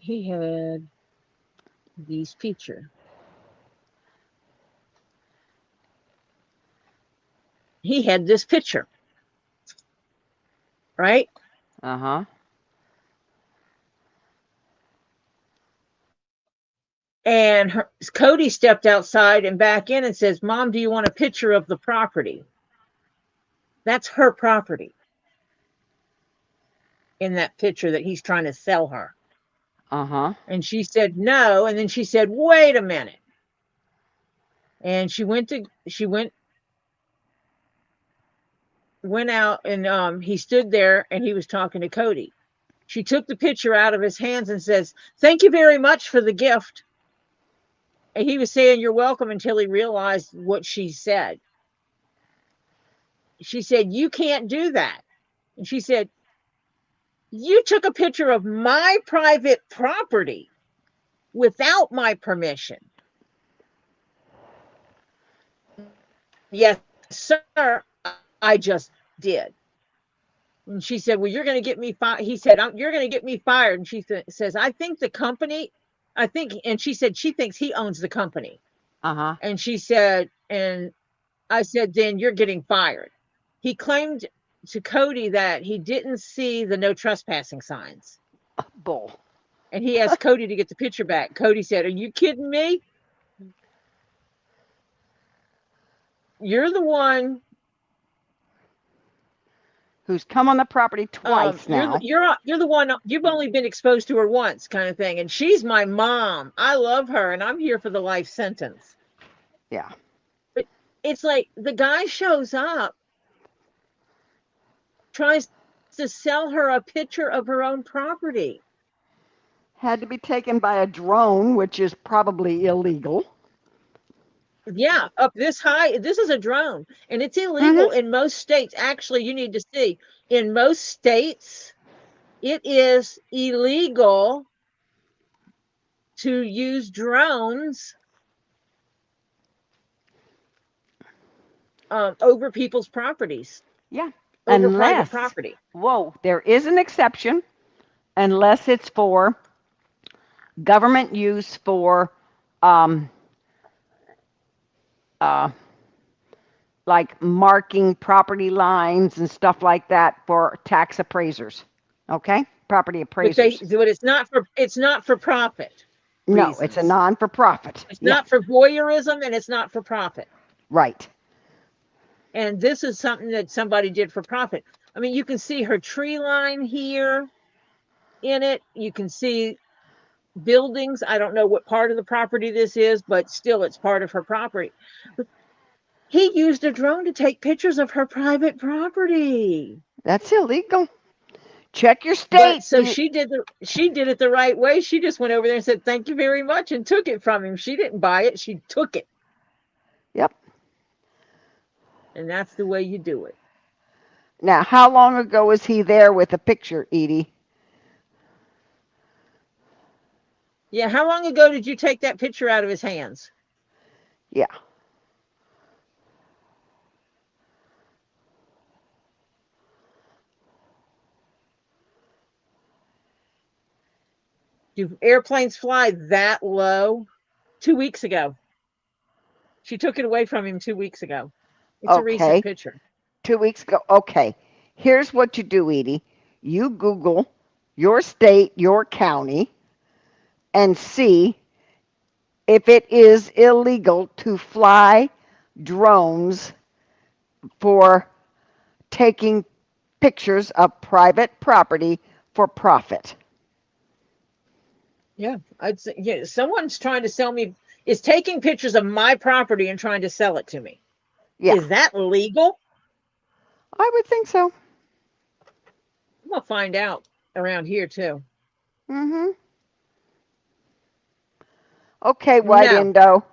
Speaker 1: he had these picture. He had this picture, right?
Speaker 2: Uh-huh.
Speaker 1: And Cody stepped outside and back in and says, "Mom, do you want a picture of the property?" That's her property in that picture that he's trying to sell her.
Speaker 2: Uh-huh.
Speaker 1: And she said no. And then she said, "Wait a minute." And went out, and he stood there and he was talking to Cody. She took the picture out of his hands and says, "Thank you very much for the gift." And he was saying, "You're welcome," until he realized what she said. She said, "You can't do that." And she said, "You took a picture of my private property without my permission." "Yes, sir, I just did." And she said, "Well, you're going to get me fired." He said, "You're going to get me fired." And she says, "I think the company, I think," and she said, she thinks he owns the company.
Speaker 2: Uh-huh.
Speaker 1: And she said, and I said, "Then you're getting fired." He claimed to Cody that he didn't see the no trespassing signs.
Speaker 2: Bull.
Speaker 1: And he asked Cody to get the picture back. Cody said, "Are you kidding me? You're the one.
Speaker 2: Who's come on the property twice now.
Speaker 1: You're the one. You've only been exposed to her once, kind of thing. And she's my mom. I love her, and I'm here for the life sentence."
Speaker 2: Yeah.
Speaker 1: But it's like the guy shows up, tries to sell her a picture of her own property.
Speaker 2: Had to be taken by a drone, which is probably illegal.
Speaker 1: Yeah, up this high. This is a drone, and it's illegal
Speaker 2: Mm-hmm.
Speaker 1: in most states. Actually, you need to see, in most states, it is illegal to use drones over people's properties,
Speaker 2: Yeah.
Speaker 1: over private
Speaker 2: Unless,
Speaker 1: property.
Speaker 2: whoa, there is an exception, unless it's for government use for um, uh, like marking property lines and stuff like that for tax appraisers. Okay? Property appraisers.
Speaker 1: But it's not for profit
Speaker 2: No, it's a
Speaker 1: reasons.
Speaker 2: non for profit.
Speaker 1: It's
Speaker 2: Yeah,
Speaker 1: not for voyeurism, and it's not for profit.
Speaker 2: right.
Speaker 1: And this is something that somebody did for profit. I mean, you can see her tree line here in it. You can see buildings. I don't know what part of the property this is, but still it's part of her property. But he used a drone to take pictures of her private property.
Speaker 2: That's illegal. Check your
Speaker 1: But
Speaker 2: state.
Speaker 1: so she did it the right way. She just went over there and said, "Thank you very much," and took it from him. She didn't buy it, she took it.
Speaker 2: Yep.
Speaker 1: And that's the way you do it.
Speaker 2: Now, how long ago was he there with a picture, Edie?
Speaker 1: Yeah, how long ago did you take that picture out of his hands?
Speaker 2: Yeah.
Speaker 1: Do airplanes fly that low? 2 weeks ago. She took it away from him 2 weeks ago. It's a recent
Speaker 2: Okay.
Speaker 1: picture.
Speaker 2: 2 weeks ago. Okay. Here's what you do, Edie. You Google your state, your county, and see if it is illegal to fly drones for taking pictures of private property for profit.
Speaker 1: Yeah, I'd say, yeah, someone's trying to sell me, is taking pictures of my property and trying to sell it to me.
Speaker 2: Yeah,
Speaker 1: Is that legal?
Speaker 2: I would think so.
Speaker 1: I'm gonna find out around here too.
Speaker 2: Mm-hmm. Okay, White
Speaker 1: No,
Speaker 2: Indo.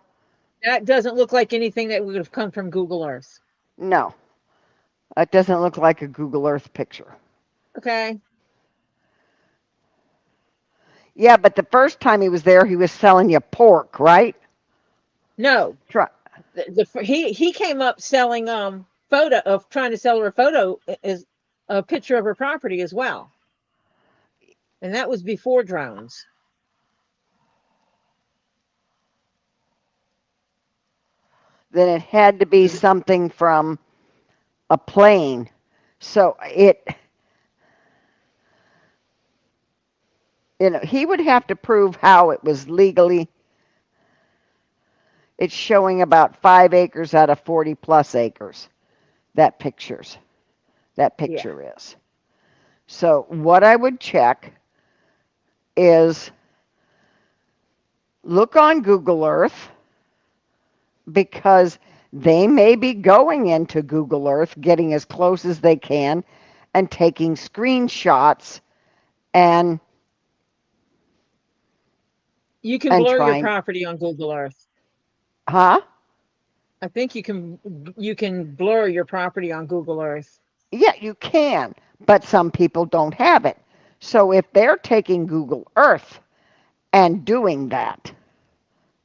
Speaker 1: that doesn't look like anything that would have come from Google Earth.
Speaker 2: No, that doesn't look like a Google Earth picture.
Speaker 1: Okay.
Speaker 2: Yeah, but the first time he was there, he was selling you pork, right?
Speaker 1: No,
Speaker 2: Try.
Speaker 1: he came up selling photo of trying to sell her a photo is a picture of her property as well, and that was before drones.
Speaker 2: then it had to be something from a plane. So he would have to prove how it was legally. It's showing about 5 acres out of 40 plus acres. That
Speaker 1: Yeah.
Speaker 2: picture is. So what I would check is look on Google Earth, because they may be going into Google Earth, getting as close as they can and taking screenshots and
Speaker 1: You can blur your
Speaker 2: trying.
Speaker 1: property on Google Earth.
Speaker 2: Huh?
Speaker 1: I think you can blur your property on Google Earth.
Speaker 2: Yeah, you can, but some people don't have it. So if they're taking Google Earth and doing that,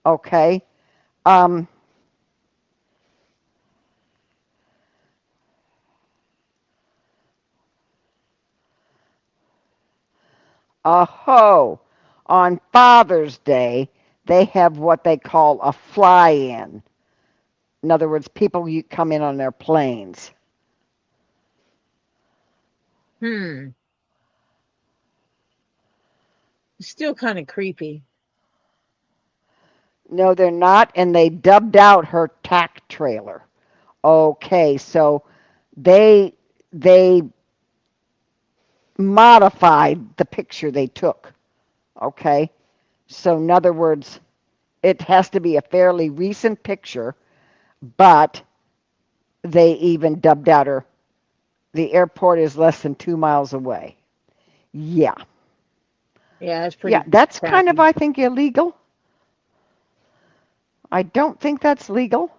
Speaker 2: okay, um, aho, on Father's Day, they have what they call a fly-in. In other words, people you come in on their planes.
Speaker 1: Hmm. Still kind of creepy.
Speaker 2: No, they're not, and they dubbed out her tack trailer. Okay, so they modified the picture they took. Okay, so in other words, it has to be a fairly recent picture, but they even dubbed out her. The airport is less than 2 miles away. Yeah,
Speaker 1: Yeah, that's
Speaker 2: yeah,
Speaker 1: pretty
Speaker 2: that's kind of,
Speaker 1: crappy.
Speaker 2: I think, illegal. I don't think that's legal.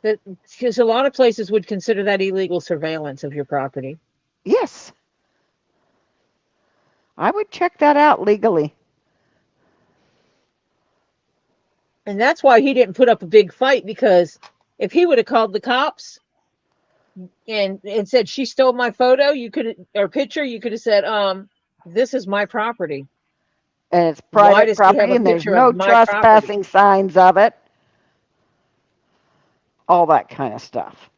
Speaker 1: That because a lot of places would consider that illegal surveillance of your property.
Speaker 2: Yes, I would check that out legally.
Speaker 1: And that's why he didn't put up a big fight, because if he would have called the cops and said she stole my photo, you could or picture, you could have said, this is my property.
Speaker 2: And it's
Speaker 1: Why
Speaker 2: private
Speaker 1: does he have
Speaker 2: property
Speaker 1: a
Speaker 2: and there's
Speaker 1: picture of
Speaker 2: no
Speaker 1: my property?
Speaker 2: trespassing signs of it, all that kind of stuff.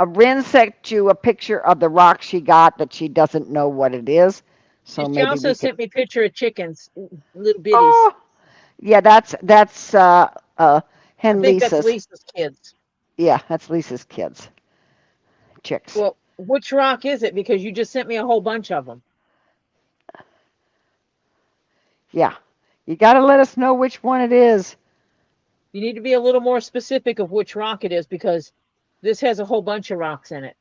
Speaker 2: Rin sent you a picture of the rock she got that she doesn't know what it is, so
Speaker 1: She
Speaker 2: maybe
Speaker 1: also
Speaker 2: we could.
Speaker 1: sent me a picture of chickens, little bitties.
Speaker 2: Oh, yeah, that's
Speaker 1: I
Speaker 2: Hen
Speaker 1: think that's
Speaker 2: Lisa's.
Speaker 1: Lisa's kids.
Speaker 2: Yeah, that's Lisa's kids, chicks.
Speaker 1: Well, which rock is it? Because you just sent me a whole bunch of them.
Speaker 2: Yeah, you got to let us know which one it is.
Speaker 1: You need to be a little more specific of which rock it is, because this has a whole bunch of rocks in it.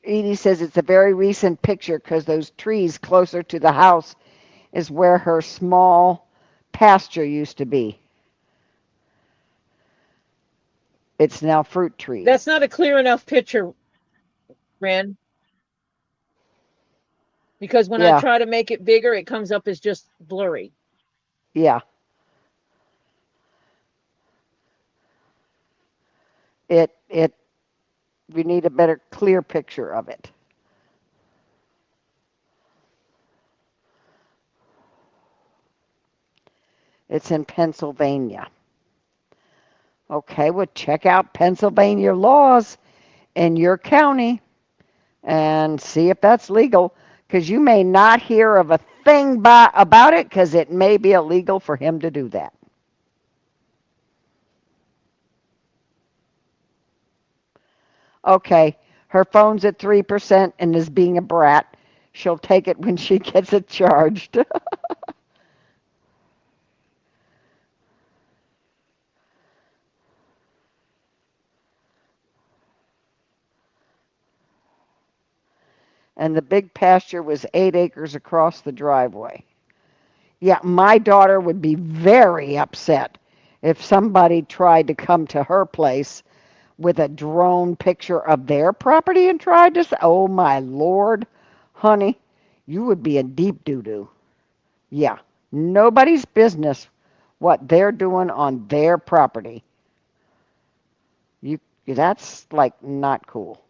Speaker 2: Edie says it's a very recent picture because those trees closer to the house is where her small pasture used to be. It's now fruit trees.
Speaker 1: That's not a clear enough picture, Ren, because when I
Speaker 2: Yeah,
Speaker 1: try to make it bigger, it comes up as just blurry.
Speaker 2: yeah. It we need a better clear picture of it. It's in Pennsylvania. Okay, well check out Pennsylvania laws in your county and see if that's legal, because you may not hear of a thing about it because it may be illegal for him to do that. Okay, her phone's at 3% and is being a brat. She'll take it when she gets it charged. And the big pasture was 8 acres across the driveway. Yeah, my daughter would be very upset if somebody tried to come to her place with a drone picture of their property and tried to say, oh my lord, honey, you would be in deep doo doo. Yeah, nobody's business what they're doing on their property. You Yeah, that's like not cool.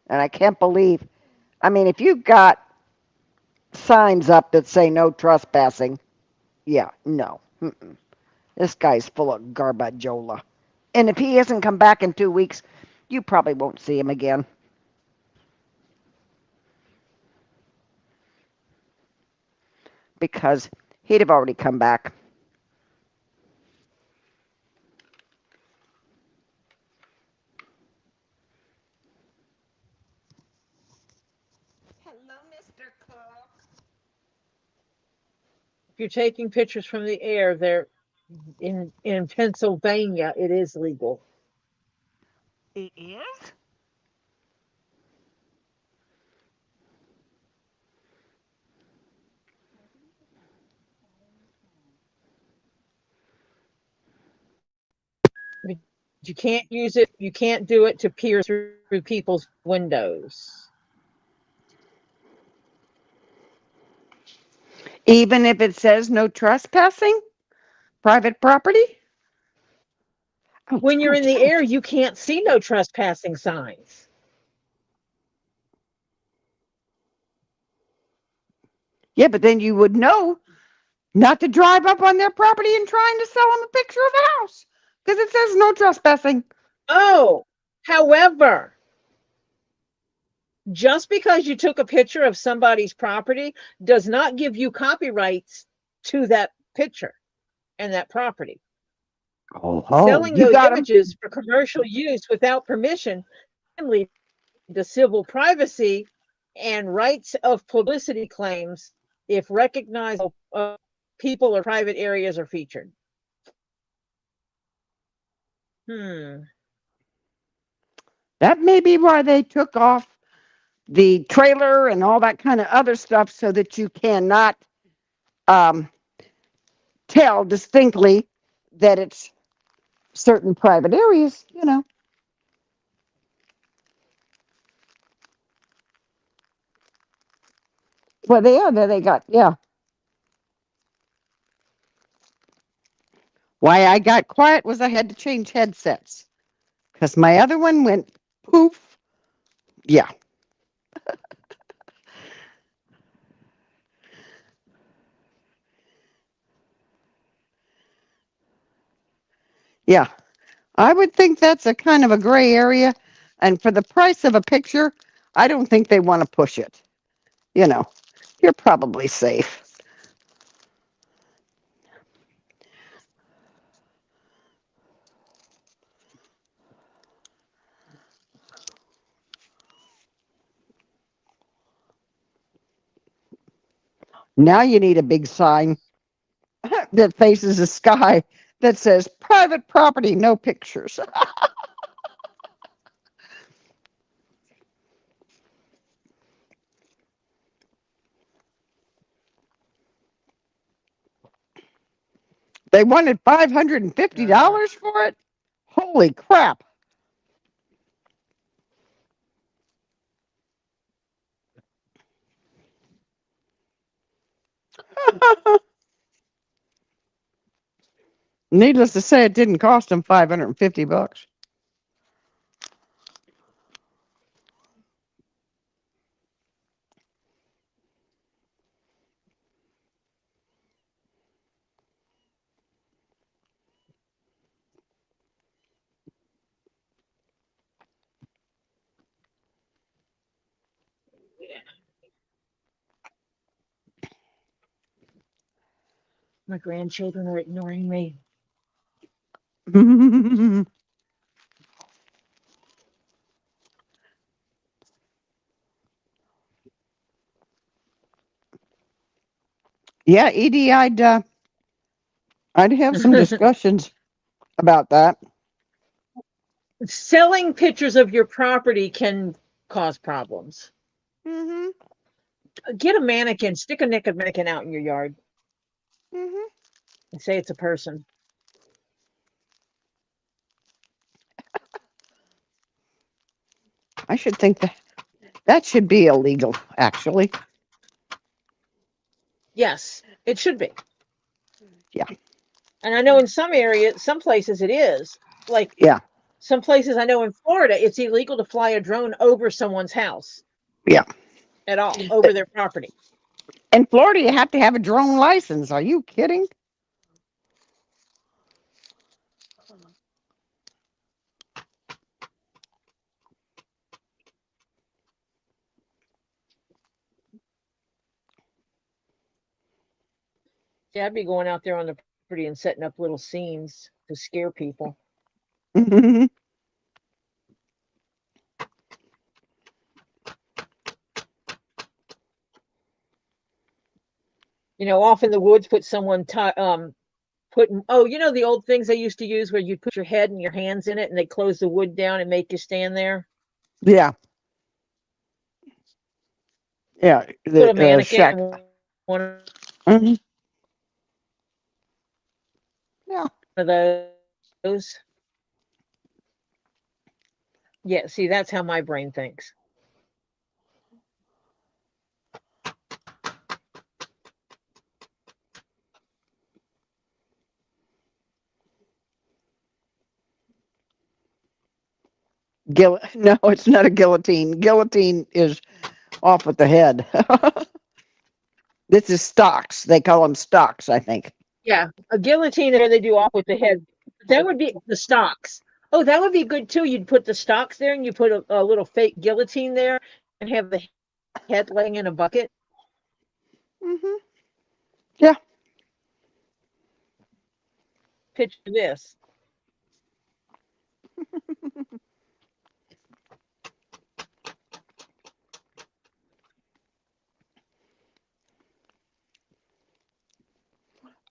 Speaker 2: And I can't believe, I mean, if you've got signs up that say no trespassing, yeah, no. Mm-mm. This guy's full of garbajola. And if he hasn't come back in 2 weeks, you probably won't see him again because he'd have already come back. Hello, Mr. Cook.
Speaker 1: If you're taking pictures from the air, they're in Pennsylvania, it is legal.
Speaker 2: It is?
Speaker 1: But you can't use it. You can't do it to peer through people's windows.
Speaker 2: Even if it says no trespassing? Private property? Ouch,
Speaker 1: When you're in
Speaker 2: ouch,
Speaker 1: the air,
Speaker 2: ouch.
Speaker 1: you can't see no trespassing signs.
Speaker 2: Yeah, but then you would know not to drive up on their property and trying to sell them a picture of a house because it says no trespassing.
Speaker 1: Oh, however, just because you took a picture of somebody's property does not give you copyrights to that picture and that property.
Speaker 2: Oh,
Speaker 1: Selling
Speaker 2: you
Speaker 1: those
Speaker 2: got him.
Speaker 1: images for commercial use without permission can lead to civil privacy and rights of publicity claims if recognizable people or private areas are featured. Hmm.
Speaker 2: That may be why they took off the trailer and all that kind of other stuff so that you cannot um, tell distinctly that it's certain private areas, you know. Well, they are. There they got, yeah. Why I got quiet was I had to change headsets because my other one went poof. Yeah, yeah. I would think that's a kind of a gray area. And for the price of a picture, I don't think they want to push it. You know, you're probably safe. Now you need a big sign that faces the sky that says private property, no pictures. They wanted $550 for it? Holy crap. Needless to say, it didn't cost them $550.
Speaker 1: My grandchildren are ignoring me.
Speaker 2: Yeah, Edie, I'd have some discussions about that.
Speaker 1: Selling pictures of your property can cause problems.
Speaker 2: Mhm.
Speaker 1: Get a mannequin, stick a naked mannequin out in your yard
Speaker 2: Mhm.
Speaker 1: and say it's a person.
Speaker 2: I should think that should be illegal, actually.
Speaker 1: Yes, it should be.
Speaker 2: Yeah.
Speaker 1: And I know in some areas, some places it is. Like
Speaker 2: Yeah.
Speaker 1: some places I know in Florida, it's illegal to fly a drone over someone's house
Speaker 2: Yeah.
Speaker 1: at all, over their property.
Speaker 2: In Florida, you have to have a drone license. Are you kidding?
Speaker 1: Yeah, I'd be going out there on the property and setting up little scenes to scare people. Off in the woods, put someone putting the old things they used to use where you'd put your head and your hands in it and they close the wood down and make you stand there.
Speaker 2: Yeah. Yeah.
Speaker 1: Put a
Speaker 2: The
Speaker 1: mannequin
Speaker 2: shack.
Speaker 1: in one of
Speaker 2: Mhm. Yeah.
Speaker 1: those. Yeah, see, that's how my brain thinks.
Speaker 2: No, it's not a guillotine. Guillotine is off with the head. This is stocks. They call them stocks, I think.
Speaker 1: Yeah, a guillotine where they do off with the head. That would be the stocks. Oh, that would be good too. You'd put the stocks there and you put a little fake guillotine there and have the head laying in a bucket.
Speaker 2: Hmm. Yeah.
Speaker 1: Picture this.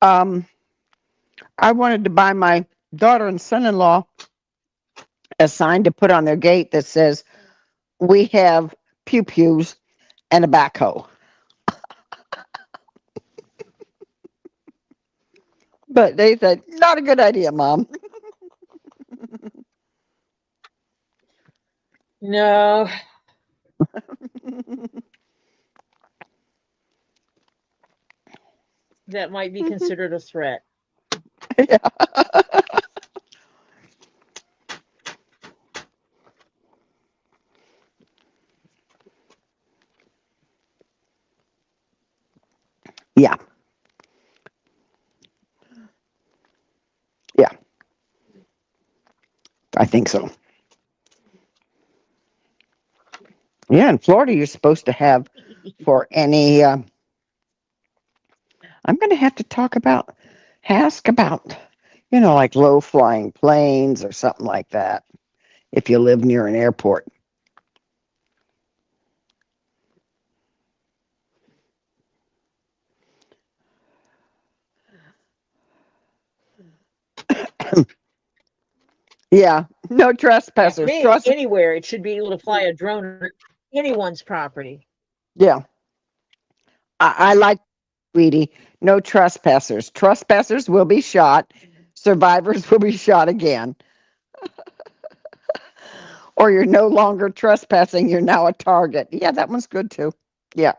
Speaker 2: Um, I wanted to buy my daughter and son-in-law a sign to put on their gate that says, "We have pew pews and a backhoe." But they said, "Not a good idea, Mom."
Speaker 1: No, that might be considered a threat.
Speaker 2: Yeah. Yeah. Yeah. I think so. Yeah, in Florida, you're supposed to have for any. I'm going to have to ask about, like low flying planes or something like that if you live near an airport. Yeah, no
Speaker 1: Yeah, for
Speaker 2: trespassers.
Speaker 1: me,
Speaker 2: Trust.
Speaker 1: anywhere it should be able to fly a drone on anyone's property.
Speaker 2: Yeah, I like, sweetie. No trespassers. Trespassers will be shot. Survivors will be shot again. Or you're no longer trespassing. You're now a target. Yeah, that one's good too. Yeah.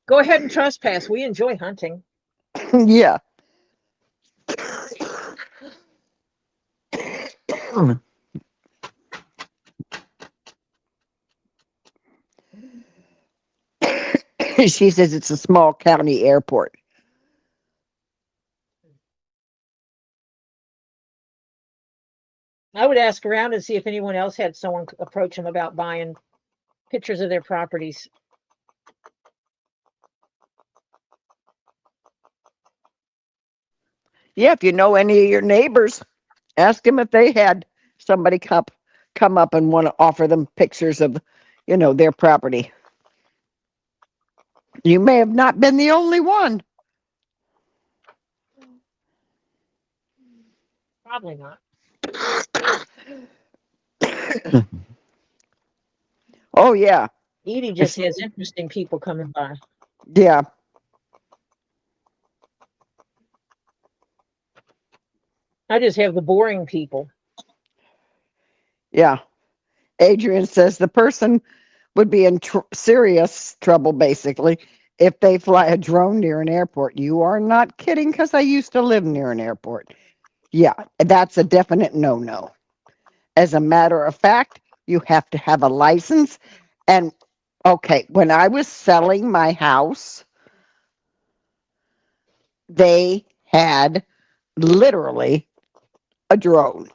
Speaker 1: Go ahead and trespass. We enjoy hunting.
Speaker 2: Yeah. She says it's a small county airport.
Speaker 1: I would ask around and see if anyone else had someone approach them about buying pictures of their properties.
Speaker 2: Yeah, if you know any of your neighbors, ask them if they had somebody come up and want to offer them pictures of, their property. You may have not been the only one.
Speaker 1: Probably not.
Speaker 2: Oh yeah.
Speaker 1: Edie just
Speaker 2: It's
Speaker 1: has interesting people coming by.
Speaker 2: yeah.
Speaker 1: I just have the boring people.
Speaker 2: Yeah. Adrian says the person would be in serious trouble basically if they fly a drone near an airport. You are not kidding because I used to live near an airport. Yeah, that's a definite no no. As a matter of fact, you have to have a license. And okay, when I was selling my house, they had literally a drone.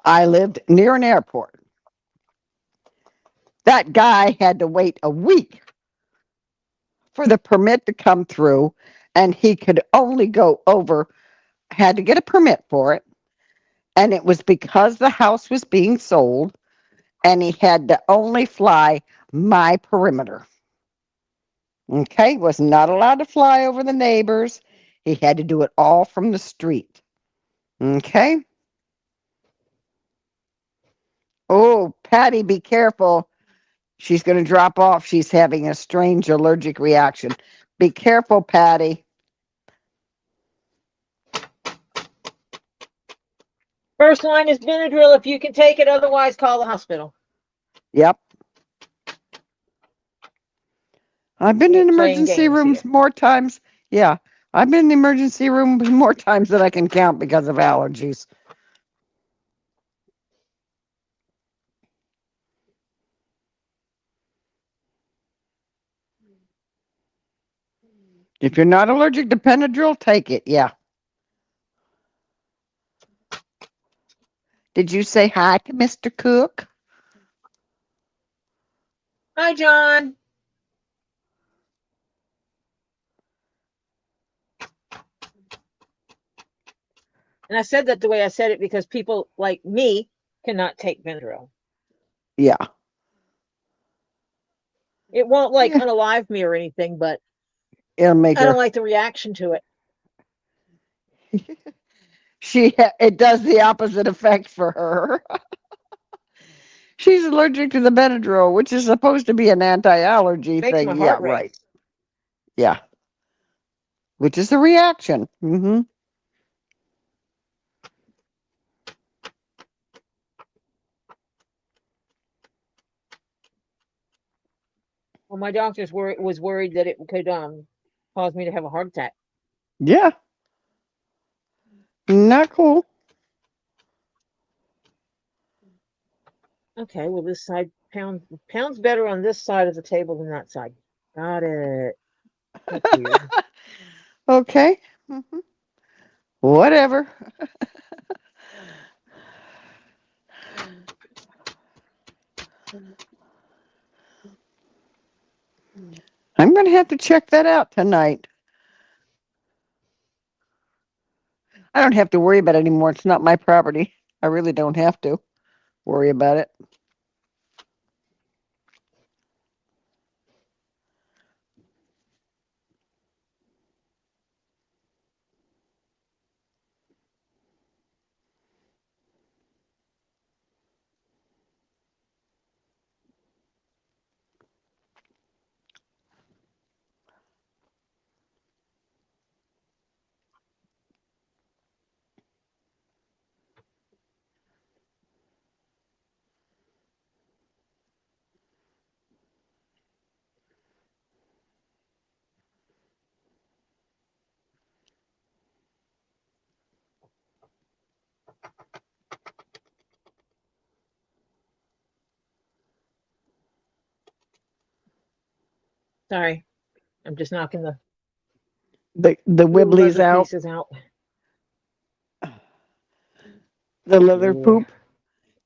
Speaker 2: I lived near an airport. That guy had to wait a week for the permit to come through, and he could only go over, had to get a permit for it. And it was because the house was being sold, and he had to only fly my perimeter. Okay, was not allowed to fly over the neighbors. He had to do it all from the street. Okay. Oh, Patty, be careful. She's going to drop off. She's having a strange allergic reaction. Be careful, Patty.
Speaker 1: First line is Benadryl if you can take it, otherwise call the hospital.
Speaker 2: Yep. I've been
Speaker 1: We
Speaker 2: in
Speaker 1: ain't playing
Speaker 2: emergency
Speaker 1: games
Speaker 2: rooms
Speaker 1: here.
Speaker 2: more times. Yeah. I've been in the emergency room more times than I can count because of allergies. If you're not allergic to Benadryl, take it. Yeah. Did you say hi to Mr. Cook?
Speaker 1: Hi, John. And I said that the way I said it because people like me cannot take Benadryl.
Speaker 2: Yeah.
Speaker 1: It won't like
Speaker 2: Yeah.
Speaker 1: unalive me or anything, but
Speaker 2: It'll make
Speaker 1: I don't
Speaker 2: her.
Speaker 1: like the reaction to it.
Speaker 2: It does the opposite effect for her. She's allergic to the Benadryl, which is supposed to be an anti-allergy
Speaker 1: Makes
Speaker 2: thing.
Speaker 1: my
Speaker 2: Yeah,
Speaker 1: heart
Speaker 2: right.
Speaker 1: race.
Speaker 2: Yeah. Which is a reaction. Mm-hmm.
Speaker 1: Well, my doctor's was worried that it could cause me to have a heart attack.
Speaker 2: Yeah. Not cool.
Speaker 1: Okay, well this side pounds better on this side of the table than that side. Got it. That's weird.
Speaker 2: Okay. Mhm. Whatever. I'm going to have to check that out tonight. I don't have to worry about it anymore. It's not my property. I really don't have to worry about it.
Speaker 1: Sorry. I'm just knocking the
Speaker 2: The
Speaker 1: little
Speaker 2: wibblies
Speaker 1: leather
Speaker 2: out,
Speaker 1: pieces out.
Speaker 2: the leather
Speaker 1: Yeah.
Speaker 2: poop.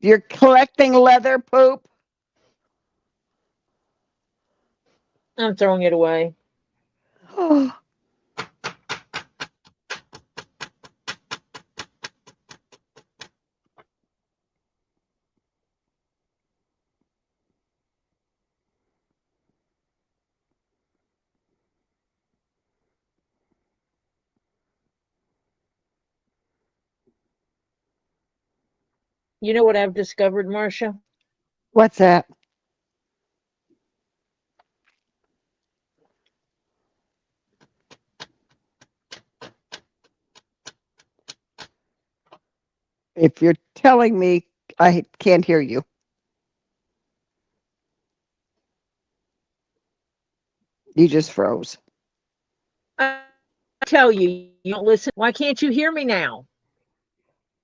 Speaker 2: You're collecting leather poop.
Speaker 1: I'm throwing it away. You know what I've discovered, Marcia?
Speaker 2: What's that? If you're telling me, I can't hear you. You just froze.
Speaker 1: I tell you, you don't listen. Why can't you hear me now?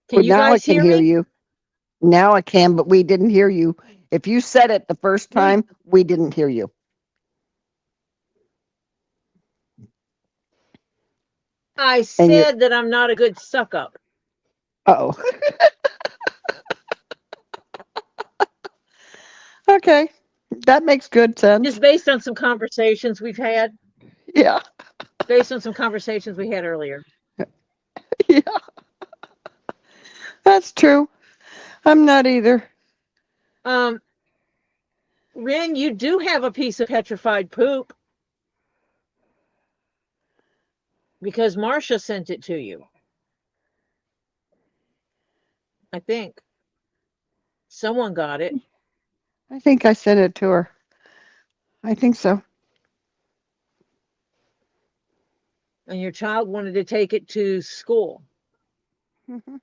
Speaker 1: Can
Speaker 2: Well,
Speaker 1: you
Speaker 2: now I
Speaker 1: guys
Speaker 2: can
Speaker 1: hear
Speaker 2: hear
Speaker 1: me?
Speaker 2: you. Now I can, but we didn't hear you. If you said it the first
Speaker 1: Me.
Speaker 2: time, we didn't hear you.
Speaker 1: I
Speaker 2: And you're,
Speaker 1: said that I'm not a good suck up.
Speaker 2: oh, okay. That makes good sense.
Speaker 1: Just based on some conversations we've had.
Speaker 2: Yeah,
Speaker 1: Based on some conversations we had earlier.
Speaker 2: yeah, that's true. I'm not either.
Speaker 1: Um, Ren, you do have a piece of petrified poop because Marcia sent it to you. I think someone got it,
Speaker 2: I think I sent it to her. I think so.
Speaker 1: and your child wanted to take it to school.
Speaker 2: Mhm.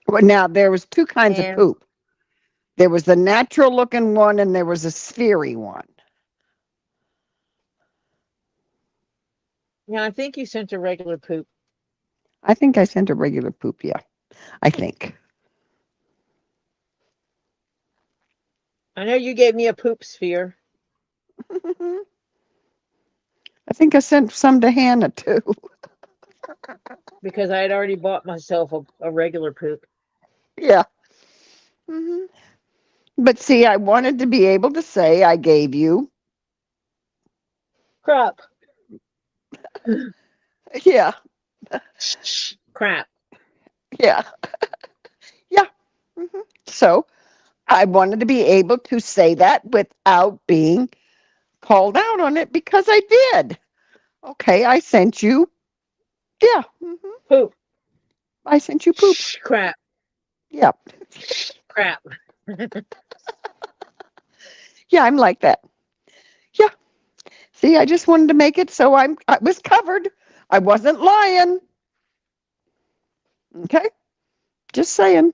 Speaker 2: Well, now there was two kinds of
Speaker 1: And
Speaker 2: poop. There was the natural looking one, and there was a sphery one.
Speaker 1: yeah, I think you sent a regular poop.
Speaker 2: I think I sent a regular poop. Yeah, I think.
Speaker 1: I know you gave me a poop sphere
Speaker 2: I think I sent some to Hannah too.
Speaker 1: because I had already bought myself a regular poop.
Speaker 2: Yeah. Hmm. But see, I wanted to be able to say I gave you.
Speaker 1: Crap.
Speaker 2: Yeah,
Speaker 1: Crap.
Speaker 2: yeah, yeah. Hmm. So I wanted to be able to say that without being called out on it because I did. Okay, I sent you. Yeah,
Speaker 1: Poop.
Speaker 2: I sent you poop.
Speaker 1: Crap.
Speaker 2: Yeah,
Speaker 1: Crap.
Speaker 2: yeah, I'm like that. Yeah. See, I just wanted to make it so I was covered. I wasn't lying. Okay, just saying.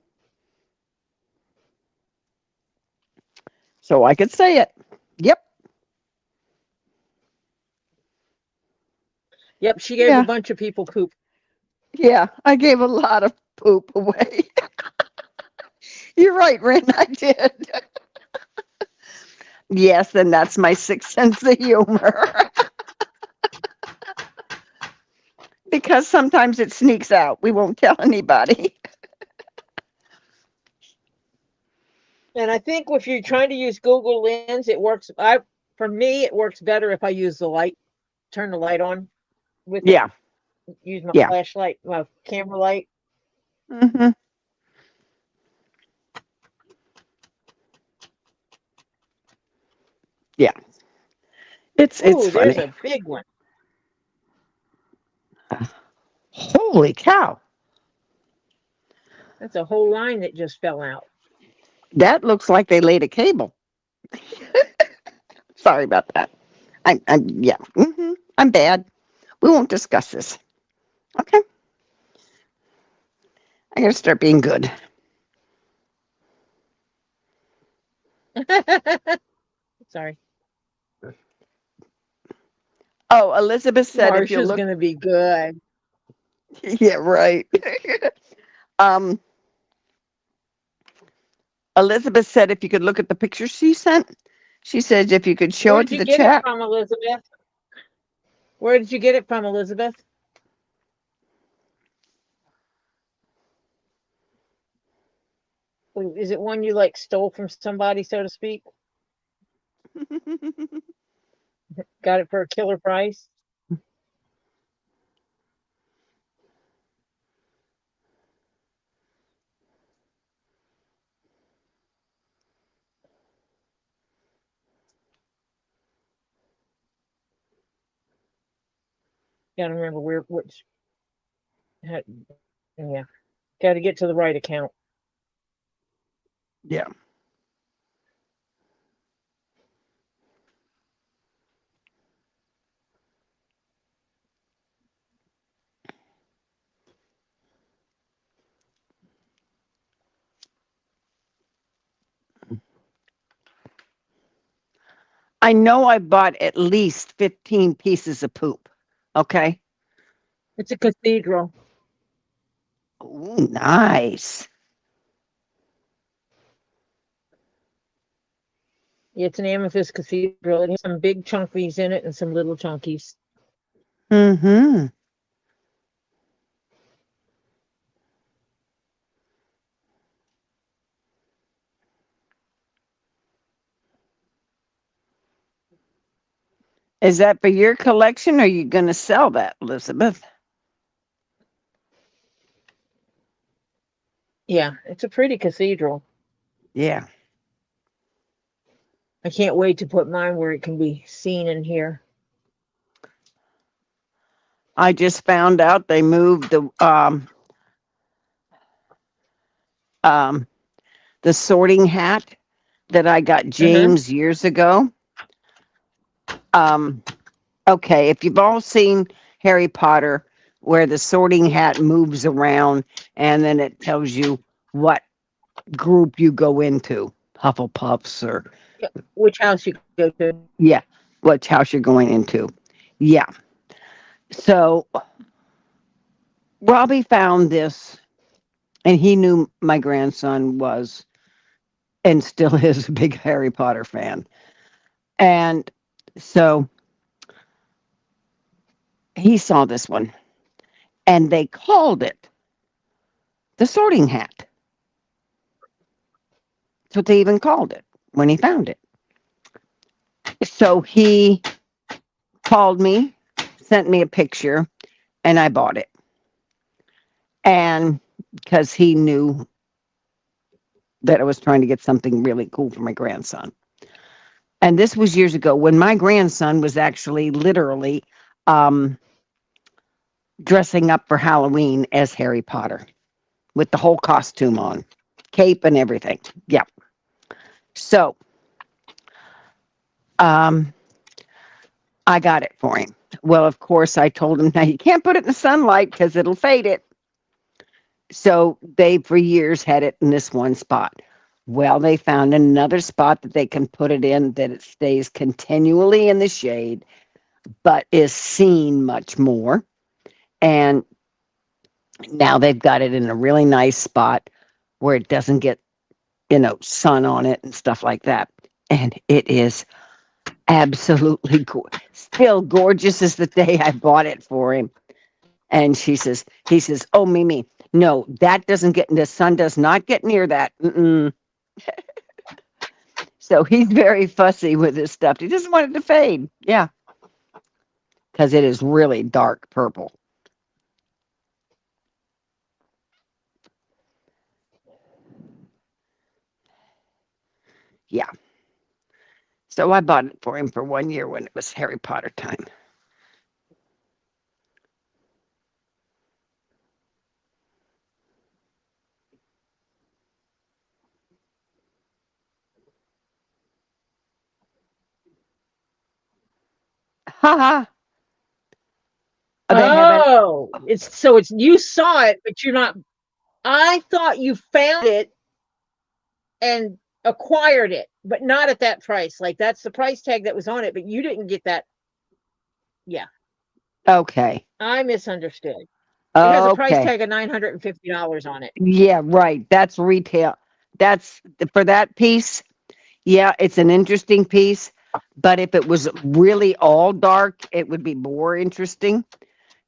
Speaker 2: So I could say it. Yep.
Speaker 1: Yep, she gave a
Speaker 2: Yeah.
Speaker 1: bunch of people poop.
Speaker 2: Yeah. I gave a lot of poop away. You're right, Ren. I did. Yes, and that's my sixth sense of humor. Because sometimes it sneaks out. We won't tell anybody.
Speaker 1: And I think if you're trying to use Google Lens, it works. For me, it works better if I use the light, turn the light on with it,
Speaker 2: Yeah.
Speaker 1: use my
Speaker 2: Yeah.
Speaker 1: flashlight, my camera light.
Speaker 2: Hmm. Yeah. It's
Speaker 1: Ooh, there's
Speaker 2: funny.
Speaker 1: a big one.
Speaker 2: Holy cow.
Speaker 1: That's a whole line that just fell out.
Speaker 2: That looks like they laid a cable. Sorry about that. I'm yeah. I'm bad. We won't discuss this. Okay. I gotta start being good.
Speaker 1: Sorry.
Speaker 2: Oh, Elizabeth said if you
Speaker 1: Marsha's
Speaker 2: look,
Speaker 1: going to be good.
Speaker 2: yeah, right. um, Elizabeth said if you could look at the picture she sent, she said if you could show
Speaker 1: Where
Speaker 2: it
Speaker 1: did
Speaker 2: to
Speaker 1: you
Speaker 2: the
Speaker 1: get it
Speaker 2: chat.
Speaker 1: from, Elizabeth? Where did you get it from, Elizabeth? Is it one you like stole from somebody, so to speak? Got it for a killer price? Gotta remember which. Yeah. Got to get to the right account.
Speaker 2: Yeah. I know I bought at least 15 pieces of poop. Okay.
Speaker 1: It's a cathedral.
Speaker 2: Oh, nice.
Speaker 1: Yeah, it's an amethyst cathedral. It has some big chunkies in it and some little chunkies.
Speaker 2: Mm-hmm. Is that for your collection or are you going to sell that, Elizabeth?
Speaker 1: Yeah, it's a pretty cathedral.
Speaker 2: Yeah.
Speaker 1: I can't wait to put mine where it can be seen in here.
Speaker 2: I just found out they moved um the sorting hat that I got
Speaker 1: Uh-huh.
Speaker 2: James years ago. Um okay, if you've all seen Harry Potter where the sorting hat moves around and then it tells you what group you go into, Hufflepuffs or
Speaker 1: Yeah, which house you go to?
Speaker 2: yeah, what house you're going into. Yeah. So Robbie found this and he knew my grandson was and still is a big Harry Potter fan. And so he saw this one and they called it the sorting hat. That's what they even called it when he found it. So he called me, sent me a picture, and I bought it. And because he knew that I was trying to get something really cool for my grandson. And this was years ago when my grandson was actually literally um, dressing up for Halloween as Harry Potter with the whole costume on, cape and everything. Yeah. So um, I got it for him. Well, of course, I told him, now you can't put it in the sunlight because it'll fade it. So they, for years, had it in this one spot. Well, they found another spot that they can put it in that it stays continually in the shade, but is seen much more. And now they've got it in a really nice spot where it doesn't get, sun on it and stuff like that. And it is absolutely still gorgeous as the day I bought it for him. And he says, oh, Mimi, no, that doesn't get, the sun does not get near that. Mm-mm. So he's very fussy with his stuff. He doesn't want it to fade. Yeah. Because it is really dark purple. Yeah. So I bought it for him for 1 year when it was Harry Potter time. Ha ha. They have an
Speaker 1: Oh, it's you saw it, but you're not. I thought you found it and acquired it, but not at that price. Like that's the price tag that was on it, but you didn't get that. Yeah,
Speaker 2: okay.
Speaker 1: I misunderstood. It has a price
Speaker 2: Okay.
Speaker 1: tag of $950 on it.
Speaker 2: Yeah, right. That's retail. That's for that piece. Yeah, it's an interesting piece. But if it was really all dark, it would be more interesting.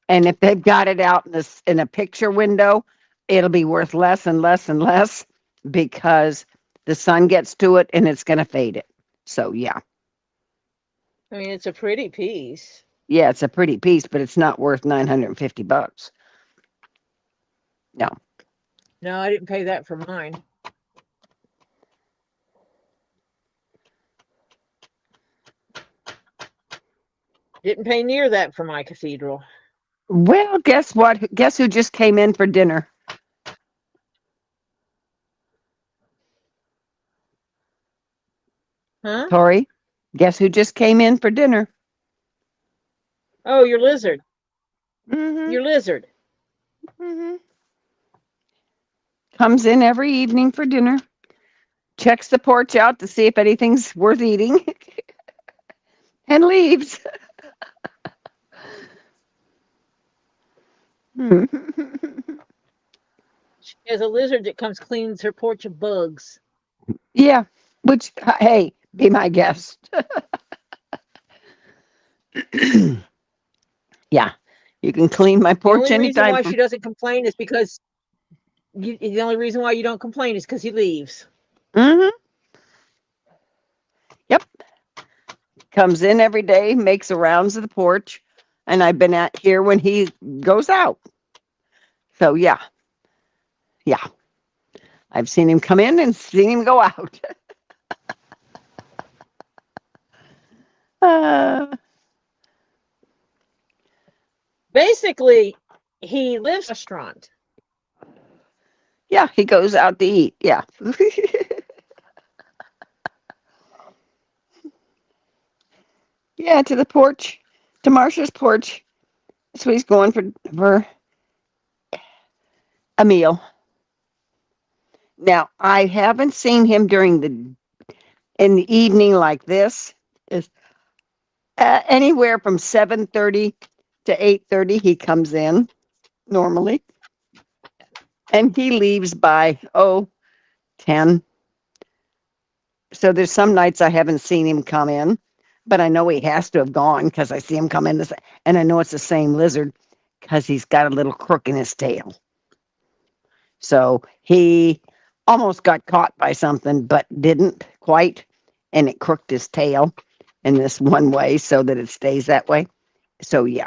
Speaker 2: And if they've got it out in this in a picture window, it'll be worth less and less and less because the sun gets to it and it's going to fade it. So yeah,
Speaker 1: I mean, it's a pretty piece.
Speaker 2: yeah, it's a pretty piece, but it's not worth $950. No.
Speaker 1: No, I didn't pay that for mine. Didn't pay near that for my cathedral.
Speaker 2: Well, guess what? Guess who just came in for dinner?
Speaker 1: Huh?
Speaker 2: Tori, guess who just came in for dinner?
Speaker 1: Oh, your lizard.
Speaker 2: Mm-hmm.
Speaker 1: Your lizard.
Speaker 2: Mm-hmm. Comes in every evening for dinner, checks the porch out to see if anything's worth eating, and leaves.
Speaker 1: She has a lizard that comes cleans her porch of bugs.
Speaker 2: Yeah, which, hey, be my guest. Yeah, you can clean my
Speaker 1: The
Speaker 2: porch
Speaker 1: only reason
Speaker 2: anytime
Speaker 1: why
Speaker 2: from.
Speaker 1: she doesn't complain is because the only reason why you don't complain is because he leaves.
Speaker 2: Mm-hmm. Yep. Comes in every day, makes the rounds of the porch, and I've been at here when he goes out. So yeah, yeah. I've seen him come in and seen him go out. uh,
Speaker 1: Basically, he lives in a restaurant.
Speaker 2: yeah, he goes out to eat. Yeah. Yeah, to the porch, to Marsha's porch. So he's going for a meal. Now, I haven't seen him during the in the evening like this. Is anywhere from 7:30 to 8:30 he comes in normally, and he leaves by 10. So there's some nights I haven't seen him come in, but I know he has to have gone because I see him come in this, and I know it's the same lizard because he's got a little crook in his tail. So he almost got caught by something, but didn't quite, and it crooked his tail in this one way so that it stays that way. So yeah,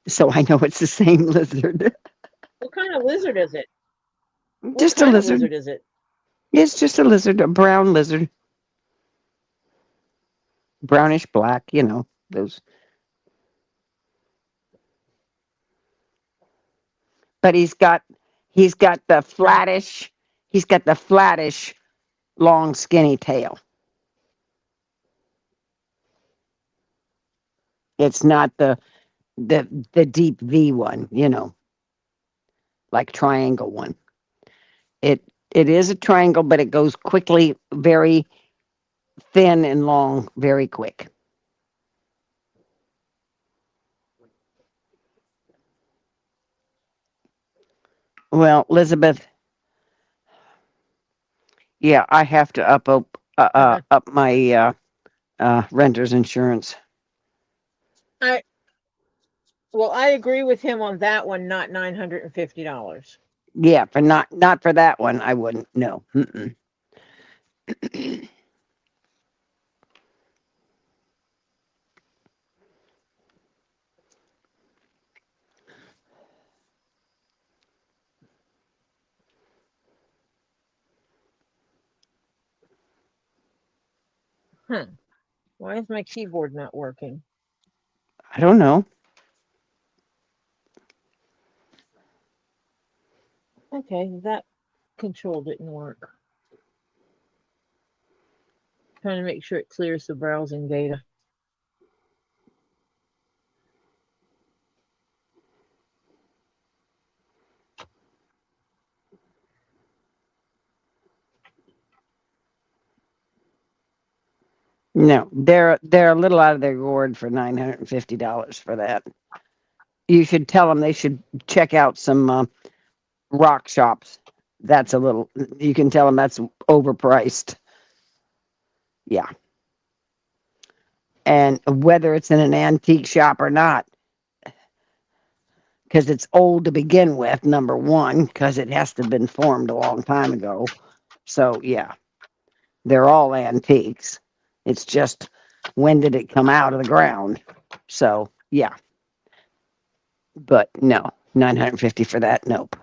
Speaker 2: so I know it's the same lizard.
Speaker 1: What kind of lizard is it? What
Speaker 2: Just a
Speaker 1: kind of
Speaker 2: lizard.
Speaker 1: lizard is it?
Speaker 2: It's just a lizard, a brown lizard, brownish black. Those. But he's got the
Speaker 1: Uh,
Speaker 2: flattish. He's got the flattish, long, skinny tail. It's not the deep V one. Like triangle one. It is a triangle, but it goes quickly, very thin and long, very quick. Well, Elizabeth, yeah, I have to up my renter's insurance.
Speaker 1: I well, I agree with him on that one. Not $950.
Speaker 2: Yeah, for not for that one, I wouldn't. No. Mm-mm.
Speaker 1: Huh? Why is my keyboard not working?
Speaker 2: I don't know.
Speaker 1: Okay, that control didn't work. Trying to make sure it clears the browsing data.
Speaker 2: No, they're a little out of their gourd for $950 for that. You should tell them they should check out some rock shops. That's a little. You can tell them that's overpriced. Yeah, and whether it's in an antique shop or not, because it's old to begin with. Number one, because it has to have been formed a long time ago. So yeah, they're all antiques. It's just when did it come out of the ground? So yeah, but no, 950 for that. Nope.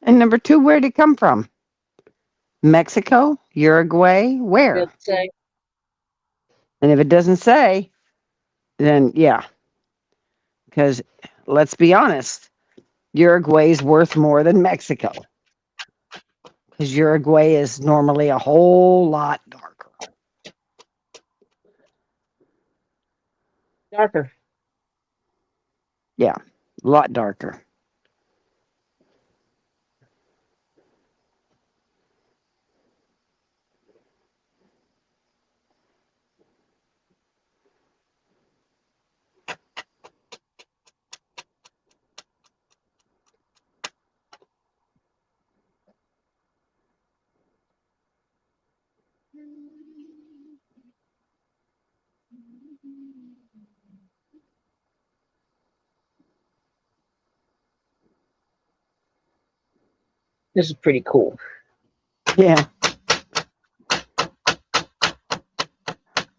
Speaker 2: And number two, where'd it come from? Mexico? Uruguay? Where?
Speaker 1: Did say
Speaker 2: And if it doesn't say, then yeah, because let's be honest, Uruguay's worth more than Mexico. Because Uruguay is normally a whole lot darker.
Speaker 1: darker.
Speaker 2: Yeah, a lot darker.
Speaker 1: This is pretty cool.
Speaker 2: Yeah.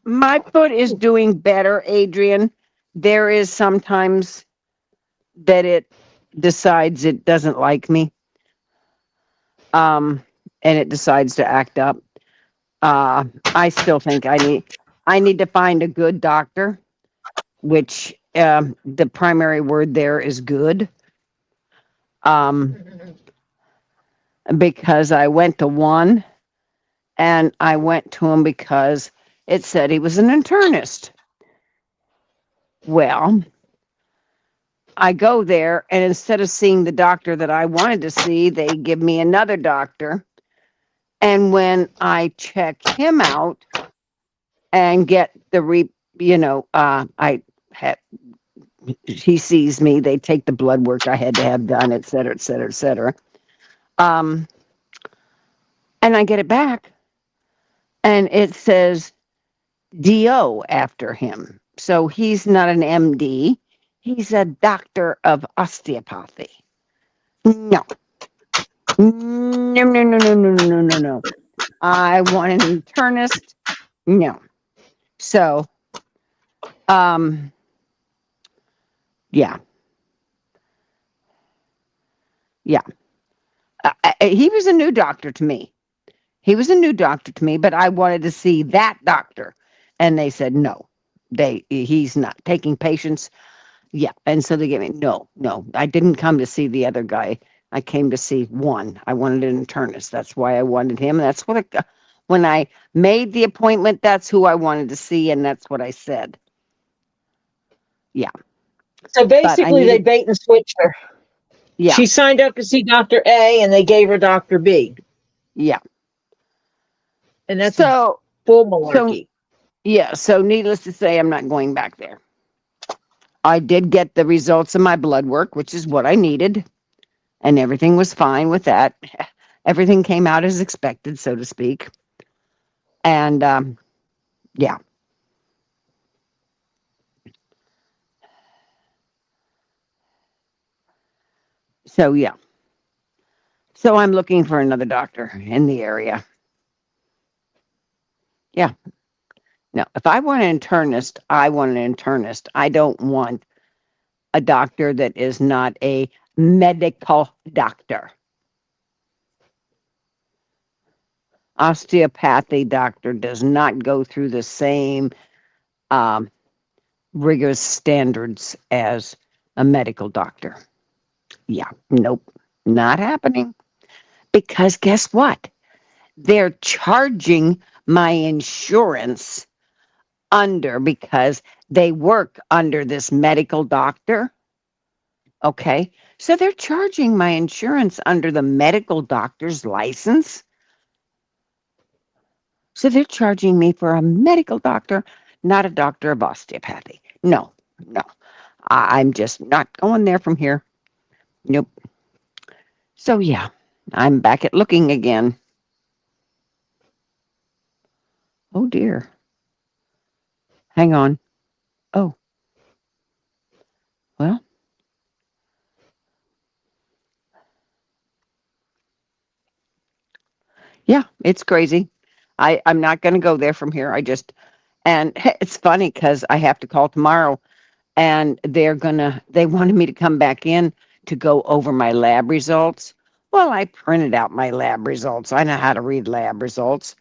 Speaker 2: My foot is doing better, Adrian. There is sometimes that it decides it doesn't like me. And it decides to act up. I still think I need to find a good doctor, which the primary word there is good. Um, because I went to one and I went to him because it said he was an internist. Well, I go there, and instead of seeing the doctor that I wanted to see, they give me another doctor. And when I check him out and get the I had he sees me. They take the blood work I had to have done, et cetera, et cetera, et cetera. Um, and I get it back, and it says DO after him. So he's not an MD. He's a doctor of osteopathy. No. No, no, no, no, no, no, no, no, no. I want an internist. No. So, yeah. Yeah. He was a new doctor to me. He was a new doctor to me, but I wanted to see that doctor. And they said, no, he's not taking patients. Yeah. And so they gave me, no, I didn't come to see the other guy. I came to see one. I wanted an internist. That's why I wanted him. That's what when I made the appointment, that's who I wanted to see. And that's what I said. Yeah.
Speaker 1: So
Speaker 2: But I
Speaker 1: basically, they
Speaker 2: needed,
Speaker 1: bait and switched her.
Speaker 2: yeah,
Speaker 1: She signed up to see Doctor A, and they gave her Doctor B,
Speaker 2: yeah.
Speaker 1: and that's
Speaker 2: So,
Speaker 1: full
Speaker 2: so,
Speaker 1: malarkey.
Speaker 2: yeah. So needless to say, I'm not going back there. I did get the results of my blood work, which is what I needed, and everything was fine with that. Everything came out as expected, so to speak. And yeah, so yeah. So I'm looking for another doctor in the area. Yeah. No, if I want an internist, I want an internist. I don't want a doctor that is not a medical doctor. Osteopathy doctor does not go through the same um, rigorous standards as a medical doctor. Yeah, nope, not happening. Because guess what? They're charging my insurance under because they work under this medical doctor. Okay. So they're charging my insurance under the medical doctor's license. So they're charging me for a medical doctor, not a doctor of osteopathy. No, no. I'm just not going there from here. Nope. So yeah, I'm back at looking again. Oh dear. Hang on. Oh, well, yeah, it's crazy. I'm not going to go there from here. And it's funny because I have to call tomorrow and they wanted me to come back in to go over my lab results. Well, I printed out my lab results. I know how to read lab results,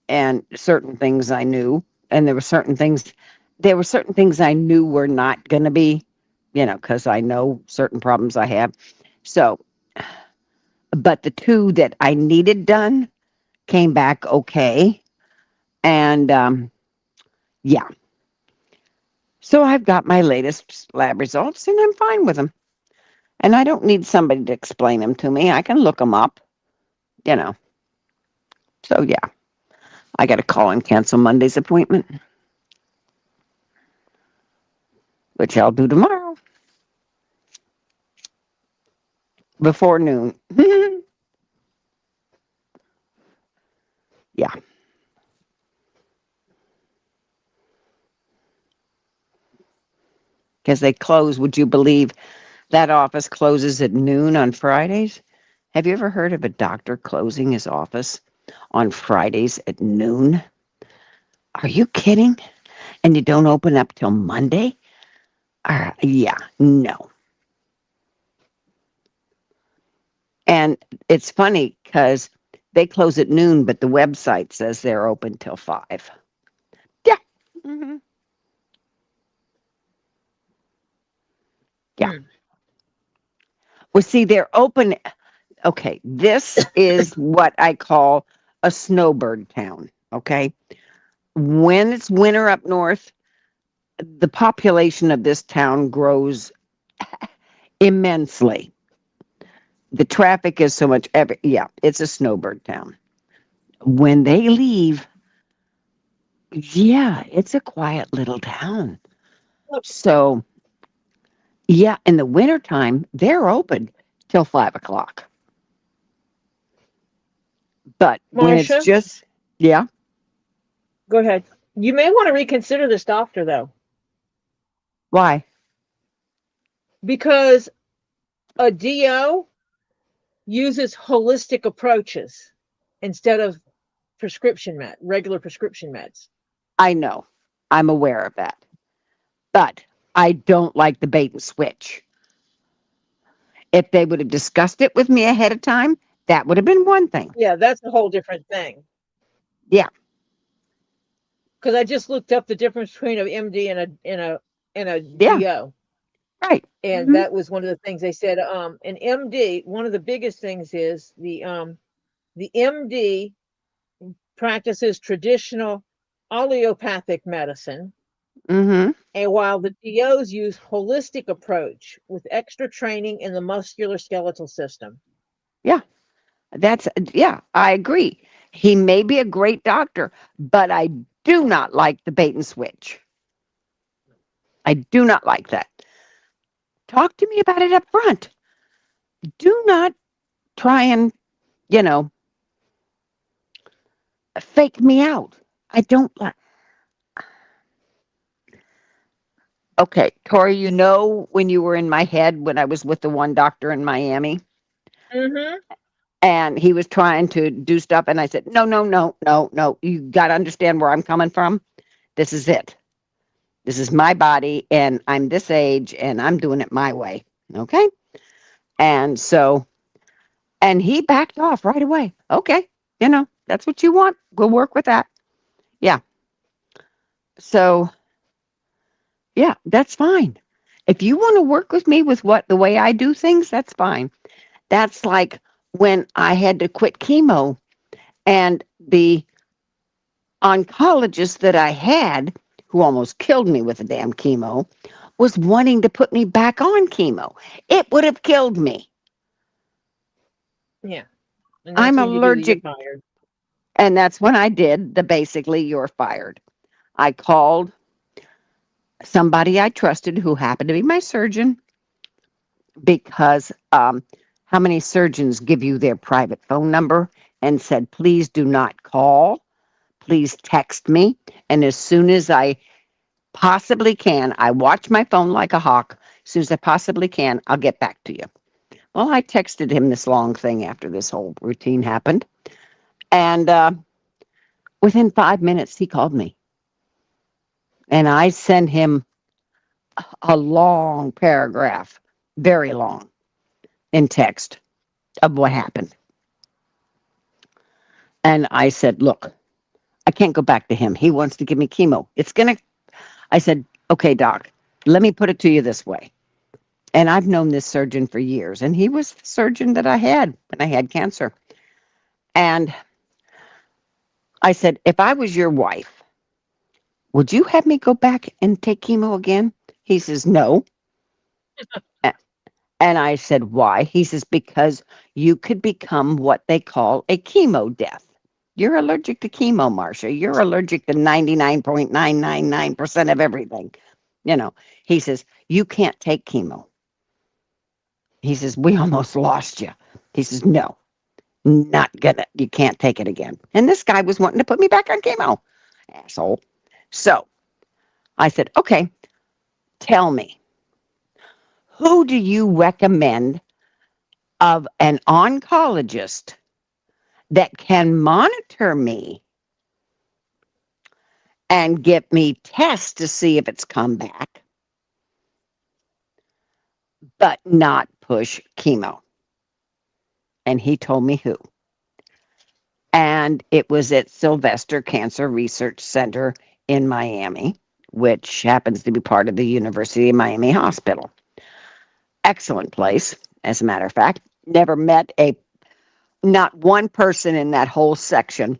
Speaker 2: and certain things I knew, and there were certain things I knew were not going to be, because I know certain problems I have. So, but the two that I needed done came back okay. And yeah, so I've got my latest lab results and I'm fine with them. And I don't need somebody to explain them to me. I can look them up, you know. So yeah, I got to call and cancel Monday's appointment, which I'll do tomorrow before noon. Yeah, because they close. Would you believe that office closes at noon on Fridays? Have you ever heard of a doctor closing his office on Fridays at noon? Are you kidding? And you don't open up till Monday? Yeah, no. And it's funny because they close at noon, but the website says they're open till 5. Yeah. Hmm. Yeah.
Speaker 1: Hmm.
Speaker 2: Well, see, they're open. Okay. This is what I call a snowbird town. Okay. When it's winter up north, the population of this town grows immensely. The traffic is so much. Yeah, it's a snowbird town. When they leave, yeah, it's a quiet little town. So, yeah, in the wintertime, they're open till 5 o'clock. But when it's
Speaker 1: Marcia,
Speaker 2: just, yeah,
Speaker 1: go ahead. You may want to reconsider this doctor though,
Speaker 2: why?
Speaker 1: because a DO uses holistic approaches instead of regular prescription meds.
Speaker 2: I know. I'm aware of that. But I don't like the bait and switch. If they would have discussed it with me ahead of time, that would have been one thing.
Speaker 1: Yeah, that's a whole different thing.
Speaker 2: Yeah,
Speaker 1: Because I just looked up the difference between an MD and a
Speaker 2: yeah,
Speaker 1: DO,
Speaker 2: right.
Speaker 1: and
Speaker 2: Hmm.
Speaker 1: that was one of the things they said. An MD, one of the biggest things is the MD practices traditional allopathic medicine,
Speaker 2: Hmm.
Speaker 1: and while the DOs use holistic approach with extra training in the musculoskeletal system.
Speaker 2: Yeah, yeah, I agree. He may be a great doctor, but I do not like the bait and switch. I do not like that. Talk to me about it up front. Do not try and, you know, fake me out. I don't like. Okay, Tori, when you were in my head when I was with the one doctor in Miami
Speaker 1: Mm-hmm.
Speaker 2: and he was trying to do stuff, and I said, no, no, no, no, no. You got to understand where I'm coming from. This is it. This is my body, and I'm this age, and I'm doing it my way. Okay. And so, and he backed off right away. Okay. That's what you want. We'll work with that. Yeah. So, yeah, that's fine. If you want to work with me with the way I do things, that's fine. That's like when I had to quit chemo and the oncologist that I had, who almost killed me with the damn chemo, was wanting to put me back on chemo. It would have killed me.
Speaker 1: Yeah, and
Speaker 2: I'm
Speaker 1: that's when you do the you're
Speaker 2: allergic.
Speaker 1: fired.
Speaker 2: And that's when I did the basically you're fired. I called somebody I trusted who happened to be my surgeon because how many surgeons give you their private phone number and said, please do not call, please text me. And as soon as I possibly can, I watch my phone like a hawk. As soon as I possibly can, I'll get back to you. Well, I texted him this long thing after this whole routine happened. And within 5 minutes, he called me. And I sent him a long paragraph, very long, in text. of what happened. And I said, look, I can't go back to him. He wants to give me chemo. I said, okay, doc, let me put it to you this way. And I've known this surgeon for years, and he was the surgeon that I had when I had cancer. And I said, if I was your wife, would you have me go back and take chemo again? He says, no. And I said, why? He says, because you could become what they call a chemo death. You're allergic to chemo, Marcia. You're allergic to 99.999% of everything. You know, he says, you can't take chemo. He says, we almost lost you. He says, no, not gonna, you can't take it again. And this guy was wanting to put me back on chemo. Asshole. So I said, okay, tell me, who do you recommend of an oncologist that can monitor me and get me tests to see if it's come back, but not push chemo? And he told me who. And it was at Sylvester Cancer Research Center in Miami, which happens to be part of the University of Miami Hospital. Excellent place, as a matter of fact. Never met not one person in that whole section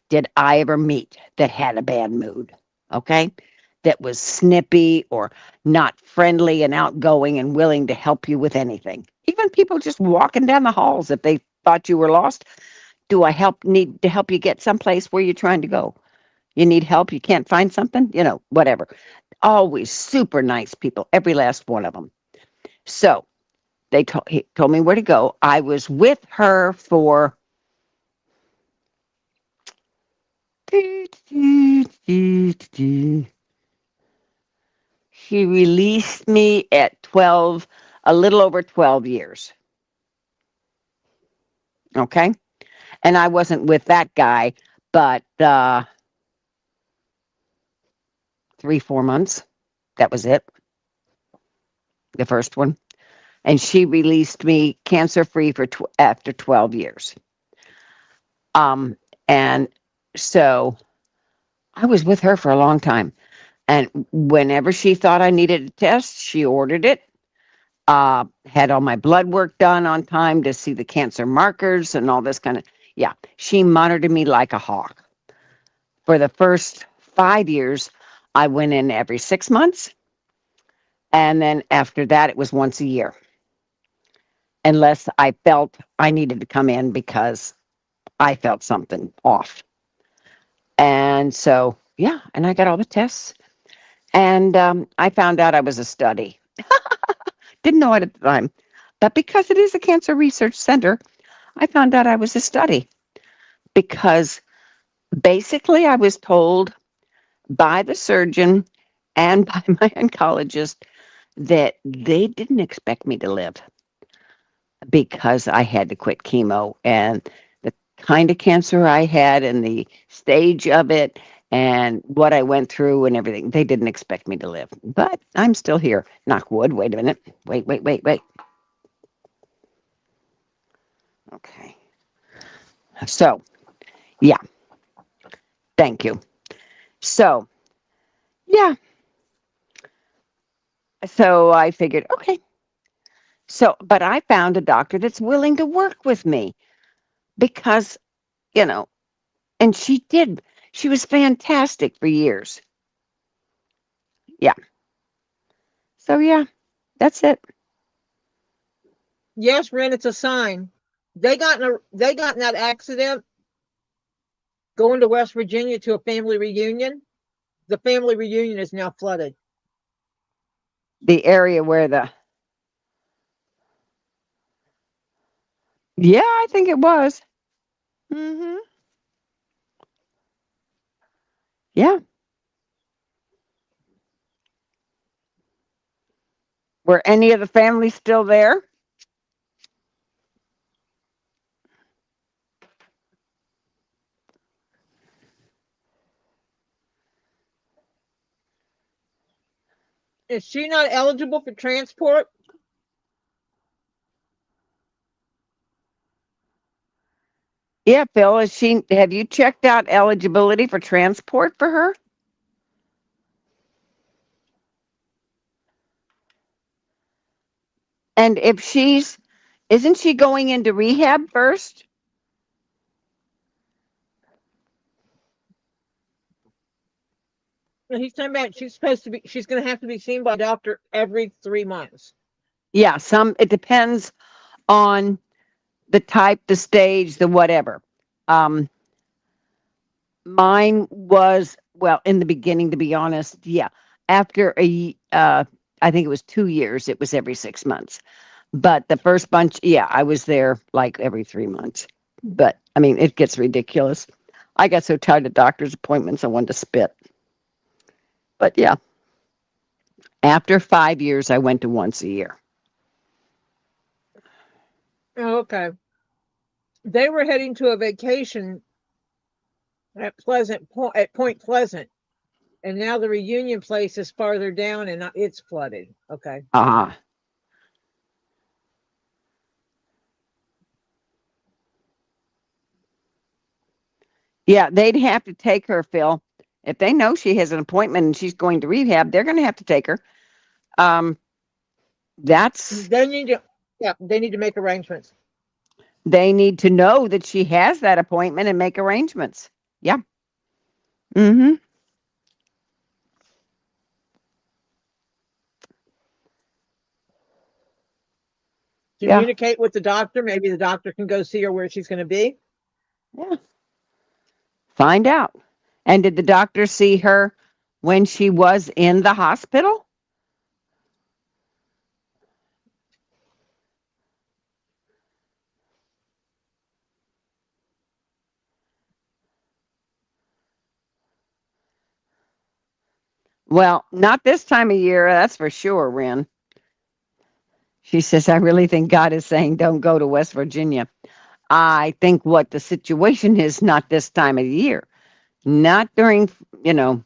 Speaker 2: did I ever meet that had a bad mood, okay? That was snippy or not friendly and outgoing and willing to help you with anything. Even people just walking down the halls, if they thought you were lost, do I need to help you get someplace where you're trying to go? You need help, you can't find something, whatever. Always super nice people, every last one of them. So he told me where to go. I was with her for she released me at 12, a little over 12 years. Okay. And I wasn't with that guy, but 3, 4 months. That was it. The first one. And she released me cancer free after 12 years. And so I was with her for a long time. And whenever she thought I needed a test, she ordered it. Had all my blood work done on time to see the cancer markers and all this kind of, yeah, she monitored me like a hawk. For the first 5 years, I went in every 6 months. And then after that, it was once a year, unless I felt I needed to come in because I felt something off. And so, yeah, and I got all the tests. And I found out I was a study. Didn't know it at the time. But because it is a cancer research center, I found out I was a study because basically I was told by the surgeon and by my oncologist that they didn't expect me to live because I had to quit chemo and the kind of cancer I had and the stage of it and what I went through and everything. They didn't expect me to live, but I'm still here. Knock wood. Wait a minute. Wait. Okay. So, yeah, thank you. So, yeah, so I figured, okay. So, but I found a doctor that's willing to work with me because, you know, and she did. She was fantastic for years. Yeah. So, yeah, that's it.
Speaker 1: Yes, Ren, it's a sign. They got in that accident going to West Virginia to a family reunion. The family reunion is now flooded.
Speaker 2: The area where yeah, I think it was. Hmm. Yeah. Were any of the family still there?
Speaker 1: Is she not eligible for transport?
Speaker 2: Yeah, Phil, have you checked out eligibility for transport for her? And if isn't she going into rehab first?
Speaker 1: And he's talking about she's going to have to be seen by a doctor every 3 months.
Speaker 2: Yeah, it depends on the type, the stage, the whatever. Um, Mine was, well, in the beginning, to be honest, yeah. After I think it was 2 years, it was every 6 months. But the first bunch, yeah, I was there like every 3 months. But I mean, it gets ridiculous. I got so tired of doctor's appointments, I wanted to spit. But yeah, after 5 years, I went to once a year.
Speaker 1: Oh, okay. They were heading to a vacation at Point Pleasant, and now the reunion place is farther down and it's flooded. Okay.
Speaker 2: Uh-huh. Yeah, they'd have to take her, Phil. If they know she has an appointment and she's going to rehab, they're going to have to take her. Um, that's
Speaker 1: They need to, yeah, they need to make arrangements.
Speaker 2: They need to know that she has that appointment and make arrangements. Yeah. Mm-hmm. Yeah.
Speaker 1: Communicate with the doctor. Maybe the doctor can go see her where she's going to be.
Speaker 2: Yeah. Find out. And did the doctor see her when she was in the hospital? Well, not this time of year, that's for sure, Ren. She says, I really think God is saying don't go to West Virginia. I think what the situation is not this time of the year. Not during, you know,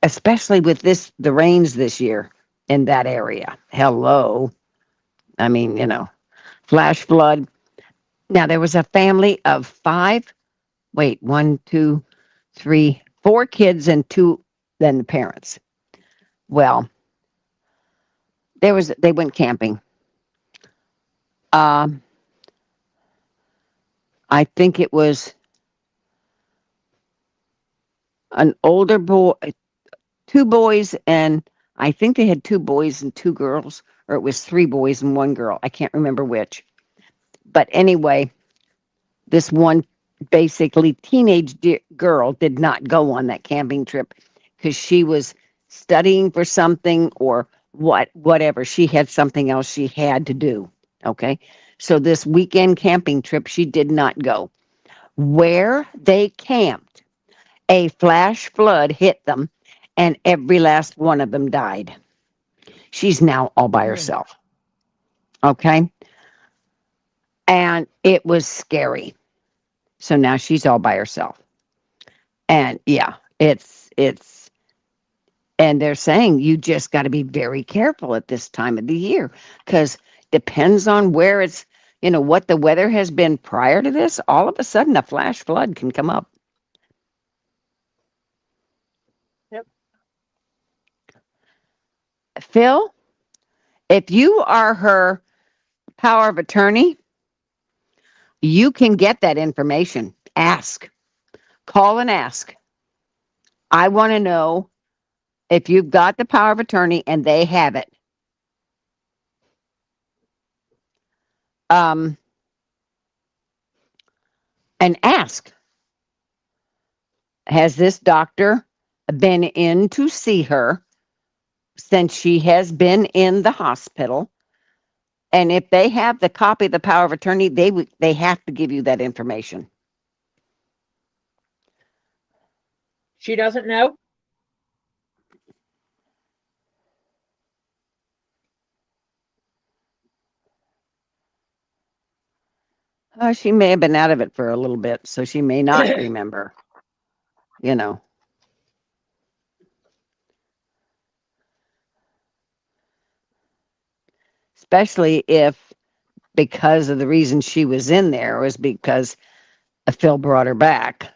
Speaker 2: especially with the rains this year in that area. Hello. I mean, flash flood. Now there was a family of five. Wait, one, two, three, four kids and two, then the parents. Well, they went camping. Um, I think it was an older boy, two boys, and I think they had two boys and two girls, or it was three boys and one girl. I can't remember which. But anyway, this one basically teenage girl did not go on that camping trip because she was studying for something or whatever. She had something else she had to do. Okay. So this weekend camping trip, she did not go. Where they camped, a flash flood hit them and every last one of them died. She's now all by
Speaker 1: Mm.
Speaker 2: herself. Okay. And it was scary. So now she's all by herself. And yeah, it's and they're saying you just got to be very careful at this time of the year because depends on where what the weather has been prior to this. All of a sudden, a flash flood can come up.
Speaker 1: Yep.
Speaker 2: Phil, if you are her power of attorney, you can get that information. Ask, call and ask. I want to know if you've got the power of attorney and they have it. Um, and ask, has this doctor been in to see her since she has been in the hospital? And if they have the copy of the power of attorney, they have to give you that information.
Speaker 1: She doesn't know.
Speaker 2: She may have been out of it for a little bit, so she may not remember. You know, especially if because of the reason she was in there was because Phil brought her back,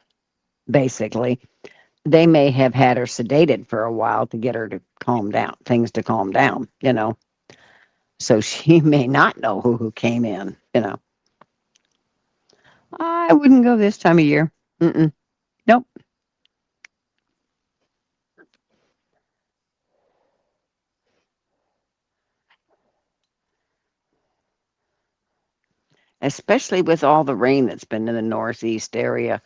Speaker 2: basically. They may have had her sedated for a while to get her to calm down, things to calm down. So she may not know who came in. I wouldn't go this time of year. Mm-mm. Nope. Especially with all the rain that's been in the Northeast area.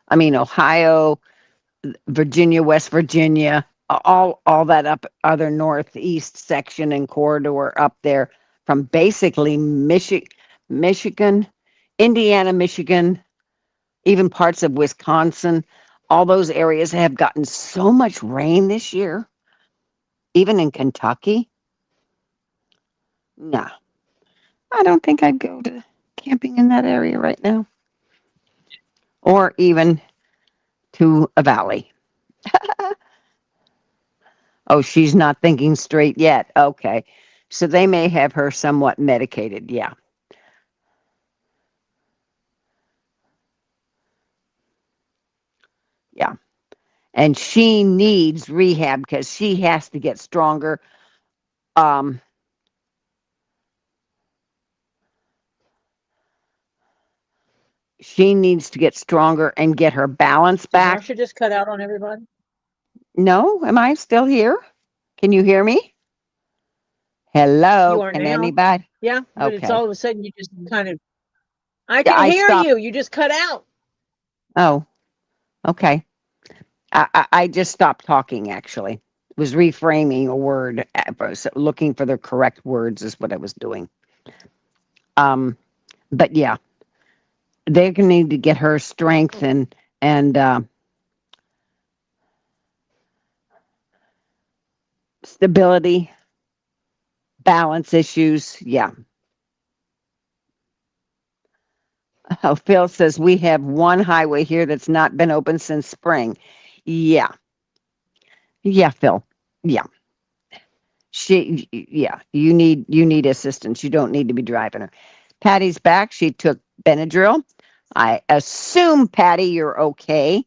Speaker 2: I mean, Ohio, Virginia, West Virginia, all that up other northeast section and corridor up there from basically Michigan, Indiana, Michigan, even parts of Wisconsin. All those areas have gotten so much rain this year, even in Kentucky. No, I don't think I'd go to camping in that area right now, or even to a valley. Oh, she's not thinking straight yet. Okay. So they may have her somewhat medicated. Yeah. Yeah. And she needs rehab because she has to get stronger. Um, she needs to get stronger and get her balance
Speaker 1: Did
Speaker 2: back.
Speaker 1: Marsha just cut out on everybody?
Speaker 2: No, am I still here? Can you hear me?
Speaker 1: You
Speaker 2: Hello,
Speaker 1: are
Speaker 2: can
Speaker 1: now.
Speaker 2: anybody?
Speaker 1: Yeah, but it's
Speaker 2: Okay.
Speaker 1: all of a sudden you just kind of, I
Speaker 2: Yeah,
Speaker 1: can
Speaker 2: I
Speaker 1: hear
Speaker 2: stopped.
Speaker 1: you. You just cut out.
Speaker 2: Oh, okay. I just stopped talking actually. Was reframing a word, looking for the correct words is what I was doing. Um, but yeah, they're gonna need to get her strength and stability, balance issues. Yeah. Oh, Phil says we have one highway here that's not been open since spring. Yeah. Yeah, Phil. Yeah. Yeah, you need assistance. You don't need to be driving her. Patty's back. She took Benadryl. I assume, Patty, you're okay.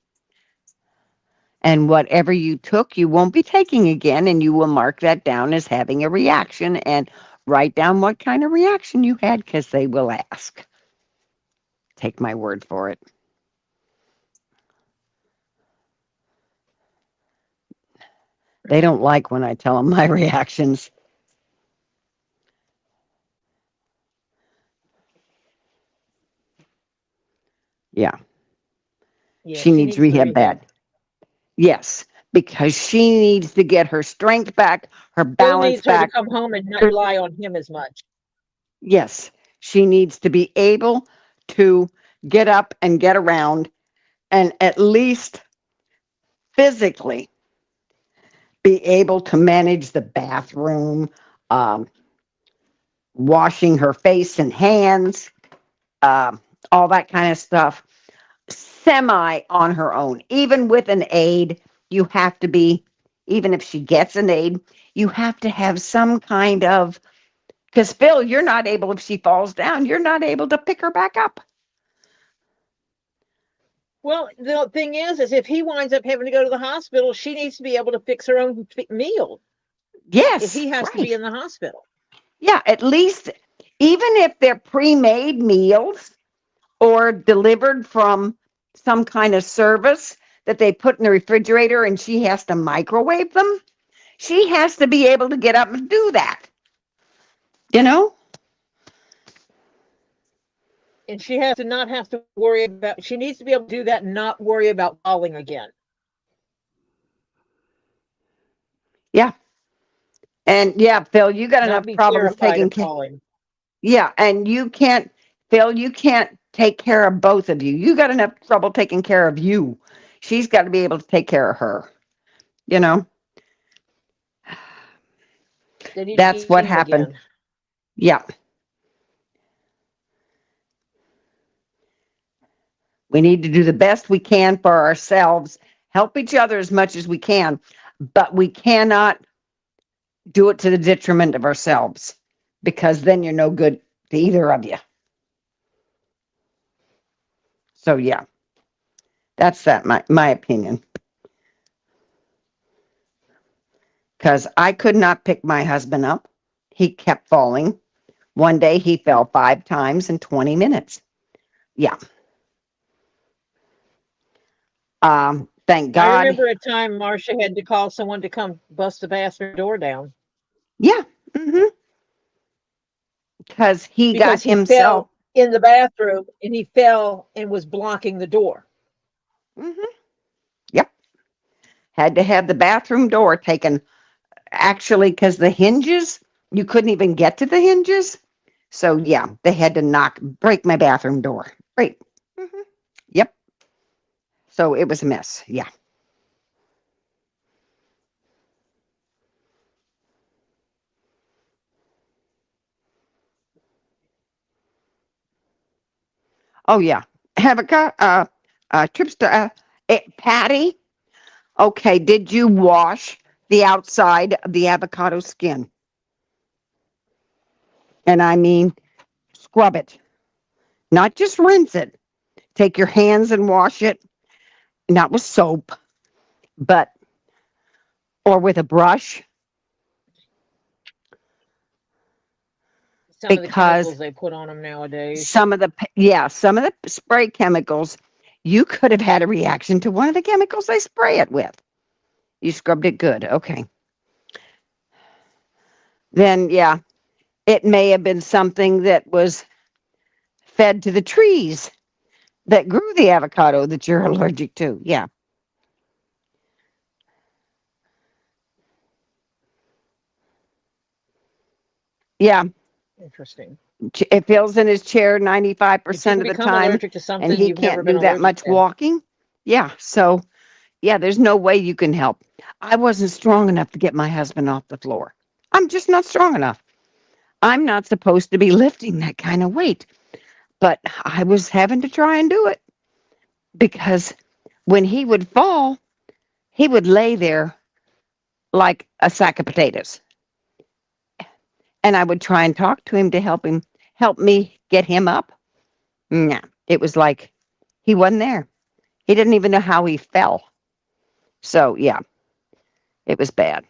Speaker 2: And whatever you took, you won't be taking again, and you will mark that down as having a reaction and write down what kind of reaction you had because they will ask. Take my word for it. They don't like when I tell them my reactions. Yeah,
Speaker 1: Yeah,
Speaker 2: she
Speaker 1: she
Speaker 2: needs
Speaker 1: needs the
Speaker 2: rehab
Speaker 1: rehab.
Speaker 2: bad. Yes, because she needs to get her strength back, her
Speaker 1: Bill
Speaker 2: balance
Speaker 1: needs her to
Speaker 2: back.
Speaker 1: come home and not rely on him as much.
Speaker 2: Yes, she needs to be able to get up and get around and at least physically be able to manage the bathroom, um, washing her face and hands, all that kind of stuff, semi on her own. Even with an aid, you have to be, even if she gets an aid, you have to have some kind of, because Phil, you're not able, if she falls down, you're not able to pick her back up.
Speaker 1: Well, the thing is if he winds up having to go to the hospital, she needs to be able to fix her own meal if
Speaker 2: Yes,
Speaker 1: he has to be
Speaker 2: right.
Speaker 1: in the hospital.
Speaker 2: Yeah, at least, even if they're pre-made meals or delivered from some kind of service that they put in the refrigerator and she has to microwave them, she has to be able to get up and do that. You know?
Speaker 1: And she has to not have to worry about, she needs to be able to do that and not worry about falling again.
Speaker 2: Yeah. And yeah, Phil, you got
Speaker 1: Not
Speaker 2: enough
Speaker 1: be
Speaker 2: problems
Speaker 1: terrified
Speaker 2: taking
Speaker 1: of
Speaker 2: care.
Speaker 1: falling.
Speaker 2: Yeah, and you can't, Phil, you can't take care of both of you. You got enough trouble taking care of you. She's got to be able to take care of her. You know?
Speaker 1: They need to
Speaker 2: That's
Speaker 1: be a
Speaker 2: what
Speaker 1: team
Speaker 2: happened.
Speaker 1: again.
Speaker 2: Yeah. We need to do the best we can for ourselves, help each other as much as we can, but we cannot do it to the detriment of ourselves because then you're no good to either of you. So yeah, that's that my opinion. Because I could not pick my husband up. He kept falling. One day he fell 5 times in 20 minutes. Yeah. Thank
Speaker 1: I
Speaker 2: God.
Speaker 1: remember a time Marcia had to call someone to come bust the bathroom door down
Speaker 2: Yeah. Mm-hmm. Because he got
Speaker 1: because he
Speaker 2: himself.
Speaker 1: fell in the bathroom and he fell and was blocking the door.
Speaker 2: Mm-hmm. Yep. Had to have the bathroom door taken. Actually, because the hinges, you couldn't even get to the hinges. So yeah, they had to break my bathroom door. Right. Mm-hmm. Yep. So it was a mess. Yeah. Oh yeah. Have a trips to Patty. Okay. Did you wash the outside of the avocado skin? And I mean, scrub it, not just rinse it. Take your hands and wash it, not with soap, but or with a brush,
Speaker 1: Some of the
Speaker 2: because
Speaker 1: chemicals they put on them nowadays.
Speaker 2: some of the spray chemicals, you could have had a reaction to one of the chemicals they spray it with. You scrubbed it good. Okay. Then yeah, it may have been something that was fed to the trees that grew the avocado that you're allergic to. Yeah. Yeah.
Speaker 1: Interesting.
Speaker 2: It feels in his chair
Speaker 1: But you
Speaker 2: 95%
Speaker 1: can
Speaker 2: of the
Speaker 1: become
Speaker 2: time,
Speaker 1: allergic to
Speaker 2: and
Speaker 1: something
Speaker 2: he
Speaker 1: you've never
Speaker 2: can't
Speaker 1: been
Speaker 2: do that
Speaker 1: allergic
Speaker 2: much
Speaker 1: to.
Speaker 2: walking. Yeah. So yeah, there's no way you can help. I wasn't strong enough to get my husband off the floor. I'm just not strong enough. I'm not supposed to be lifting that kind of weight, but I was having to try and do it because when he would fall, he would lay there like a sack of potatoes. And I would try and talk to him to help me get him up. Nah, it was like he wasn't there. He didn't even know how he fell. So, yeah, it was bad.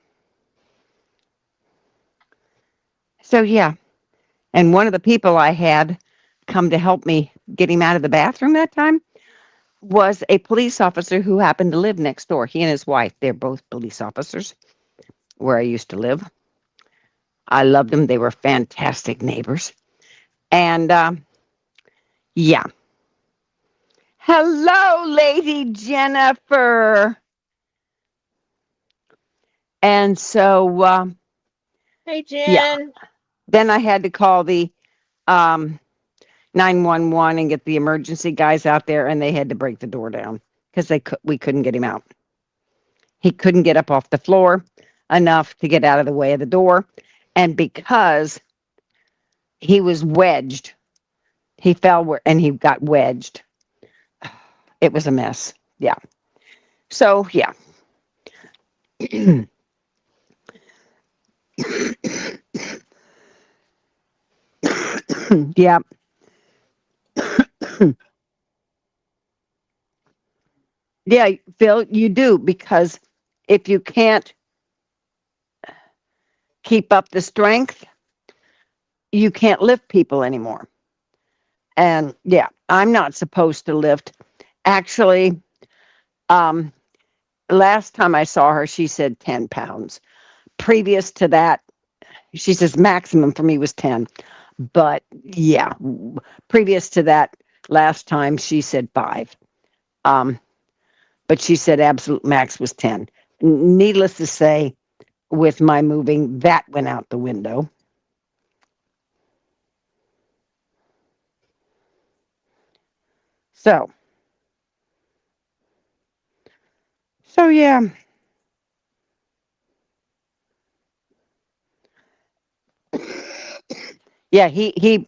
Speaker 2: So, yeah. And one of the people I had come to help me get him out of the bathroom that time was a police officer who happened to live next door. He and his wife, they're both police officers where I used to live. I loved them. They were fantastic neighbors. And yeah. Hello, Lady Jennifer. And so,
Speaker 1: Hey,
Speaker 2: yeah.
Speaker 1: Jen.
Speaker 2: Then I had to call the um, 911 and get the emergency guys out there, and they had to break the door down because we couldn't get him out. He couldn't get up off the floor enough to get out of the way of the door, and because he was wedged, he fell and he got wedged. It was a mess. Yeah. So yeah. Yeah. Yeah, Phil, you do, because if you can't keep up the strength, you can't lift people anymore. And yeah, I'm not supposed to lift. Actually, um, last time I saw her, she said 10 pounds. Previous to that, she says maximum for me was 10. But yeah, previous to that, last time she said 5. Um, but she said absolute max was 10. Needless to say, with my moving, that went out the window. So, so yeah, yeah. He.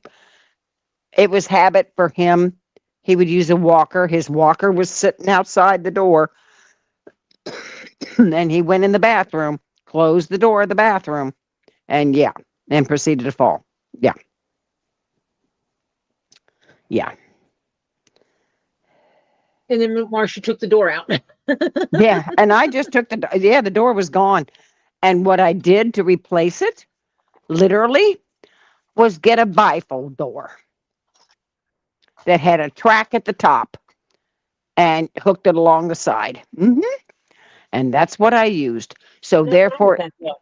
Speaker 2: It was habit for him. He would use a walker. His walker was sitting outside the door, and he went in the bathroom, closed the door of the bathroom, and yeah, and proceeded to fall. Yeah. Yeah.
Speaker 1: And then Marcia took the door out.
Speaker 2: Yeah. And I just took the door was gone. And what I did to replace it, literally, was get a bifold door that had a track at the top and hooked it along the side. And that's what I used. So
Speaker 1: Nothing wrong with
Speaker 2: therefore,
Speaker 1: that though.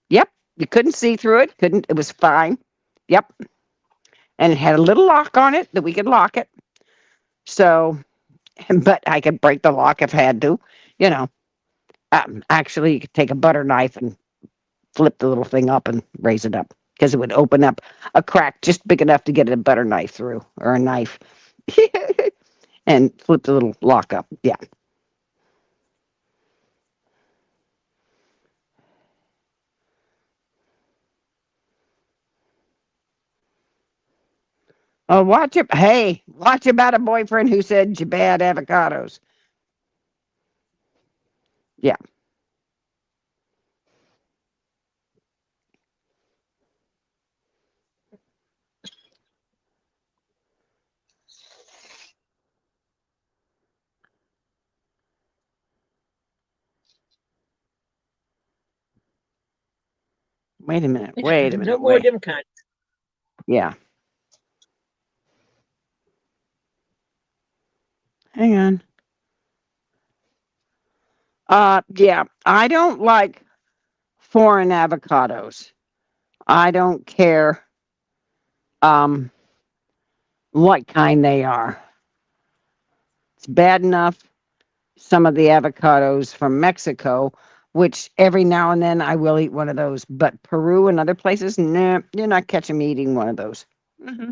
Speaker 2: yep, you couldn't see through it. Couldn't. It was fine. Yep. And it had a little lock on it that we could lock it. So, but I could break the lock if I had to. You know, actually, you could take a butter knife and flip the little thing up and raise it up because it would open up a crack just big enough to get a butter knife through or a knife and flip the little lock up. Yeah. Oh, watch it. Hey, watch about a boyfriend who said you bad avocados. Yeah. Wait a minute. Wait a
Speaker 1: No
Speaker 2: minute.
Speaker 1: more
Speaker 2: Wait.
Speaker 1: dim kind.
Speaker 2: Yeah. Hang on. Yeah. I don't like foreign avocados. I don't care um what kind they are. It's bad enough some of the avocados from Mexico, which every now and then I will eat one of those. But Peru and other places, nah, you're not catching me eating one of those. Hmm.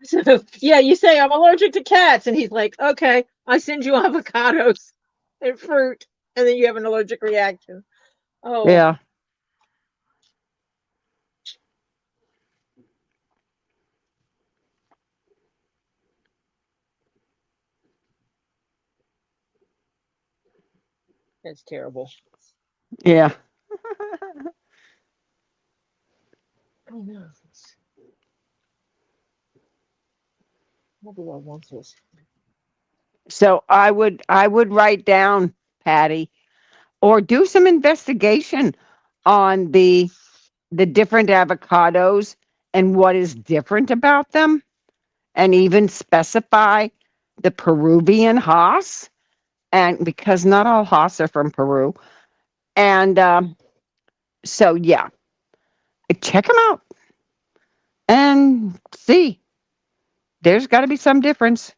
Speaker 1: So yeah, you say I'm allergic to cats, and he's like, okay, I send you avocados and fruit, and then you have an allergic reaction. Oh,
Speaker 2: Yeah.
Speaker 1: that's terrible.
Speaker 2: Yeah.
Speaker 1: Oh no, maybe I want this.
Speaker 2: So I would write down, Patty, or do some investigation on the different avocados and what is different about them, and even specify the Peruvian Haas, and because not all Haas are from Peru, and so yeah, check them out and see. There's got to be some difference.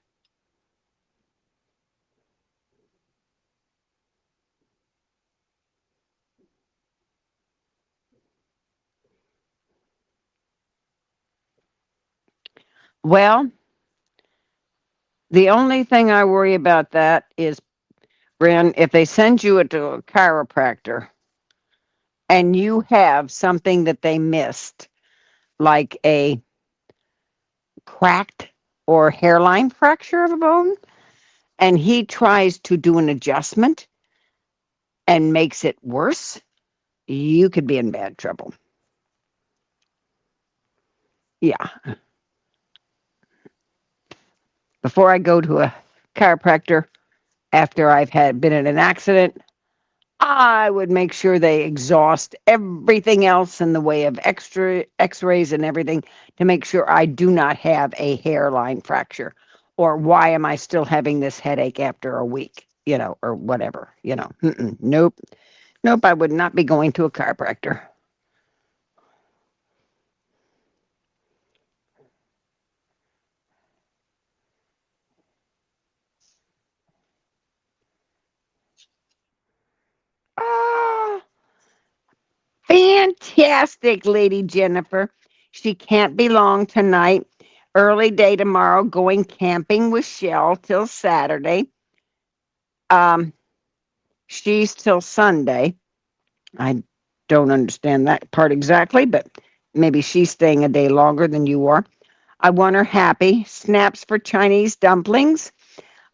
Speaker 2: Well, the only thing I worry about that is, Ren, if they send you to a chiropractor and you have something that they missed, like a cracked or hairline fracture of a bone, and he tries to do an adjustment and makes it worse, you could be in bad trouble. Yeah. Before I go to a chiropractor after I've had been in an accident, I would make sure they exhaust everything else in the way of extra x-rays and everything to make sure I do not have a hairline fracture. Or why am I still having this headache after a week, or whatever, Nope. Nope, I would not be going to a chiropractor. Ah, fantastic, Lady Jennifer. She can't be long tonight. Early day tomorrow, going camping with Shell till Saturday. Um, she's till Sunday. I don't understand that part exactly, but maybe she's staying a day longer than you are. I want her happy. Snaps for Chinese dumplings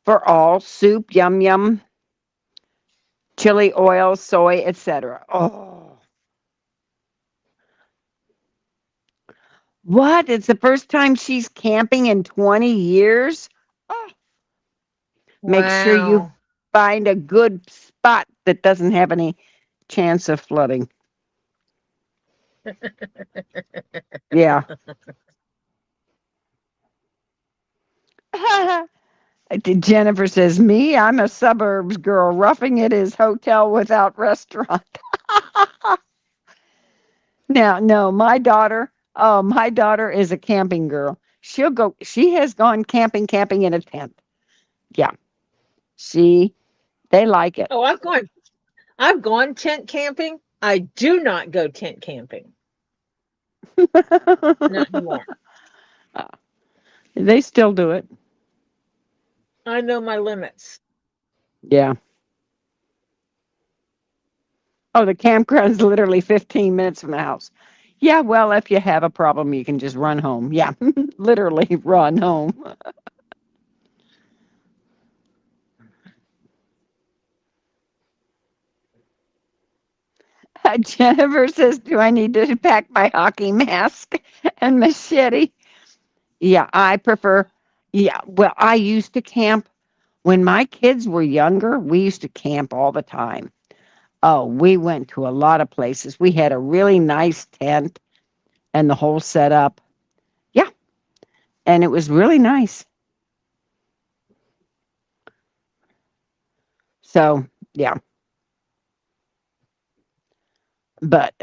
Speaker 2: for all. Soup, yum yum. chili oil, soy, etc. Oh, what? It's the first time she's camping in 20 years? Oh, make sure you
Speaker 1: Wow.
Speaker 2: find a good spot that doesn't have any chance of flooding. Yeah. Jennifer says, me, I'm a suburbs girl. Roughing it is hotel without restaurant. Now, no, my daughter is a camping girl. She has gone camping in a tent. Yeah. She, they like it.
Speaker 1: Oh, I've gone tent camping. I do not go tent camping. Not anymore.
Speaker 2: They still do it.
Speaker 1: I know my limits.
Speaker 2: Yeah. Oh, the campground's literally 15 minutes from the house. Yeah, well, if you have a problem, you can just run home. Yeah, literally run home. Jennifer says, do I need to pack my hockey mask and machete? Yeah, I prefer. Yeah, well, I used to camp when my kids were younger. We used to camp all the time. Oh, we went to a lot of places. We had a really nice tent and the whole setup. Yeah, and it was really nice. So, yeah, but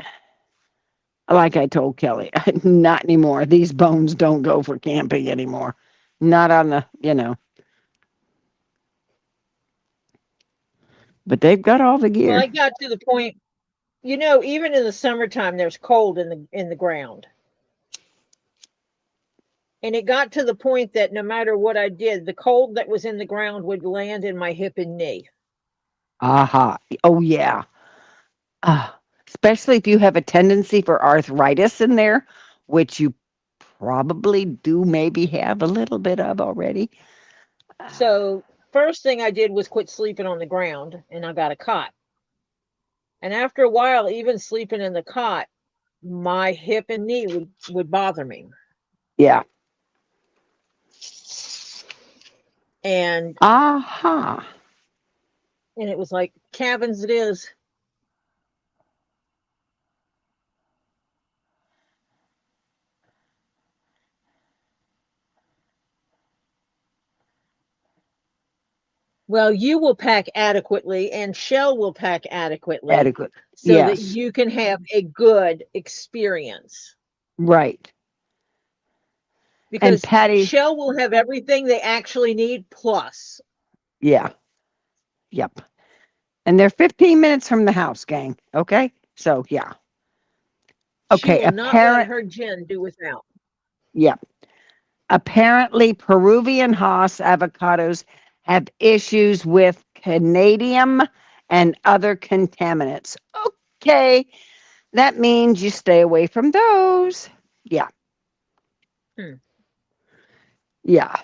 Speaker 2: like I told Kelly, not anymore. These bones don't go for camping anymore. Not on the. But they've got all the
Speaker 1: Well,
Speaker 2: gear.
Speaker 1: I got to the point, even in the summertime, there's cold in the ground. And it got to the point that no matter what I did, the cold that was in the ground would land in my hip and knee.
Speaker 2: Aha. Oh, yeah. Especially if you have a tendency for arthritis in there, which you probably do maybe have a little bit of already.
Speaker 1: So, first thing I did was quit sleeping on the ground and I got a cot. And after a while, even sleeping in the cot, my hip and knee would bother me.
Speaker 2: Yeah.
Speaker 1: And
Speaker 2: Aha.
Speaker 1: and it was like cabins it is. Well, you will pack adequately and Shell will pack adequately
Speaker 2: Adequate.
Speaker 1: so that
Speaker 2: Yes.
Speaker 1: you can have a good experience.
Speaker 2: Right. And
Speaker 1: Because
Speaker 2: Patty,
Speaker 1: Shell will have everything they actually need plus.
Speaker 2: yeah. Yep. And they're 15 minutes from the house, gang. Okay? So, yeah.
Speaker 1: She
Speaker 2: Okay,
Speaker 1: will not let her Jen do without.
Speaker 2: yeah. Apparently, Peruvian Haas avocados have issues with canadium and other contaminants. Okay, that means you stay away from those. Yeah,
Speaker 1: Hmm.
Speaker 2: yeah.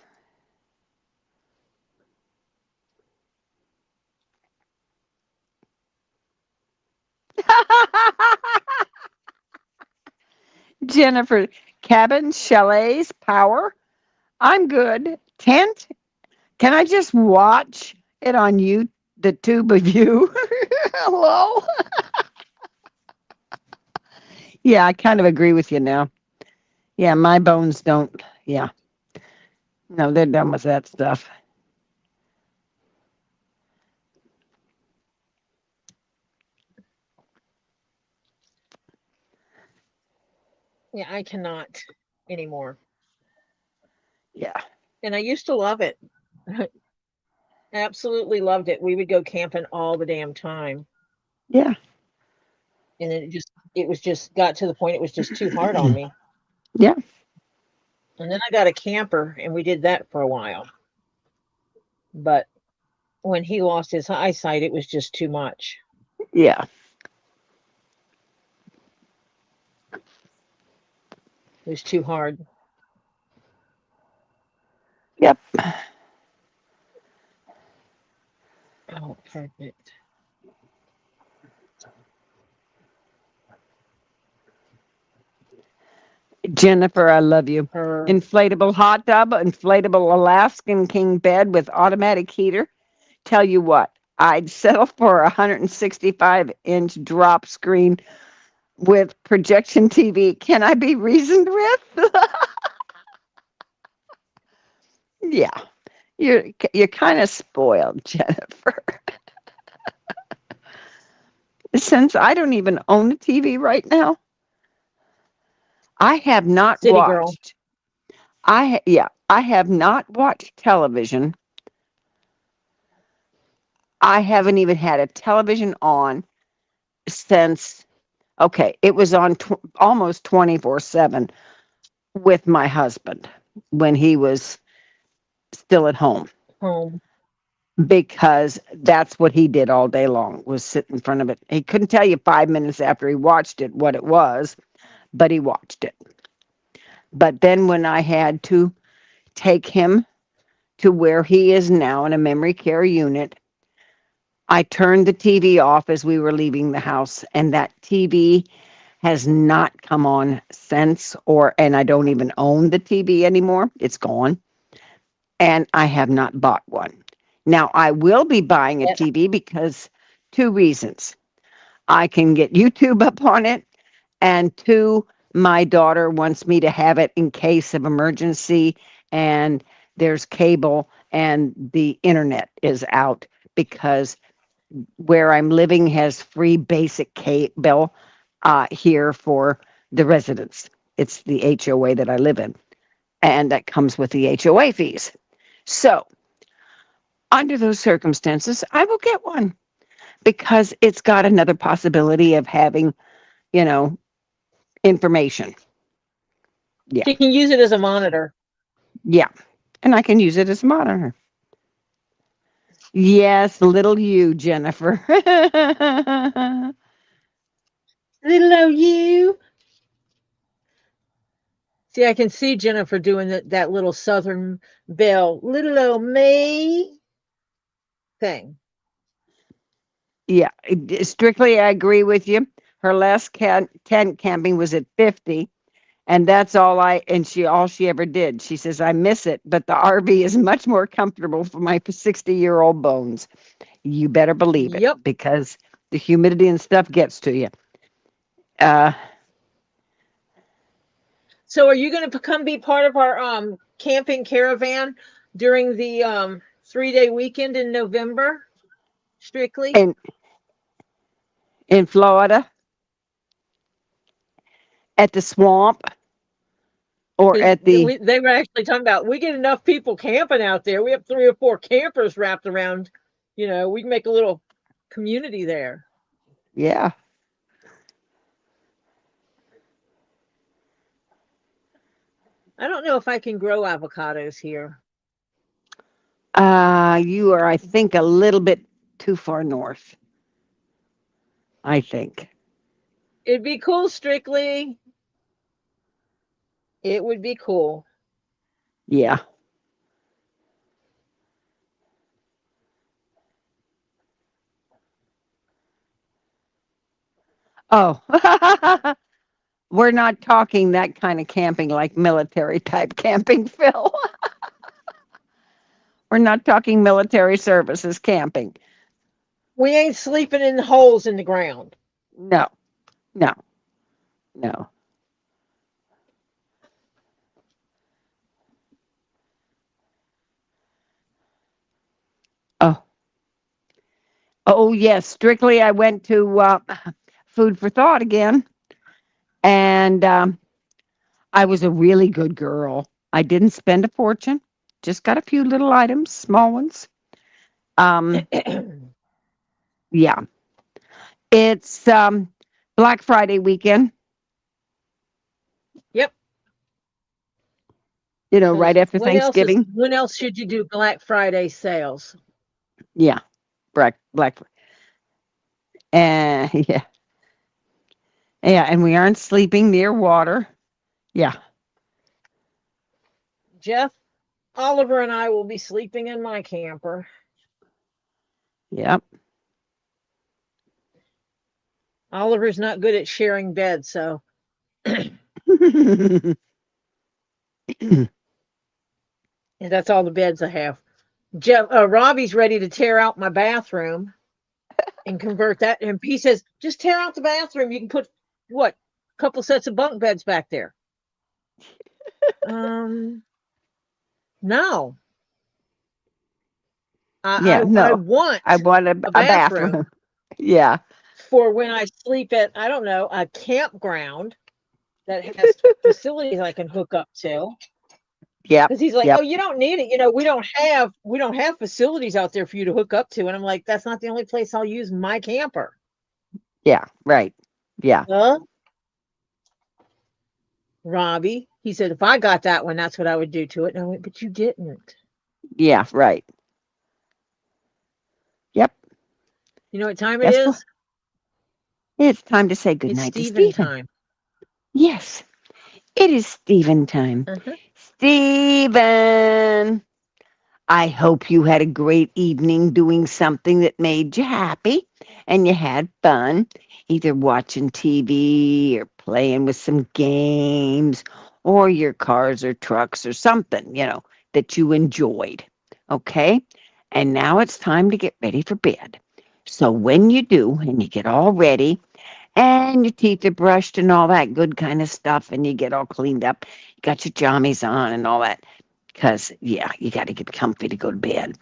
Speaker 2: Jennifer, cabin, chalets, power. I'm good. Tent. Can I just watch it on you, the tube of you? Hello? Yeah, I kind of agree with you now. Yeah, my bones don't. Yeah, no, they're done with that stuff.
Speaker 1: Yeah, I cannot anymore.
Speaker 2: Yeah,
Speaker 1: And I used to love it. Absolutely loved it. We would go camping all the damn time.
Speaker 2: yeah,
Speaker 1: And then it was just got to the point it was just too hard on me.
Speaker 2: yeah,
Speaker 1: And then I got a camper and we did that for a while. But when he lost his eyesight, it was just too much.
Speaker 2: yeah.
Speaker 1: It was too hard.
Speaker 2: Yep.
Speaker 1: Oh, perfect.
Speaker 2: Jennifer, I love you.
Speaker 1: Her
Speaker 2: Inflatable hot tub, inflatable Alaskan king bed with automatic heater. Tell you what, I'd settle for a 165-inch drop screen with projection TV. Can I be reasoned with? Yeah, you're kind of spoiled, Jennifer. Since I don't even own a TV right now, I have not
Speaker 1: city girl.
Speaker 2: watched. I have not watched television. I haven't even had a television on since. Okay, it was on almost 24/7 with my husband when he was still at home,
Speaker 1: Home.
Speaker 2: because that's what he did all day long, was sit in front of it. He couldn't tell you 5 minutes after he watched it what it was, but he watched it. But then when I had to take him to where he is now in a memory care unit, I turned the TV off as we were leaving the house, and that TV has not come on since, and I don't even own the TV anymore. It's gone. And I have not bought one. Now, I will be buying a
Speaker 1: Yep.
Speaker 2: TV because two reasons. I can get YouTube up on it, and two, my daughter wants me to have it in case of emergency and there's cable and the internet is out, because where I'm living has free basic cable here for the residents. It's the HOA that I live in, and that comes with the HOA fees. So, under those circumstances, I will get one because it's got another possibility of having, you know, information. Yeah,
Speaker 1: She can use it as a monitor.
Speaker 2: yeah. And I can use it as a monitor. Yes, little you, Jennifer.
Speaker 1: Little old you. See, I can see Jennifer doing that little Southern Belle, little old me thing.
Speaker 2: Yeah, strictly, I agree with you. Her last tent camping was at 50, and that's all she ever did. She says, I miss it, but the RV is much more comfortable for my 60-year-old bones. You better believe it,
Speaker 1: Yep.
Speaker 2: because the humidity and stuff gets to you. Uh,
Speaker 1: So are you going to come be part of our camping caravan during the 3-day weekend in November? Strictly?
Speaker 2: in in Florida, at the swamp, or
Speaker 1: Because
Speaker 2: at the
Speaker 1: they were actually talking about we get enough people camping out there. We have 3 or 4 campers wrapped around. We can make a little community there.
Speaker 2: yeah.
Speaker 1: I don't know if I can grow avocados here.
Speaker 2: You are, I think, a little bit too far north. I think.
Speaker 1: It'd be cool, Strictly. It would be cool.
Speaker 2: Yeah. Oh, we're not talking that kind of camping, like military type camping, Phil. We're not talking military services camping.
Speaker 1: We ain't sleeping in holes in the ground.
Speaker 2: No, no, no. Oh, oh yes. Strictly, I went to Food for Thought again, and I was a really good girl. I didn't spend a fortune. Just got a few little items, small ones. Um, yeah. It's Black Friday weekend,
Speaker 1: Yep.
Speaker 2: right
Speaker 1: Because
Speaker 2: after Thanksgiving.
Speaker 1: when else should you do Black Friday sales?
Speaker 2: Yeah, Black. Yeah, yeah, and we aren't sleeping near water. Yeah,
Speaker 1: Jeff, Oliver, and I will be sleeping in my camper.
Speaker 2: yeah.
Speaker 1: Oliver's not good at sharing beds, so And that's all the beds I have. Robbie's ready to tear out my bathroom and convert that. And he says, just tear out the bathroom. You can put what? A couple sets of bunk beds back there. No.
Speaker 2: Yeah,
Speaker 1: I
Speaker 2: no.
Speaker 1: want
Speaker 2: I want
Speaker 1: a
Speaker 2: a
Speaker 1: bathroom
Speaker 2: bathroom. Yeah.
Speaker 1: for when I sleep at, I don't know, a campground that has facilities I can hook up to.
Speaker 2: Yep.
Speaker 1: Because he's like, oh,
Speaker 2: Yep.
Speaker 1: you don't need it. We don't have facilities out there for you to hook up to. And I'm like, that's not the only place I'll use my camper.
Speaker 2: Yeah. Right. Yeah.
Speaker 1: Huh? Robbie. He said, if I got that one, that's what I would do to it. And I went, but you didn't.
Speaker 2: Yeah. Right. Yep.
Speaker 1: You know what time it
Speaker 2: Guess what?
Speaker 1: is?
Speaker 2: It's time to say
Speaker 1: It's
Speaker 2: goodnight to
Speaker 1: Steven
Speaker 2: Stephen.
Speaker 1: time.
Speaker 2: Yes, it is Stephen time.
Speaker 1: Uh-huh.
Speaker 2: Stephen, I hope you had a great evening doing something that made you happy and you had fun, either watching TV or playing with some games or your cars or trucks or something, that you enjoyed. Okay? And now it's time to get ready for bed. So when you do and you get all ready, and your teeth are brushed and all that good kind of stuff, and you get all cleaned up, you got your jammies on and all that, because, yeah, you got to get comfy to go to bed.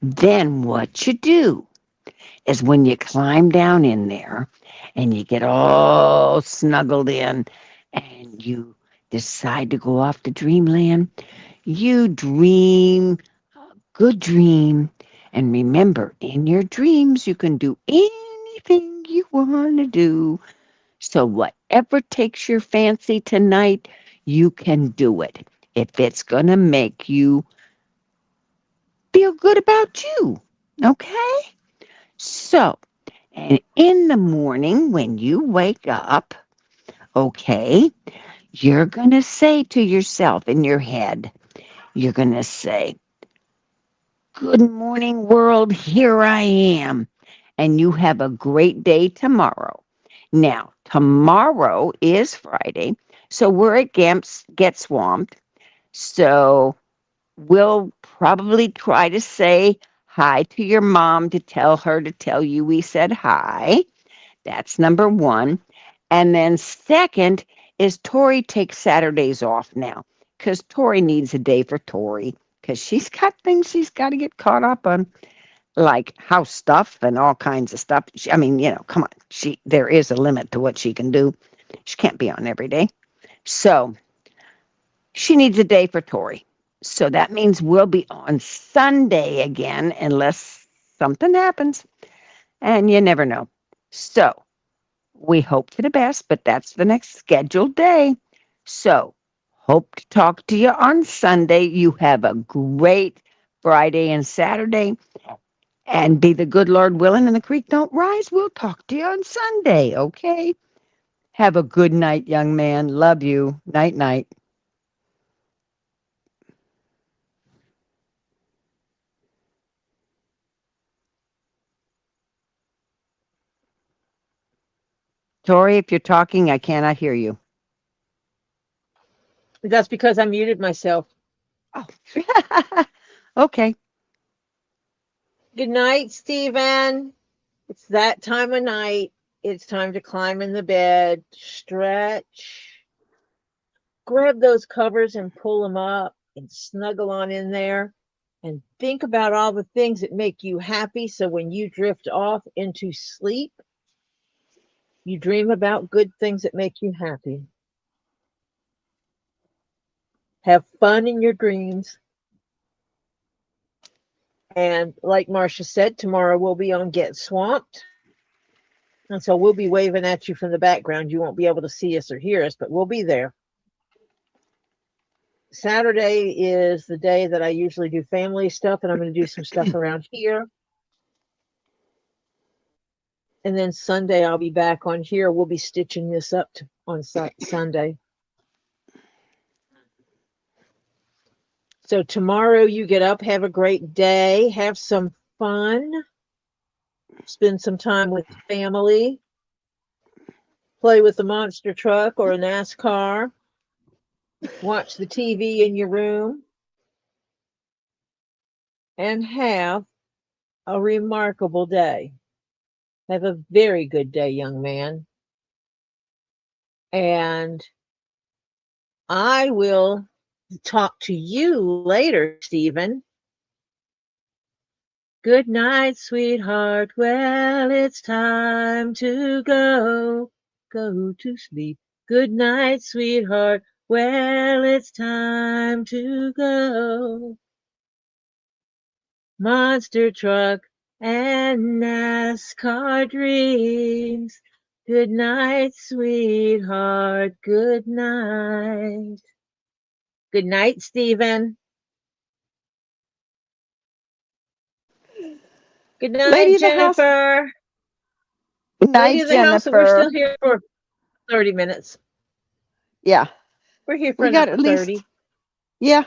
Speaker 2: Then what you do is when you climb down in there and you get all snuggled in and you decide to go off to dreamland, you dream a good dream. And remember, in your dreams, you can do anything you want to do. So, whatever takes your fancy tonight, you can do it. If it's going to make you feel good about you. Okay? So, and in the morning when you wake up, okay, you're going to say to yourself in your head, you're going to say, good morning, world, here I am. And you have a great day tomorrow. Now, tomorrow is Friday, so we're at Get Swamped. So we'll probably try to say hi to your mom to tell her to tell you we said hi. That's number one. And then second is Tori takes Saturdays off now because Tori needs a day for Tori because she's got things she's got to get caught up on, like house stuff and all kinds of stuff. I mean, come on. There is a limit to what she can do. She can't be on every day. So she needs a day for Tori. So that means we'll be on Sunday again unless something happens. And you never know. So we hope for the best, but that's the next scheduled day. So hope to talk to you on Sunday. You have a great Friday and Saturday. And be the good Lord willing and the creek don't rise. We'll talk to you on Sunday, okay? Have a good night, young man. Love you. Night, night. Tori, if you're talking, I cannot hear you.
Speaker 1: That's because I muted myself.
Speaker 2: Oh, okay.
Speaker 1: Good night, Stephen. It's that time of night. It's time to climb in the bed, stretch, grab those covers and pull them up and snuggle on in there and think about all the things that make you happy. So when you drift off into sleep, you dream about good things that make you happy. Have fun in your dreams. And like Marcia said, tomorrow we'll be on Get Swamped. And so we'll be waving at you from the background. You won't be able to see us or hear us, but we'll be there. Saturday is the day that I usually do family stuff, and I'm going to do some stuff around here. And then Sunday, I'll be back on here. We'll be stitching this up on Sunday. So tomorrow, you get up, have a great day, have some fun, spend some time with family, play with the monster truck or a NASCAR. watch the TV in your room, and have a remarkable day. Have a very good day, young man. And I will talk to you later, Stephen. Good night, sweetheart. Well, it's time to go. Go to sleep. Good night, sweetheart. Well, it's time to go. Monster truck and NASCAR dreams. Good night, sweetheart. Good night. Good night, Stephen. Good night,
Speaker 2: Lady of the house.
Speaker 1: Jennifer.
Speaker 2: Good
Speaker 1: Lady
Speaker 2: night,
Speaker 1: of the house, and we're still
Speaker 2: Jennifer.
Speaker 1: here for 30 minutes.
Speaker 2: Yeah,
Speaker 1: We're here for
Speaker 2: we got
Speaker 1: another
Speaker 2: at least,
Speaker 1: 30,
Speaker 2: yeah,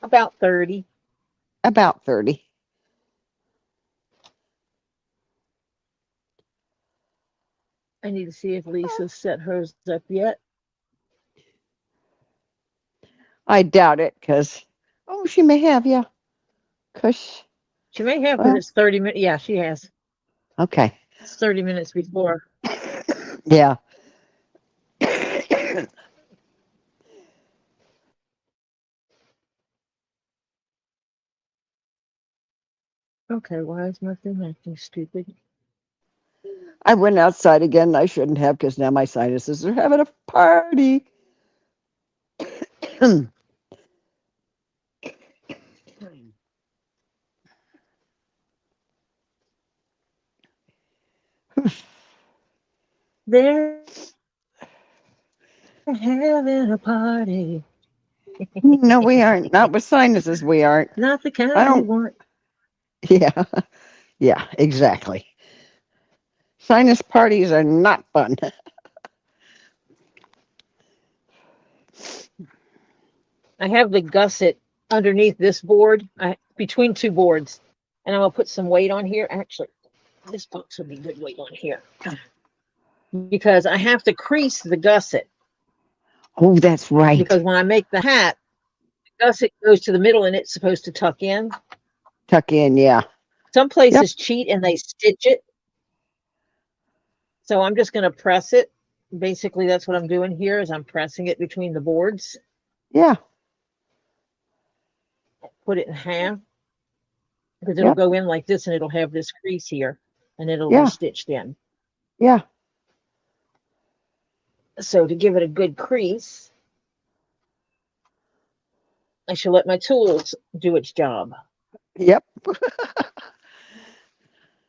Speaker 1: about 30.
Speaker 2: about 30.
Speaker 1: I need to see if Lisa's set hers up yet.
Speaker 2: I doubt it because, oh, she may have, yeah. Because,
Speaker 1: She may have because
Speaker 2: well,
Speaker 1: it's 30 minutes. Yeah, she has.
Speaker 2: okay.
Speaker 1: It's 30 minutes before.
Speaker 2: Yeah.
Speaker 1: Okay, why is my thing acting stupid?
Speaker 2: I went outside again. I shouldn't have because now my sinuses are having a party.
Speaker 1: They're having a party.
Speaker 2: No, we aren't. Not with sinuses, we aren't.
Speaker 1: Not the
Speaker 2: I
Speaker 1: kind you
Speaker 2: don't,
Speaker 1: want.
Speaker 2: yeah, yeah, exactly. Sinus parties are not fun.
Speaker 1: I have the gusset underneath this board, between two boards, and I'm gonna put some weight on here. Actually, this box would be good weight on here because I have to crease the gusset
Speaker 2: Oh, that's right.
Speaker 1: because when I make the hat, the gusset goes to the middle and it's supposed to tuck in.
Speaker 2: Tuck in, yeah.
Speaker 1: Some
Speaker 2: Yep,
Speaker 1: places cheat and they stitch it, so I'm just gonna press it. Basically, that's what I'm doing here is I'm pressing it between the boards,
Speaker 2: yeah,
Speaker 1: put it in half because it'll
Speaker 2: yep,
Speaker 1: go in like this and it'll have this crease here and it'll be
Speaker 2: yeah,
Speaker 1: stitched in.
Speaker 2: yeah,
Speaker 1: So to give it a good crease, I should let my tools do its job.
Speaker 2: yep,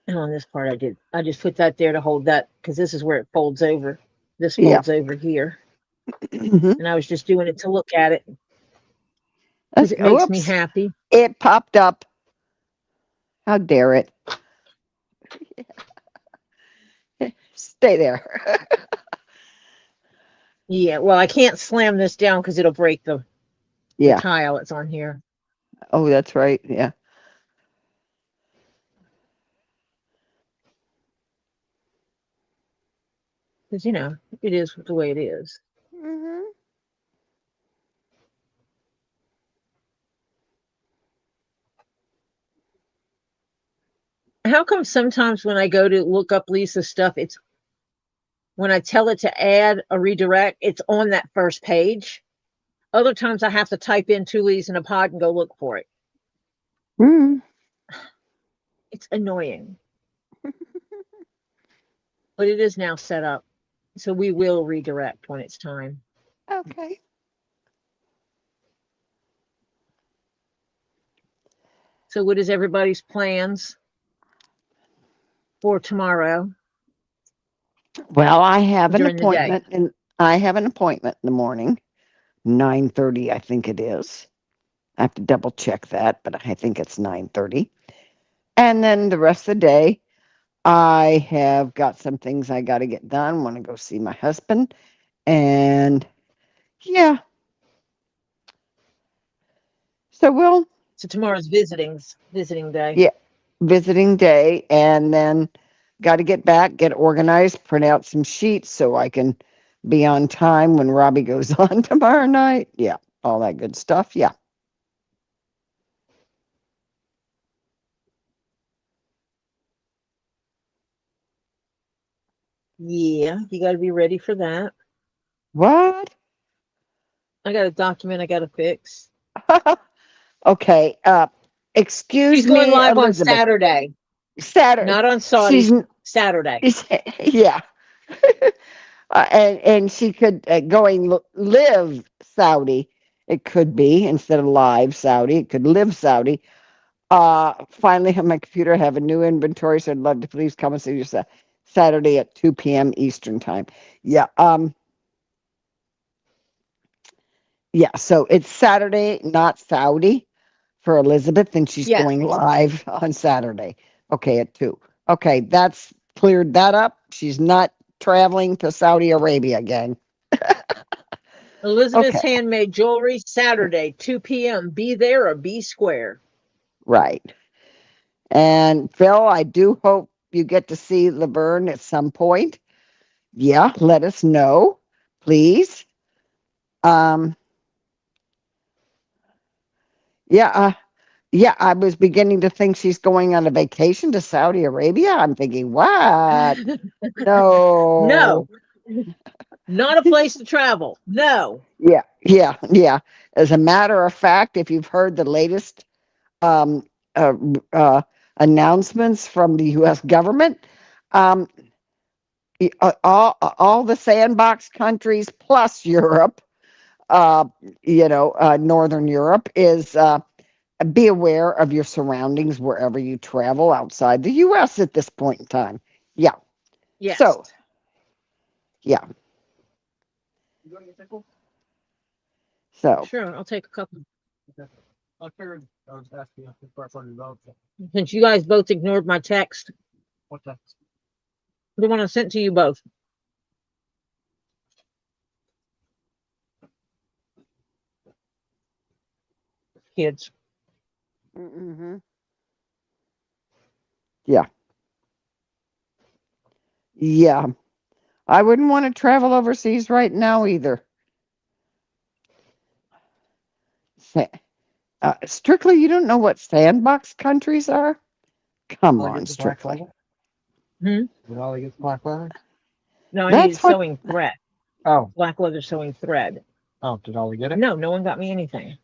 Speaker 1: And on this part, I just put that there to hold that because this is where it folds over. This
Speaker 2: yep.
Speaker 1: folds over here.
Speaker 2: Mhm.
Speaker 1: And I was just doing it to look at it because
Speaker 2: That's,
Speaker 1: it makes me
Speaker 2: whoops,
Speaker 1: happy.
Speaker 2: it popped up. How dare it? Stay there.
Speaker 1: Yeah, well, I can't slam this down because it'll break the
Speaker 2: Yeah.
Speaker 1: tile that's on here.
Speaker 2: Oh, that's right. Yeah.
Speaker 1: Because, it is the way it is.
Speaker 2: Hmm.
Speaker 1: How come sometimes when I go to look up Lisa's stuff, it's when I tell it to add a redirect, it's on that first page. Other times I have to type in two leaves in a pod and go look for it.
Speaker 2: Mm.
Speaker 1: It's annoying, but it is now set up. So we will redirect when it's time.
Speaker 2: Okay.
Speaker 1: So what is everybody's plans for tomorrow
Speaker 2: Well, I have an
Speaker 1: during the day?
Speaker 2: appointment and I have an appointment in the morning, 9:30, I think it is. I have to double check that, but I think it's 9:30. And then the rest of the day, I have got some things I got to get done. Want to go see my husband. And yeah, so we'll,
Speaker 1: So tomorrow's visiting day.
Speaker 2: yeah, visiting day. And then got to get back, get organized, print out some sheets so I can be on time when Robbie goes on tomorrow night. Yeah, all that good stuff. Yeah.
Speaker 1: Yeah, you got to be ready for that.
Speaker 2: What?
Speaker 1: I got a document I got to fix.
Speaker 2: Okay. Excuse
Speaker 1: She's going
Speaker 2: me,
Speaker 1: live on
Speaker 2: Elizabeth.
Speaker 1: Saturday,
Speaker 2: Saturday.
Speaker 1: not on
Speaker 2: She's
Speaker 1: Saudi, Saturday.
Speaker 2: yeah. And she could live Saudi. It could be instead of live Saudi. It could live Saudi. Finally, on my computer, I have a new inventory, so I'd love to please come and see you Saturday at 2 p.m. Eastern time. Yeah. Yeah. So it's Saturday, not Saudi for Elizabeth, and she's
Speaker 1: Yes.
Speaker 2: going live on Saturday. Okay, at 2. Okay, that's cleared that up. She's not traveling to Saudi Arabia again.
Speaker 1: Elizabeth's
Speaker 2: Okay,
Speaker 1: Handmade Jewelry, Saturday, 2 p.m. Be there or be square.
Speaker 2: right. And Phil, I do hope you get to see Laverne at some point. Yeah, let us know, please. Um, yeah, yeah, I was beginning to think she's going on a vacation to Saudi Arabia. I'm thinking, what?
Speaker 1: No,
Speaker 2: No.
Speaker 1: not a place to travel. No.
Speaker 2: Yeah, yeah, yeah. As a matter of fact, if you've heard the latest um, uh, uh, announcements from the U.S. government, um, all the sandbox countries plus Europe, uh, Northern Europe is be aware of your surroundings wherever you travel outside the U.S. at this point in time. Yeah.
Speaker 1: Yes.
Speaker 2: So, yeah. So,
Speaker 1: Sure, I'll take a couple. I figured I was asking if since you guys both ignored my text, the one I sent to you both, kids.
Speaker 2: hmm yeah, yeah. I wouldn't want to travel overseas right now either. Sa- Strictly, you don't know what sandbox countries are? Come on, Strictly.
Speaker 1: Hmm? No, I
Speaker 2: That's
Speaker 1: needed
Speaker 2: what.
Speaker 1: sewing thread. Oh. Black leather sewing thread. Oh, did Ollie get it? No, no one got me anything.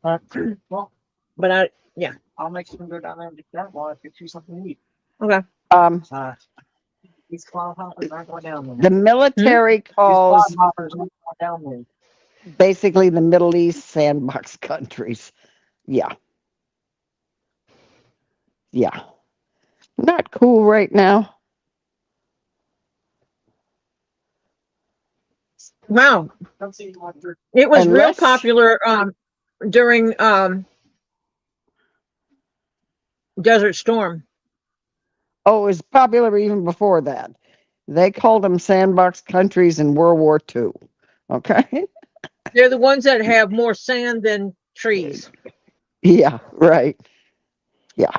Speaker 1: Well, but yeah. I'll make some go down there and get that while I get you something to eat. Okay.
Speaker 2: Um,
Speaker 1: These cloud hoppers aren't going down there.
Speaker 2: the
Speaker 1: Hmm?
Speaker 2: military
Speaker 1: These cloud
Speaker 2: calls
Speaker 1: hoppers aren't going down there.
Speaker 2: basically the Middle East sandbox countries. Yeah, yeah. Not cool right now.
Speaker 1: Wow. It was real
Speaker 2: Unless,
Speaker 1: popular during Desert Storm.
Speaker 2: oh, it was popular even before that. They called them sandbox countries in World War II. Okay.
Speaker 1: They're the ones that have more sand than trees.
Speaker 2: Yeah, right. Yeah,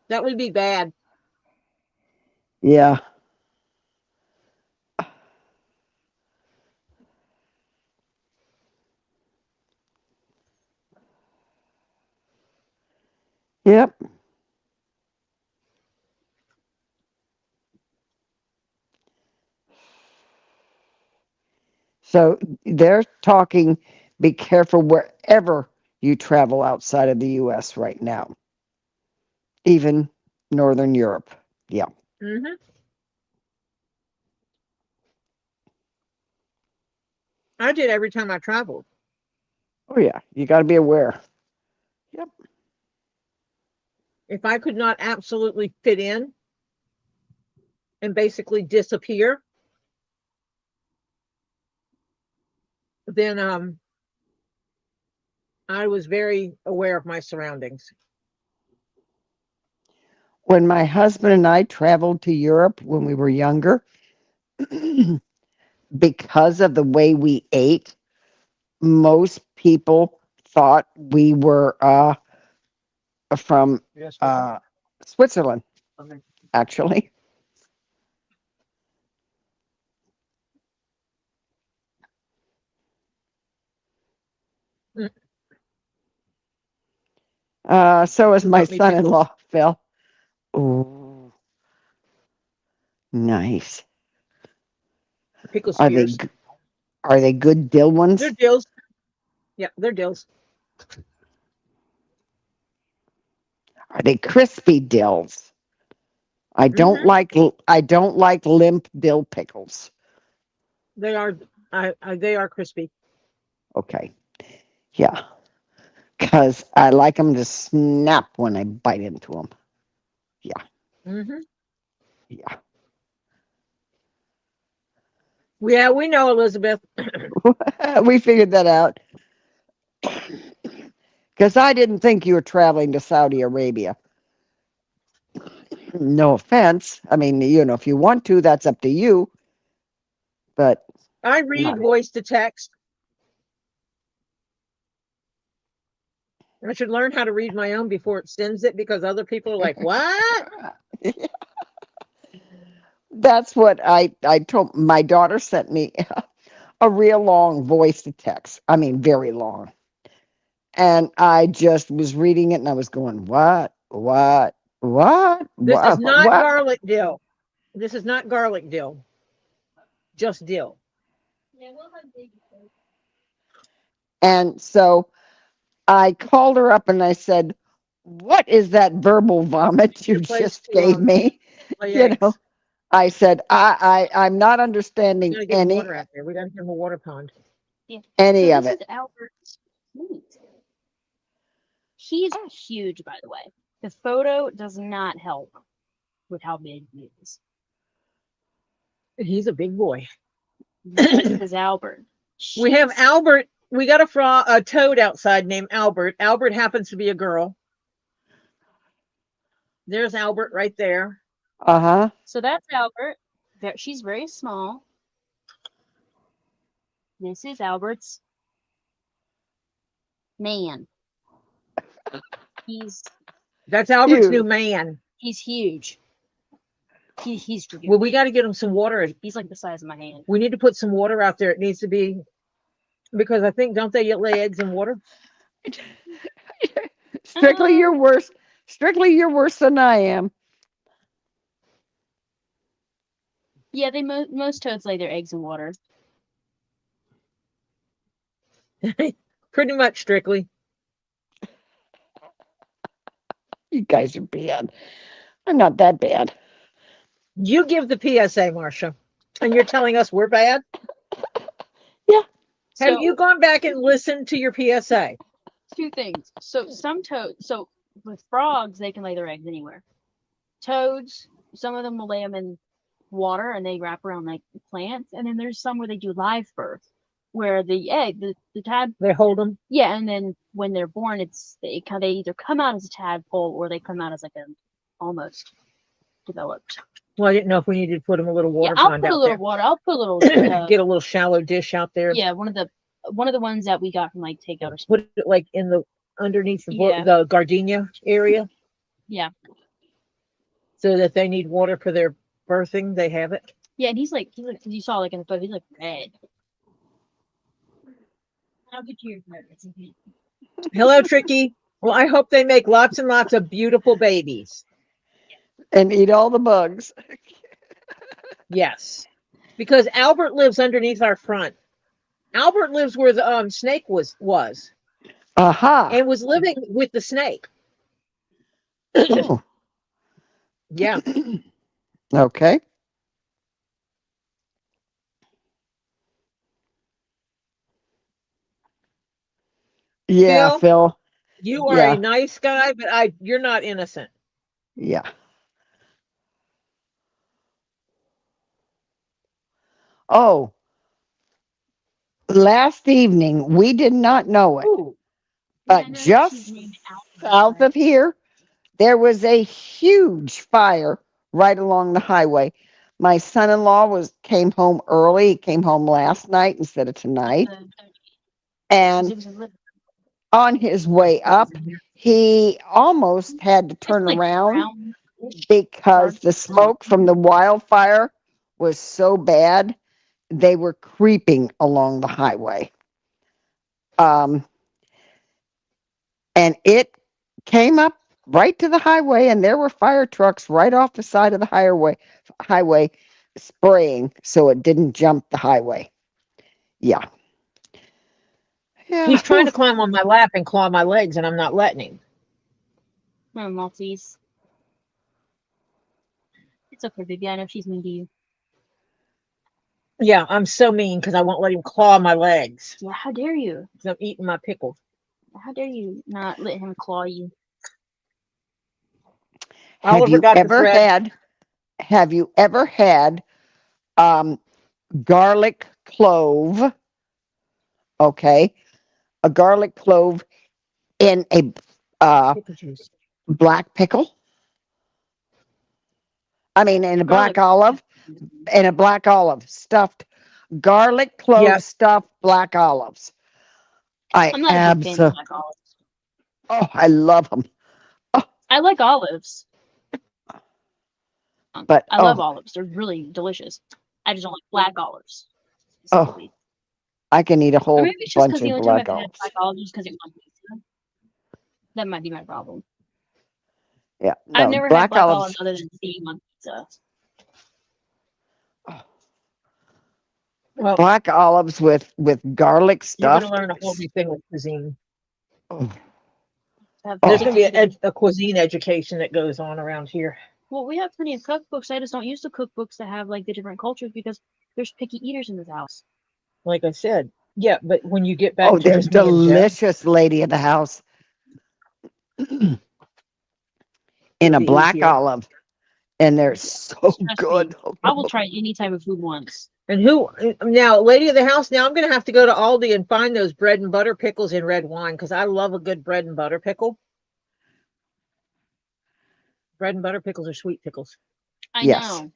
Speaker 1: That would be bad.
Speaker 2: yeah. Yep. So they're talking, be careful wherever you travel outside of the US right now, even Northern Europe. Yeah.
Speaker 1: Hmm. I did every time I traveled.
Speaker 2: Oh, yeah. You got to be aware. Yep.
Speaker 1: If I could not absolutely fit in and basically disappear, then I was very aware of my surroundings.
Speaker 2: When my husband and I traveled to Europe when we were younger, because of the way we ate, most people thought we were from Switzerland, actually. So is
Speaker 1: Who
Speaker 2: my
Speaker 1: brought me pickles?
Speaker 2: son-in-law, Phil. Ooh, nice.
Speaker 1: Pickle
Speaker 2: Are they
Speaker 1: spears.
Speaker 2: are they good dill
Speaker 1: They're
Speaker 2: ones?
Speaker 1: dills. Yeah, they're dills.
Speaker 2: Are they crispy dills? I don't
Speaker 1: Hmm.
Speaker 2: like I don't like limp dill pickles.
Speaker 1: They are. They are crispy.
Speaker 2: Okay. Yeah. Because I like them to snap when I bite into them. Yeah.
Speaker 1: Hmm.
Speaker 2: Yeah.
Speaker 1: Yeah, we know, Elizabeth.
Speaker 2: We figured that out. Because I didn't think you were traveling to Saudi Arabia. No offense. I mean, if you want to, that's up to you, but
Speaker 1: I read
Speaker 2: not
Speaker 1: voice to text. I should learn how to read my own before it sends it because other people are like, "What?"
Speaker 2: it. That's what I told my daughter sent me a real long voice to text. I mean, very long. And I just was reading it and I was going, what? What? What?
Speaker 1: This is
Speaker 2: What?
Speaker 1: not
Speaker 2: What?
Speaker 1: garlic dill. This is not garlic dill. Just dill.
Speaker 2: And so I called her up and I said, what is that verbal vomit
Speaker 1: Your
Speaker 2: you
Speaker 1: place
Speaker 2: just
Speaker 1: to
Speaker 2: gave me?
Speaker 1: lay
Speaker 2: You know,
Speaker 1: eggs.
Speaker 2: I said, I'm not
Speaker 1: We
Speaker 2: understanding
Speaker 1: gotta get water out there. We gotta give him a water pond.
Speaker 3: Yeah.
Speaker 2: any
Speaker 3: So
Speaker 2: of
Speaker 3: this
Speaker 2: it.
Speaker 3: is Albert's meat. He's huge, by the way. The photo does not help with how big he is.
Speaker 1: He's a big boy.
Speaker 3: This is Albert.
Speaker 1: We have
Speaker 3: She's
Speaker 1: Albert. We got a toad outside named Albert. Albert happens to be a girl. There's Albert right there.
Speaker 2: Uh-huh.
Speaker 3: so that's Albert. She's very small. This is Albert's man. He's
Speaker 1: That's Albert's new
Speaker 2: Huge.
Speaker 1: man.
Speaker 3: he's huge. He's
Speaker 1: Well,
Speaker 3: freaking
Speaker 1: we
Speaker 3: big.
Speaker 1: got to get him some water.
Speaker 3: He's like the size of my hand.
Speaker 1: We need to put some water out there. It needs to be because I think don't they lay eggs in water?
Speaker 2: Strictly
Speaker 3: Um,
Speaker 2: you're worse. Strictly you're worse than I am.
Speaker 3: yeah, they most toads lay their eggs in water.
Speaker 1: Pretty much strictly.
Speaker 2: You guys are bad. I'm not that bad.
Speaker 1: You give the PSA, Marcia, and you're telling us we're bad.
Speaker 2: Yeah.
Speaker 1: Have
Speaker 3: So
Speaker 1: you gone back and listened to your PSA?
Speaker 3: two things. So some toads. So with frogs, they can lay their eggs anywhere. Toads, some of them will lay them in water and they wrap around like plants, and then there's some where they do live birth, where the egg, the tad,
Speaker 1: They hold them.
Speaker 3: yeah, and then when they're born, they either come out as a tadpole or they come out as like a almost developed.
Speaker 1: Well, I didn't know if we needed to put them a little
Speaker 3: Yeah,
Speaker 1: water
Speaker 3: I'll
Speaker 1: pond
Speaker 3: put a
Speaker 1: out
Speaker 3: little
Speaker 1: there.
Speaker 3: water. I'll put a little.
Speaker 1: Get a little shallow dish out there.
Speaker 3: Yeah, one of the ones that we got from like takeout or
Speaker 1: Put
Speaker 3: something.
Speaker 1: it like in the underneath
Speaker 3: Yeah,
Speaker 1: the gardenia area
Speaker 3: yeah,
Speaker 1: so that they need water for their birthing. They have it.
Speaker 3: yeah. And he's like you saw like in the photo, he's like red. I'll get you your photos.
Speaker 1: Hello, Tricky. Well, I hope they make lots and lots of beautiful babies.
Speaker 2: And eat all the bugs.
Speaker 1: Yes, because Albert lives underneath our front. Albert lives where the snake was
Speaker 2: Aha.
Speaker 1: and was living with the snake.
Speaker 2: Oh.
Speaker 1: Yeah.
Speaker 2: Okay. Yeah,
Speaker 1: Phil,
Speaker 2: Phil.
Speaker 1: you are a
Speaker 2: Yeah.
Speaker 1: nice guy, but you're not innocent.
Speaker 2: Yeah. Oh, last evening, we did not know it,
Speaker 1: Ooh,
Speaker 3: Yeah, I
Speaker 2: but
Speaker 3: know that she's
Speaker 2: just
Speaker 3: named Albert,
Speaker 2: south
Speaker 3: but
Speaker 2: of here, there was a huge fire right along the highway. My son-in-law came home early. He came home last night instead of
Speaker 3: not
Speaker 2: tonight.
Speaker 3: the because
Speaker 2: And
Speaker 3: it was a little.
Speaker 2: on his way up, he almost had to
Speaker 3: It's
Speaker 2: turn
Speaker 3: like
Speaker 2: around
Speaker 3: brown, dark
Speaker 2: because the
Speaker 3: brown.
Speaker 2: smoke from the wildfire was so bad, they were creeping along the highway. Um, and it came up right to the highway, and there were fire trucks right off the side of the highway spraying so it didn't jump the highway. Yeah. Yeah.
Speaker 1: He's trying to climb on my lap and claw my legs, and I'm not letting him.
Speaker 3: Oh, Maltese. It's okay, baby. I know she's mean to you.
Speaker 1: Yeah, I'm so mean because I won't let him claw my legs.
Speaker 3: Yeah, how dare you?
Speaker 1: 'Cause I'm eating my pickle.
Speaker 3: How dare you not let him claw you?
Speaker 2: Have
Speaker 1: Oliver
Speaker 2: you
Speaker 1: got the
Speaker 2: ever
Speaker 1: thread.
Speaker 2: had garlic clove? Okay, a garlic clove in a
Speaker 1: Pickle juice.
Speaker 2: black pickle. I mean, in a
Speaker 3: Garlic.
Speaker 2: black olive, stuffed garlic clove
Speaker 1: Yes.
Speaker 2: stuffed black olives.
Speaker 3: I'm not a big fan of black olives.
Speaker 2: Oh, I love them.
Speaker 3: I like olives.
Speaker 2: But
Speaker 3: I love olives. They're really delicious. I just don't like black olives. Specifically.
Speaker 2: I can eat a
Speaker 3: Or
Speaker 2: whole
Speaker 3: maybe it's just because
Speaker 2: bunch
Speaker 3: the
Speaker 2: of
Speaker 3: only time
Speaker 2: black
Speaker 3: I've had
Speaker 2: olives.
Speaker 3: black olives is because it was on pizza. That might be my problem.
Speaker 2: Yeah,
Speaker 3: I've
Speaker 2: no,
Speaker 3: never had
Speaker 2: black
Speaker 3: black
Speaker 2: olives.
Speaker 3: olives other than seeing on pizza.
Speaker 1: Well,
Speaker 2: Black olives with garlic
Speaker 1: you're going
Speaker 2: stuffed.
Speaker 1: to learn a whole new thing with cuisine.
Speaker 2: Oh,
Speaker 1: There's going to be a cuisine education that goes on around here.
Speaker 3: Well, we have plenty of cookbooks. I just don't use the cookbooks that have like the different cultures because there's picky eaters in this house.
Speaker 1: Like I said, yeah, but when you get back to
Speaker 2: they're
Speaker 1: just me and Joe,
Speaker 2: delicious, lady of the house. In
Speaker 1: it'll
Speaker 2: a
Speaker 1: be
Speaker 2: black
Speaker 1: easier.
Speaker 2: olive, and they're so
Speaker 3: Trust
Speaker 2: good.
Speaker 3: me, I will try any type of food once.
Speaker 1: And who now, lady of the house? Now I'm going to have to go to Aldi and find those bread and butter pickles in red wine because I love a good bread and butter pickle. Bread and butter pickles are sweet pickles.
Speaker 3: I
Speaker 2: Yes.
Speaker 3: know.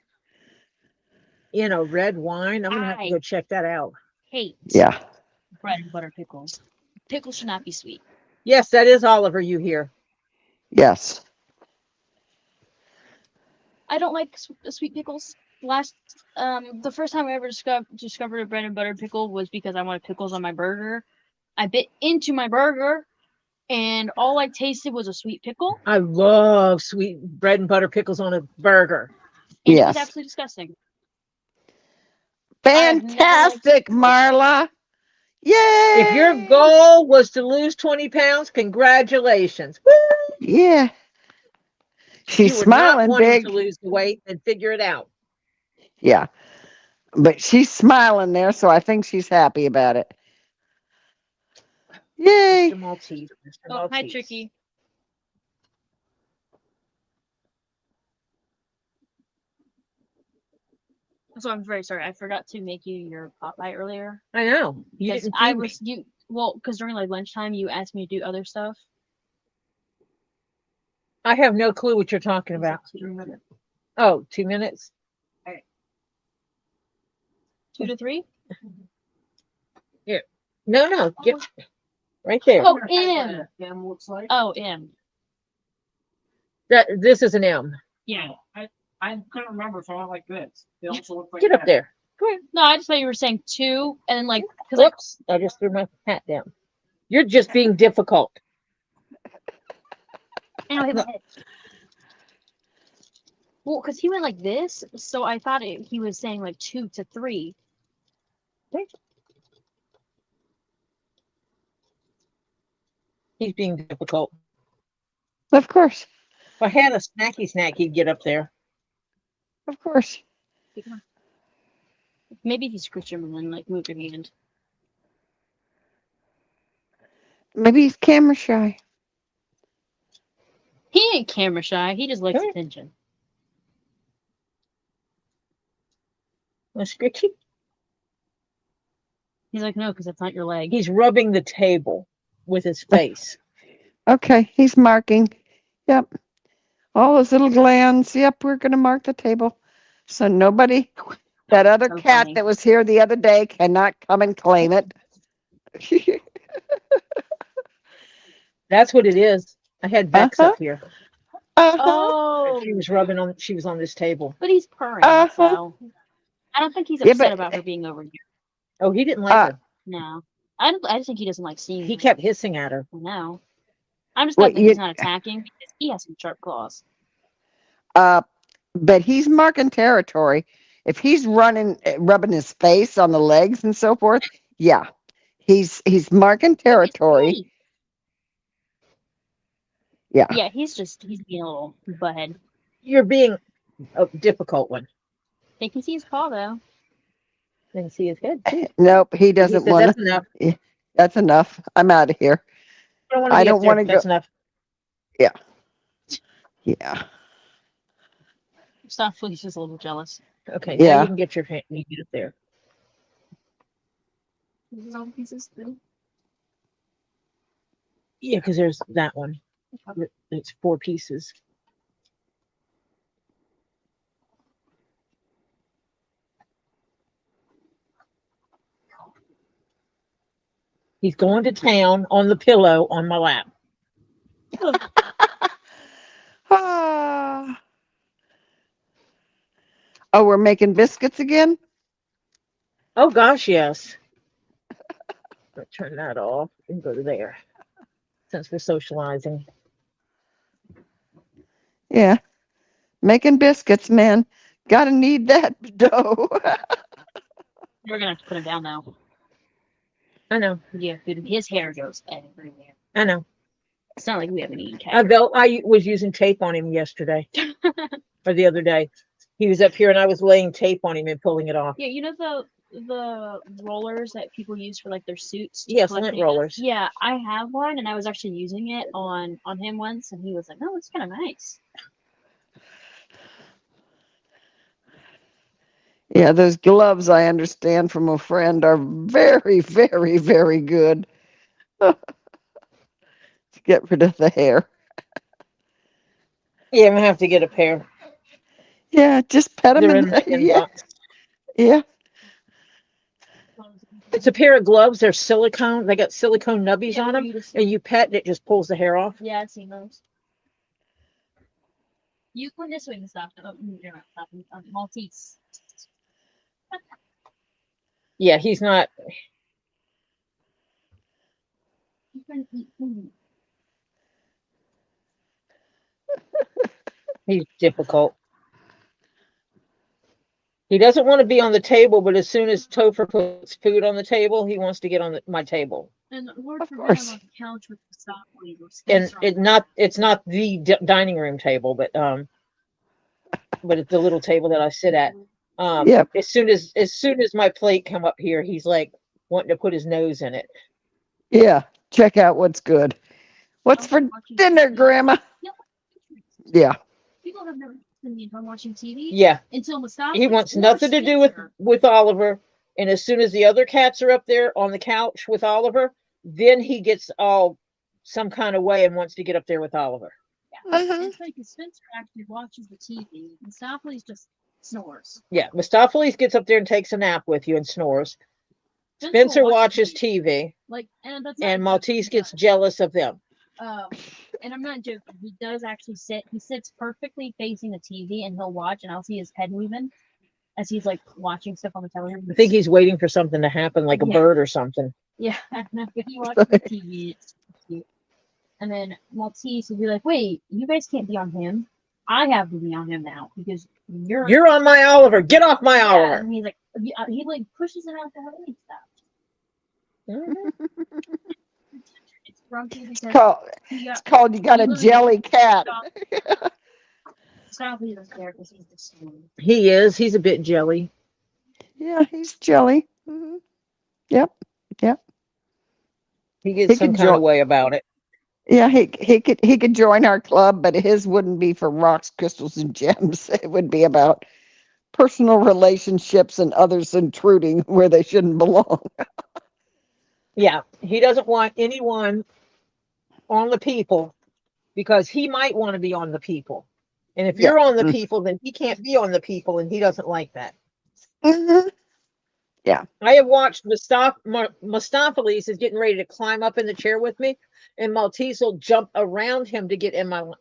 Speaker 1: You know, red wine. I'm going to have to go check that out.
Speaker 3: Hate
Speaker 2: Yeah.
Speaker 3: bread and butter pickles. Pickles should not be sweet.
Speaker 1: Yes, that is Oliver you hear.
Speaker 2: Yes.
Speaker 3: I don't like sweet pickles. The first time I ever discovered a bread and butter pickle was because I wanted pickles on my burger. I bit into my burger, and all I tasted was a sweet pickle.
Speaker 1: I love sweet bread and butter pickles on a burger.
Speaker 3: And it was absolutely disgusting.
Speaker 2: Fantastic, Marla. Yay!
Speaker 1: If your goal was to lose 20 pounds, congratulations. Woo!
Speaker 2: Yeah. She's smiling
Speaker 1: not
Speaker 2: big.
Speaker 1: To lose the weight and figure it out.
Speaker 2: Yeah. But she's smiling there, so I think she's happy about it. Yay.
Speaker 1: Mr. Maltese.
Speaker 3: Oh, hi, Tricky. So I'm very sorry. I forgot to make you your pot pie earlier.
Speaker 1: I know.
Speaker 3: Because because during like lunchtime you asked me to do other stuff.
Speaker 1: I have no clue what you're talking about.
Speaker 3: 2 minutes.
Speaker 1: Oh, 2 minutes?
Speaker 3: 2 to 3?
Speaker 1: Yeah. No. Get right there.
Speaker 3: Oh, M. M looks like. Oh, M.
Speaker 1: This is an M.
Speaker 3: Yeah.
Speaker 4: I couldn't remember if I went like this. They also look like
Speaker 1: Get up there. Go ahead.
Speaker 3: No, I just thought you were saying 2, and then like.
Speaker 1: Whoops! I just threw my hat down. You're just being difficult.
Speaker 3: And I hit my head. Well, because he went like this, so I thought he was saying like 2 to 3.
Speaker 1: He's being difficult.
Speaker 2: Of course.
Speaker 1: If I had a snacky snack, he'd get up there.
Speaker 2: Of course.
Speaker 3: Maybe if you scooch him and then like move your hand.
Speaker 2: Maybe he's camera shy.
Speaker 3: He ain't camera shy. He just likes attention.
Speaker 1: Scritchy?
Speaker 3: He's like, no, because that's not your leg.
Speaker 1: He's rubbing the table with his face.
Speaker 2: Okay, he's marking. Yep. All those little glands. Yep, we're going to mark the table. So nobody, that other cat that was here the other day cannot come and claim it.
Speaker 1: That's what it is. I had Bex up here.
Speaker 3: Oh.
Speaker 1: She was rubbing on. She was on this table.
Speaker 3: But he's purring, so I don't think he's upset about her being over here.
Speaker 1: Oh, he didn't like her.
Speaker 3: No, I just think he doesn't like seeing.
Speaker 1: He kept hissing at her.
Speaker 3: No. I'm just
Speaker 2: Well,
Speaker 3: glad that he's not attacking because he has some sharp claws.
Speaker 2: but he's marking territory. If he's running, rubbing his face on the legs and so forth, yeah, he's marking territory.
Speaker 3: Hey.
Speaker 2: Yeah.
Speaker 3: Yeah, he's being a little butthead.
Speaker 1: You're being a difficult one.
Speaker 3: They can see his paw though.
Speaker 1: They can see his head too.
Speaker 2: Nope, he
Speaker 1: He
Speaker 2: doesn't
Speaker 1: said,
Speaker 2: want
Speaker 1: "That's
Speaker 2: to.
Speaker 1: enough.
Speaker 2: That's enough. I'm out of here.
Speaker 1: I don't want to
Speaker 2: I
Speaker 1: be up
Speaker 2: don't want
Speaker 1: there.
Speaker 2: to go.
Speaker 1: That's enough."
Speaker 2: Yeah.
Speaker 3: Softly's just a little jealous.
Speaker 1: Okay, now
Speaker 2: Yeah.
Speaker 1: you can get your hand. You get up there.
Speaker 3: This is all pieces too.
Speaker 1: Yeah, because there's that one. It's 4 pieces. He's going to town on the pillow on my lap.
Speaker 2: Ah. Oh, we're making biscuits again?
Speaker 1: Oh gosh, yes. I'll turn that off and go to there. Since we're socializing.
Speaker 2: Yeah. Making biscuits, man. Gotta need that dough.
Speaker 3: We're gonna have to put him down now.
Speaker 1: I know.
Speaker 3: Yeah, dude, his hair goes everywhere.
Speaker 1: I know.
Speaker 3: It's not like we have an eating cat.
Speaker 1: I was using tape on him yesterday or the other day. He was up here and I was laying tape on him and pulling it off.
Speaker 3: Yeah, you know the rollers that people use for like their suits.
Speaker 1: Yes,
Speaker 3: collect
Speaker 1: lint
Speaker 3: data?
Speaker 1: rollers.
Speaker 3: Yeah, I have one, and I was actually using it on him once, and he was like, "Oh, it's kind of nice."
Speaker 2: Yeah, those gloves, I understand from a friend, are very, very, very good to get rid of the hair.
Speaker 1: Yeah, I'm gonna have to get a pair.
Speaker 2: Yeah, just pet them
Speaker 1: They're in
Speaker 2: and
Speaker 1: the
Speaker 2: yeah,
Speaker 1: inbox.
Speaker 2: yeah.
Speaker 1: It's a pair of gloves. They're silicone. They got silicone nubbies
Speaker 3: Yeah,
Speaker 1: on them,
Speaker 3: you just-
Speaker 1: and you pet and it just pulls the hair off.
Speaker 3: Yeah, I've seen those. You come this way and stuff. Oh, you're not stopping. Maltese.
Speaker 1: Yeah, he's not.
Speaker 3: You can eat food.
Speaker 1: He's difficult. He doesn't want to be on the table, but as soon as Topher puts food on the table, he wants to get on my table.
Speaker 3: And Lord
Speaker 2: Of
Speaker 3: forbid
Speaker 2: course.
Speaker 3: I'm on the couch with the stop please.
Speaker 1: And it's not the dining room table, but it's the little table that I sit at.
Speaker 2: Yep.
Speaker 1: As soon as my plate come up here, he's like wanting to put his nose in it.
Speaker 2: Yeah. Check out what's good. What's for dinner, Grandma? Yeah.
Speaker 3: People have never seen me from watching TV.
Speaker 1: Yeah.
Speaker 3: Until Mustafa.
Speaker 1: He wants nothing to do with Oliver. And as soon as the other cats are up there on the couch with Oliver, then he gets all some kind of way and wants to get up there with Oliver.
Speaker 3: Yeah. It's like Spencer actually watches the TV. Mustafa just snores.
Speaker 1: Yeah, Mustapheles gets up there and takes a nap with you and snores. Spencer watches TV.
Speaker 3: Like,
Speaker 1: and Maltese gets jealous of them.
Speaker 3: And I'm not joking. He does actually sit. He sits perfectly facing the TV, and he'll watch, and I'll see his head moving as he's like watching stuff on the television.
Speaker 1: I think he's waiting for something to happen, like a bird or something.
Speaker 3: Yeah, but he watches the TV. It's cute. And then Maltese will be like, "Wait, you guys can't be on him. I have to be on him now because you're
Speaker 1: on my Oliver. Get off my Oliver."
Speaker 3: And he's like, he like pushes it out the way and stuff. It's grumpy because
Speaker 2: It's called you got a jelly cat.
Speaker 3: Stop doesn't care because he's just
Speaker 1: He is. He's a bit jelly.
Speaker 2: Yeah, he's jelly. Mm-hmm. Yep.
Speaker 1: He gets some kind of way about it.
Speaker 2: Yeah, he could join our club, but his wouldn't be for rocks, crystals, and gems. It would be about personal relationships and others intruding where they shouldn't belong.
Speaker 1: Yeah, he doesn't want anyone on the people because he might want to be on the people. And if you're on the people, then he can't be on the people, and he doesn't like that.
Speaker 2: Mm-hmm. Yeah.
Speaker 1: I have watched Mustapheles is getting ready to climb up in the chair with me, and Maltese will jump around him to get on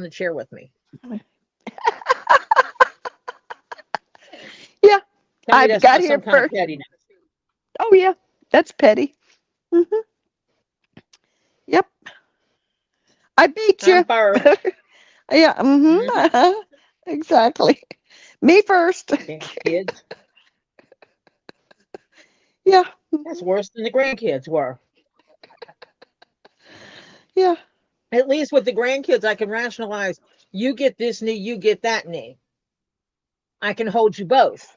Speaker 1: the chair with me.
Speaker 2: Yeah, I've got here
Speaker 1: kind of pettiness.
Speaker 2: Oh yeah, that's petty. Mm-hmm. Yep. I beat
Speaker 1: I'm
Speaker 2: you.
Speaker 1: first.
Speaker 2: Yeah.
Speaker 1: Mhm.
Speaker 2: Exactly. Me first.
Speaker 1: Damn kids.
Speaker 2: Yeah.
Speaker 1: That's worse than the grandkids were.
Speaker 2: Yeah.
Speaker 1: At least with the grandkids, I can rationalize. You get this knee, you get that knee. I can hold you both.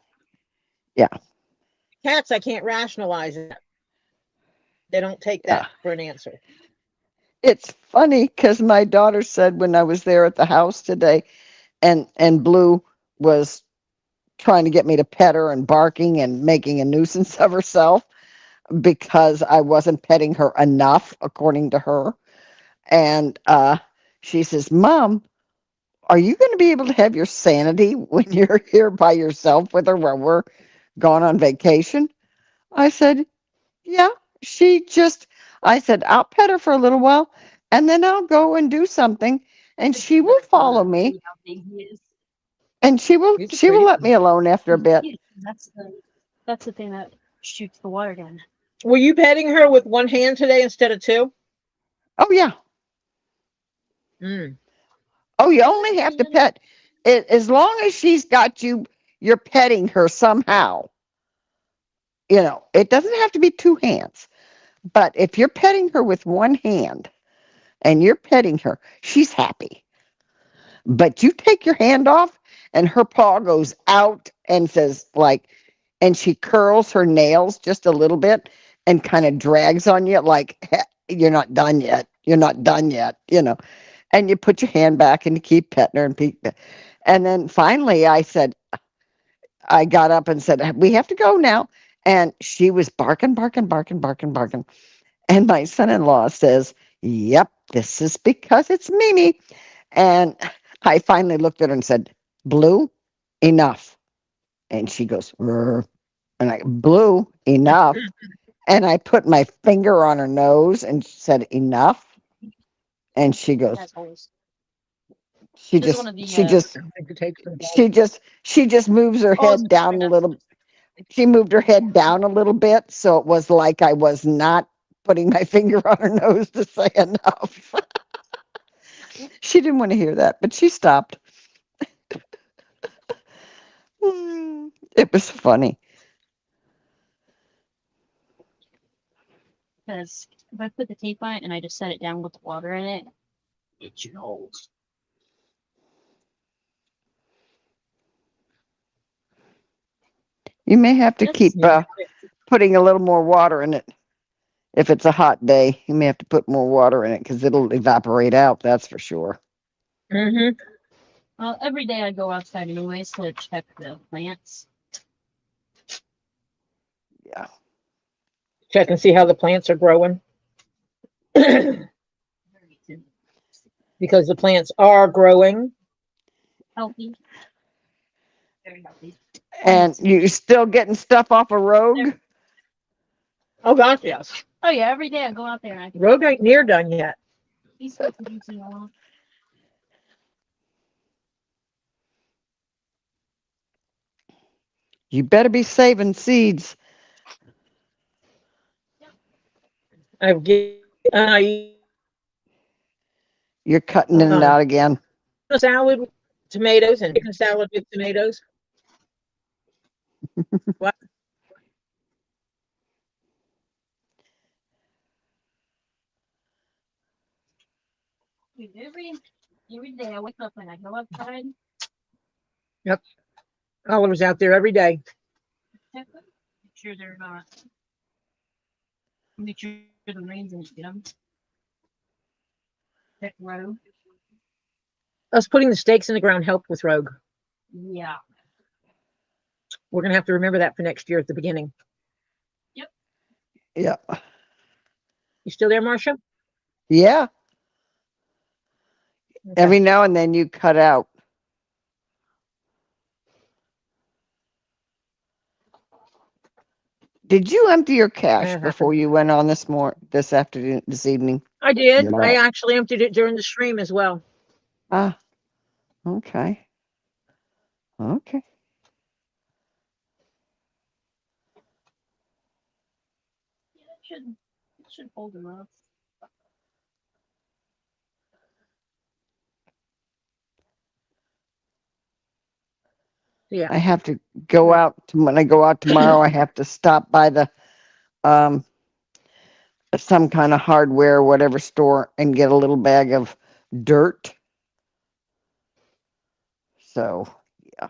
Speaker 2: Yeah.
Speaker 1: Cats, I can't rationalize it. They don't take
Speaker 2: Yeah.
Speaker 1: that for an answer.
Speaker 2: It's funny because my daughter said when I was there at the house today, and Blue was trying to get me to pet her and barking and making a nuisance of herself because I wasn't petting her enough, according to her. And she says, "Mom, are you going to be able to have your sanity when you're here by yourself with her while we're gone on vacation?" I said, "Yeah." She just, I said, "I'll pet her for a little while and then I'll go and do something and
Speaker 3: It's
Speaker 2: she will
Speaker 3: nice
Speaker 2: follow
Speaker 3: to
Speaker 2: me
Speaker 3: see how big he is.
Speaker 2: and
Speaker 1: He's a
Speaker 2: she will
Speaker 1: pretty
Speaker 2: let
Speaker 1: one.
Speaker 2: me alone after a
Speaker 3: He's
Speaker 2: bit."
Speaker 3: cute. That's the thing that shoots the water down.
Speaker 1: Were you petting her with one hand today instead of two?
Speaker 2: Oh, yeah.
Speaker 1: Mm.
Speaker 2: Oh, you only have to pet it as long as she's got you, you're petting her somehow. You know, it doesn't have to be two hands, but if you're petting her with one hand and you're petting her, she's happy. But you take your hand off and her paw goes out and says, like, and she curls her nails just a little bit and kind of drags on you, like, you're not done yet. You're not done yet, you know. And you put your hand back and you keep petting her and and then finally I said, I got up and said, "We have to go now." And she was barking, barking, barking, barking, barking. And my son in law says, "Yep, this is because it's Mimi." And I finally looked at her and said, "Blue, enough." And she goes, "Rrr." And I, "Blue, enough." And I put my finger on her nose and said, "Enough." And she goes,
Speaker 3: Has holes.
Speaker 2: she
Speaker 3: This is one
Speaker 2: just,
Speaker 3: of the
Speaker 2: she just,
Speaker 1: I think it takes them both.
Speaker 2: she just moves her
Speaker 3: oh, it's
Speaker 2: head down a little. She moved her head down a little bit. So it was like I was not putting my finger on her nose to say enough. She didn't want to hear that, but she stopped. It was funny.
Speaker 3: because if I put the tape on it and I just set it down with water in it, it should hold.
Speaker 2: You may have to
Speaker 3: That's
Speaker 2: keep
Speaker 1: Yeah.
Speaker 2: putting a little more water in it. If it's a hot day, you may have to put more water in it because it'll evaporate out. That's for sure.
Speaker 1: Mm-hmm.
Speaker 3: well, every day I go outside anyways to check the plants.
Speaker 2: Yeah.
Speaker 1: Check and see how the plants are growing. Because the plants are growing.
Speaker 3: Healthy, very healthy. And
Speaker 2: And you still getting stuff off a Rogue?
Speaker 1: Oh gosh, yes.
Speaker 3: oh yeah, every day I go out there and I can
Speaker 1: Road ain't near done yet.
Speaker 3: he's producing a lot.
Speaker 2: You better be saving seeds.
Speaker 1: I've get
Speaker 2: You're cutting in and out again.
Speaker 1: a salad with tomatoes and chicken salad with tomatoes. What?
Speaker 3: Dude, every day I wake up and I go outside,
Speaker 1: Yep. Oliver's out there every day.
Speaker 3: check them, make sure they're not, make sure the rains didn't get them. Check road.
Speaker 1: Us putting the stakes in the ground helped with Rogue.
Speaker 3: Yeah.
Speaker 1: We're gonna have to remember that for next year at the beginning.
Speaker 3: Yep.
Speaker 2: Yeah.
Speaker 1: You still there, Marcia?
Speaker 2: Yeah.
Speaker 1: Okay.
Speaker 2: Every now and then you cut out. Did you empty your cache
Speaker 1: That
Speaker 2: before
Speaker 1: happened.
Speaker 2: you went on this afternoon, this evening?
Speaker 1: I did. I
Speaker 2: No.
Speaker 1: actually emptied it during the stream as well.
Speaker 2: Ah, okay. Okay.
Speaker 3: Yeah, it should hold enough.
Speaker 1: Yeah.
Speaker 2: I have to go out when I go out tomorrow. I have to stop by the um some kind of hardware, whatever store, and get a little bag of dirt. So yeah,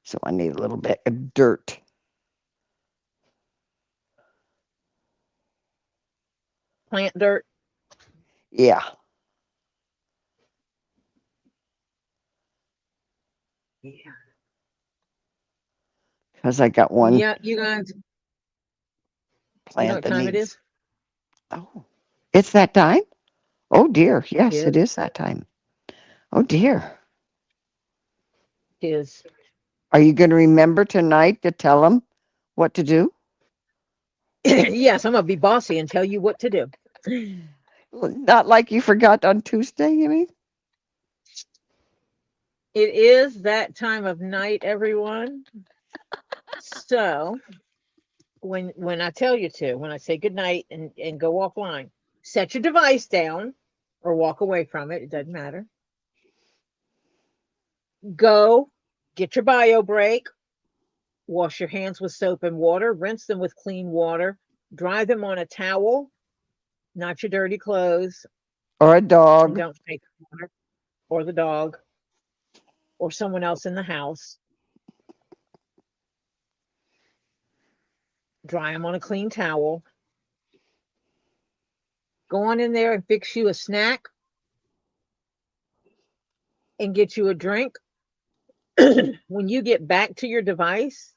Speaker 2: so I need a little bit of dirt.
Speaker 1: Plant dirt.
Speaker 2: Yeah,
Speaker 1: Yeah.
Speaker 2: because I got one
Speaker 1: Yeah, you guys, you know
Speaker 2: plant
Speaker 1: what
Speaker 2: that
Speaker 1: time it
Speaker 2: needs.
Speaker 1: is?
Speaker 2: Oh, it's that time. Oh dear, yes,
Speaker 1: It
Speaker 2: it is that time. Oh dear,
Speaker 1: is.
Speaker 2: are you going to remember tonight to tell them what to do?
Speaker 1: Yes, I'm gonna be bossy and tell you what to do.
Speaker 2: Not like you forgot on Tuesday, you mean?
Speaker 1: It is that time of night, everyone. So when I tell you to, when I say good night and go offline, set your device down or walk away from it. It doesn't matter. Go get your bio break, wash your hands with soap and water, rinse them with clean water, dry them on a towel, not your dirty clothes,
Speaker 2: Or a
Speaker 1: and
Speaker 2: dog?
Speaker 1: don't take water or the dog or someone else in the house. Dry them on a clean towel. Go on in there and fix you a snack and get you a drink. When you get back to your device,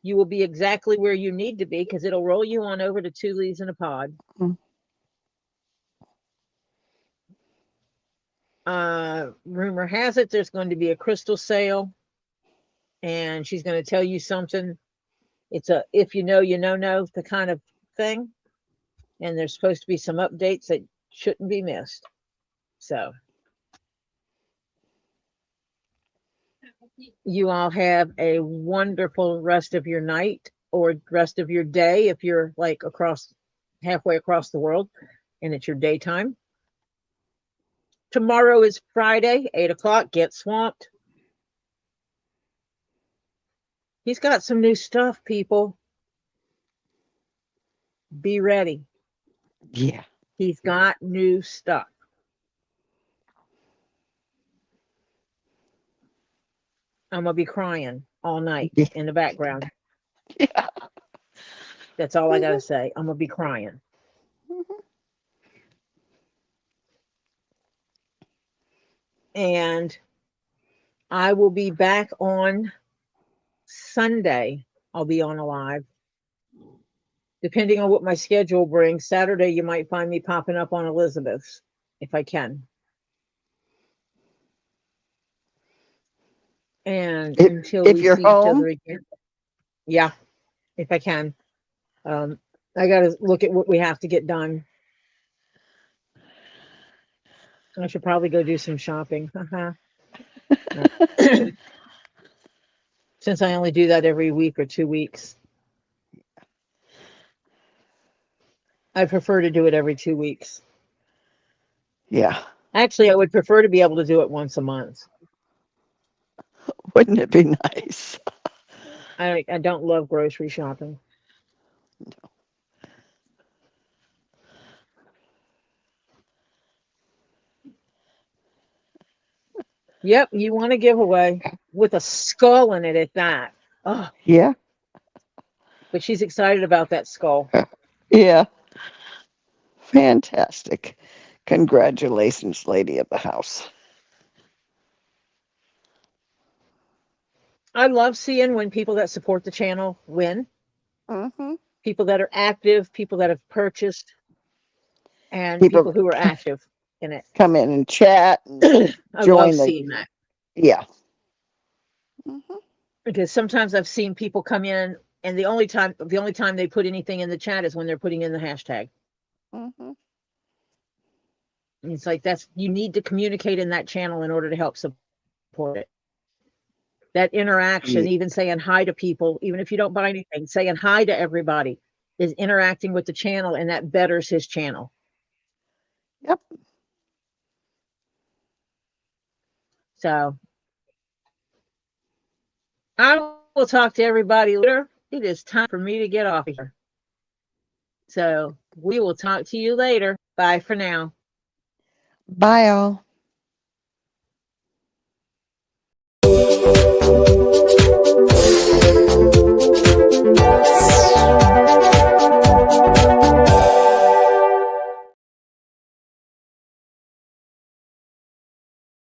Speaker 1: you will be exactly where you need to be because it'll roll you on over to Two Leaves in a Pod.
Speaker 2: Mm.
Speaker 1: Rumor has it there's going to be a crystal sale, and she's going to tell you something. It's a if you know, you know the kind of thing. And there's supposed to be some updates that shouldn't be missed. So you all have a wonderful rest of your night or rest of your day if you're like across halfway across the world and it's your daytime. Tomorrow is Friday, 8 o'clock. Get swamped. He's got some new stuff, people. Be ready.
Speaker 2: Yeah.
Speaker 1: He's got new stuff. I'm going to be crying all night
Speaker 2: Yeah.
Speaker 1: in the background.
Speaker 2: Yeah.
Speaker 1: That's all I got to say. I'm going to be crying. And I will be back on Sunday. I'll be on a live. Depending on what my schedule brings, Saturday you might find me popping up on Elizabeth's if I can. And
Speaker 2: If,
Speaker 1: until
Speaker 2: if
Speaker 1: we
Speaker 2: you're
Speaker 1: see each
Speaker 2: home,
Speaker 1: other again. Yeah, if I can. I got to look at what we have to get done. I should probably go do some shopping. Since I only do that every week or 2 weeks, I prefer to do it every 2 weeks.
Speaker 2: yeah.
Speaker 1: Actually, I would prefer to be able to do it once a month.
Speaker 2: Wouldn't it be nice?
Speaker 1: I don't love grocery shopping. Yep, you want a giveaway with a skull in it at that. Oh,
Speaker 2: Yeah.
Speaker 1: but she's excited about that skull.
Speaker 2: Yeah. Fantastic. Congratulations, lady of the house.
Speaker 1: I love seeing when people that support the channel win,
Speaker 2: Mm-hmm.
Speaker 1: people that are active, people that have purchased, and
Speaker 2: People
Speaker 1: people who are active in it.
Speaker 2: come in and chat and
Speaker 1: I love
Speaker 2: join the.
Speaker 1: seeing that
Speaker 2: Yeah. Mm-hmm.
Speaker 1: because sometimes I've seen people come in and the only time they put anything in the chat is when they're putting in the hashtag.
Speaker 2: Mm-hmm.
Speaker 1: And it's like you need to communicate in that channel in order to help support it. That interaction, even saying hi to people, even if you don't buy anything, saying hi to everybody is interacting with the channel, and that betters his channel.
Speaker 2: Yep.
Speaker 1: So I will talk to everybody later. It is time for me to get off of here. So we will talk to you later. Bye for now.
Speaker 2: Bye, all.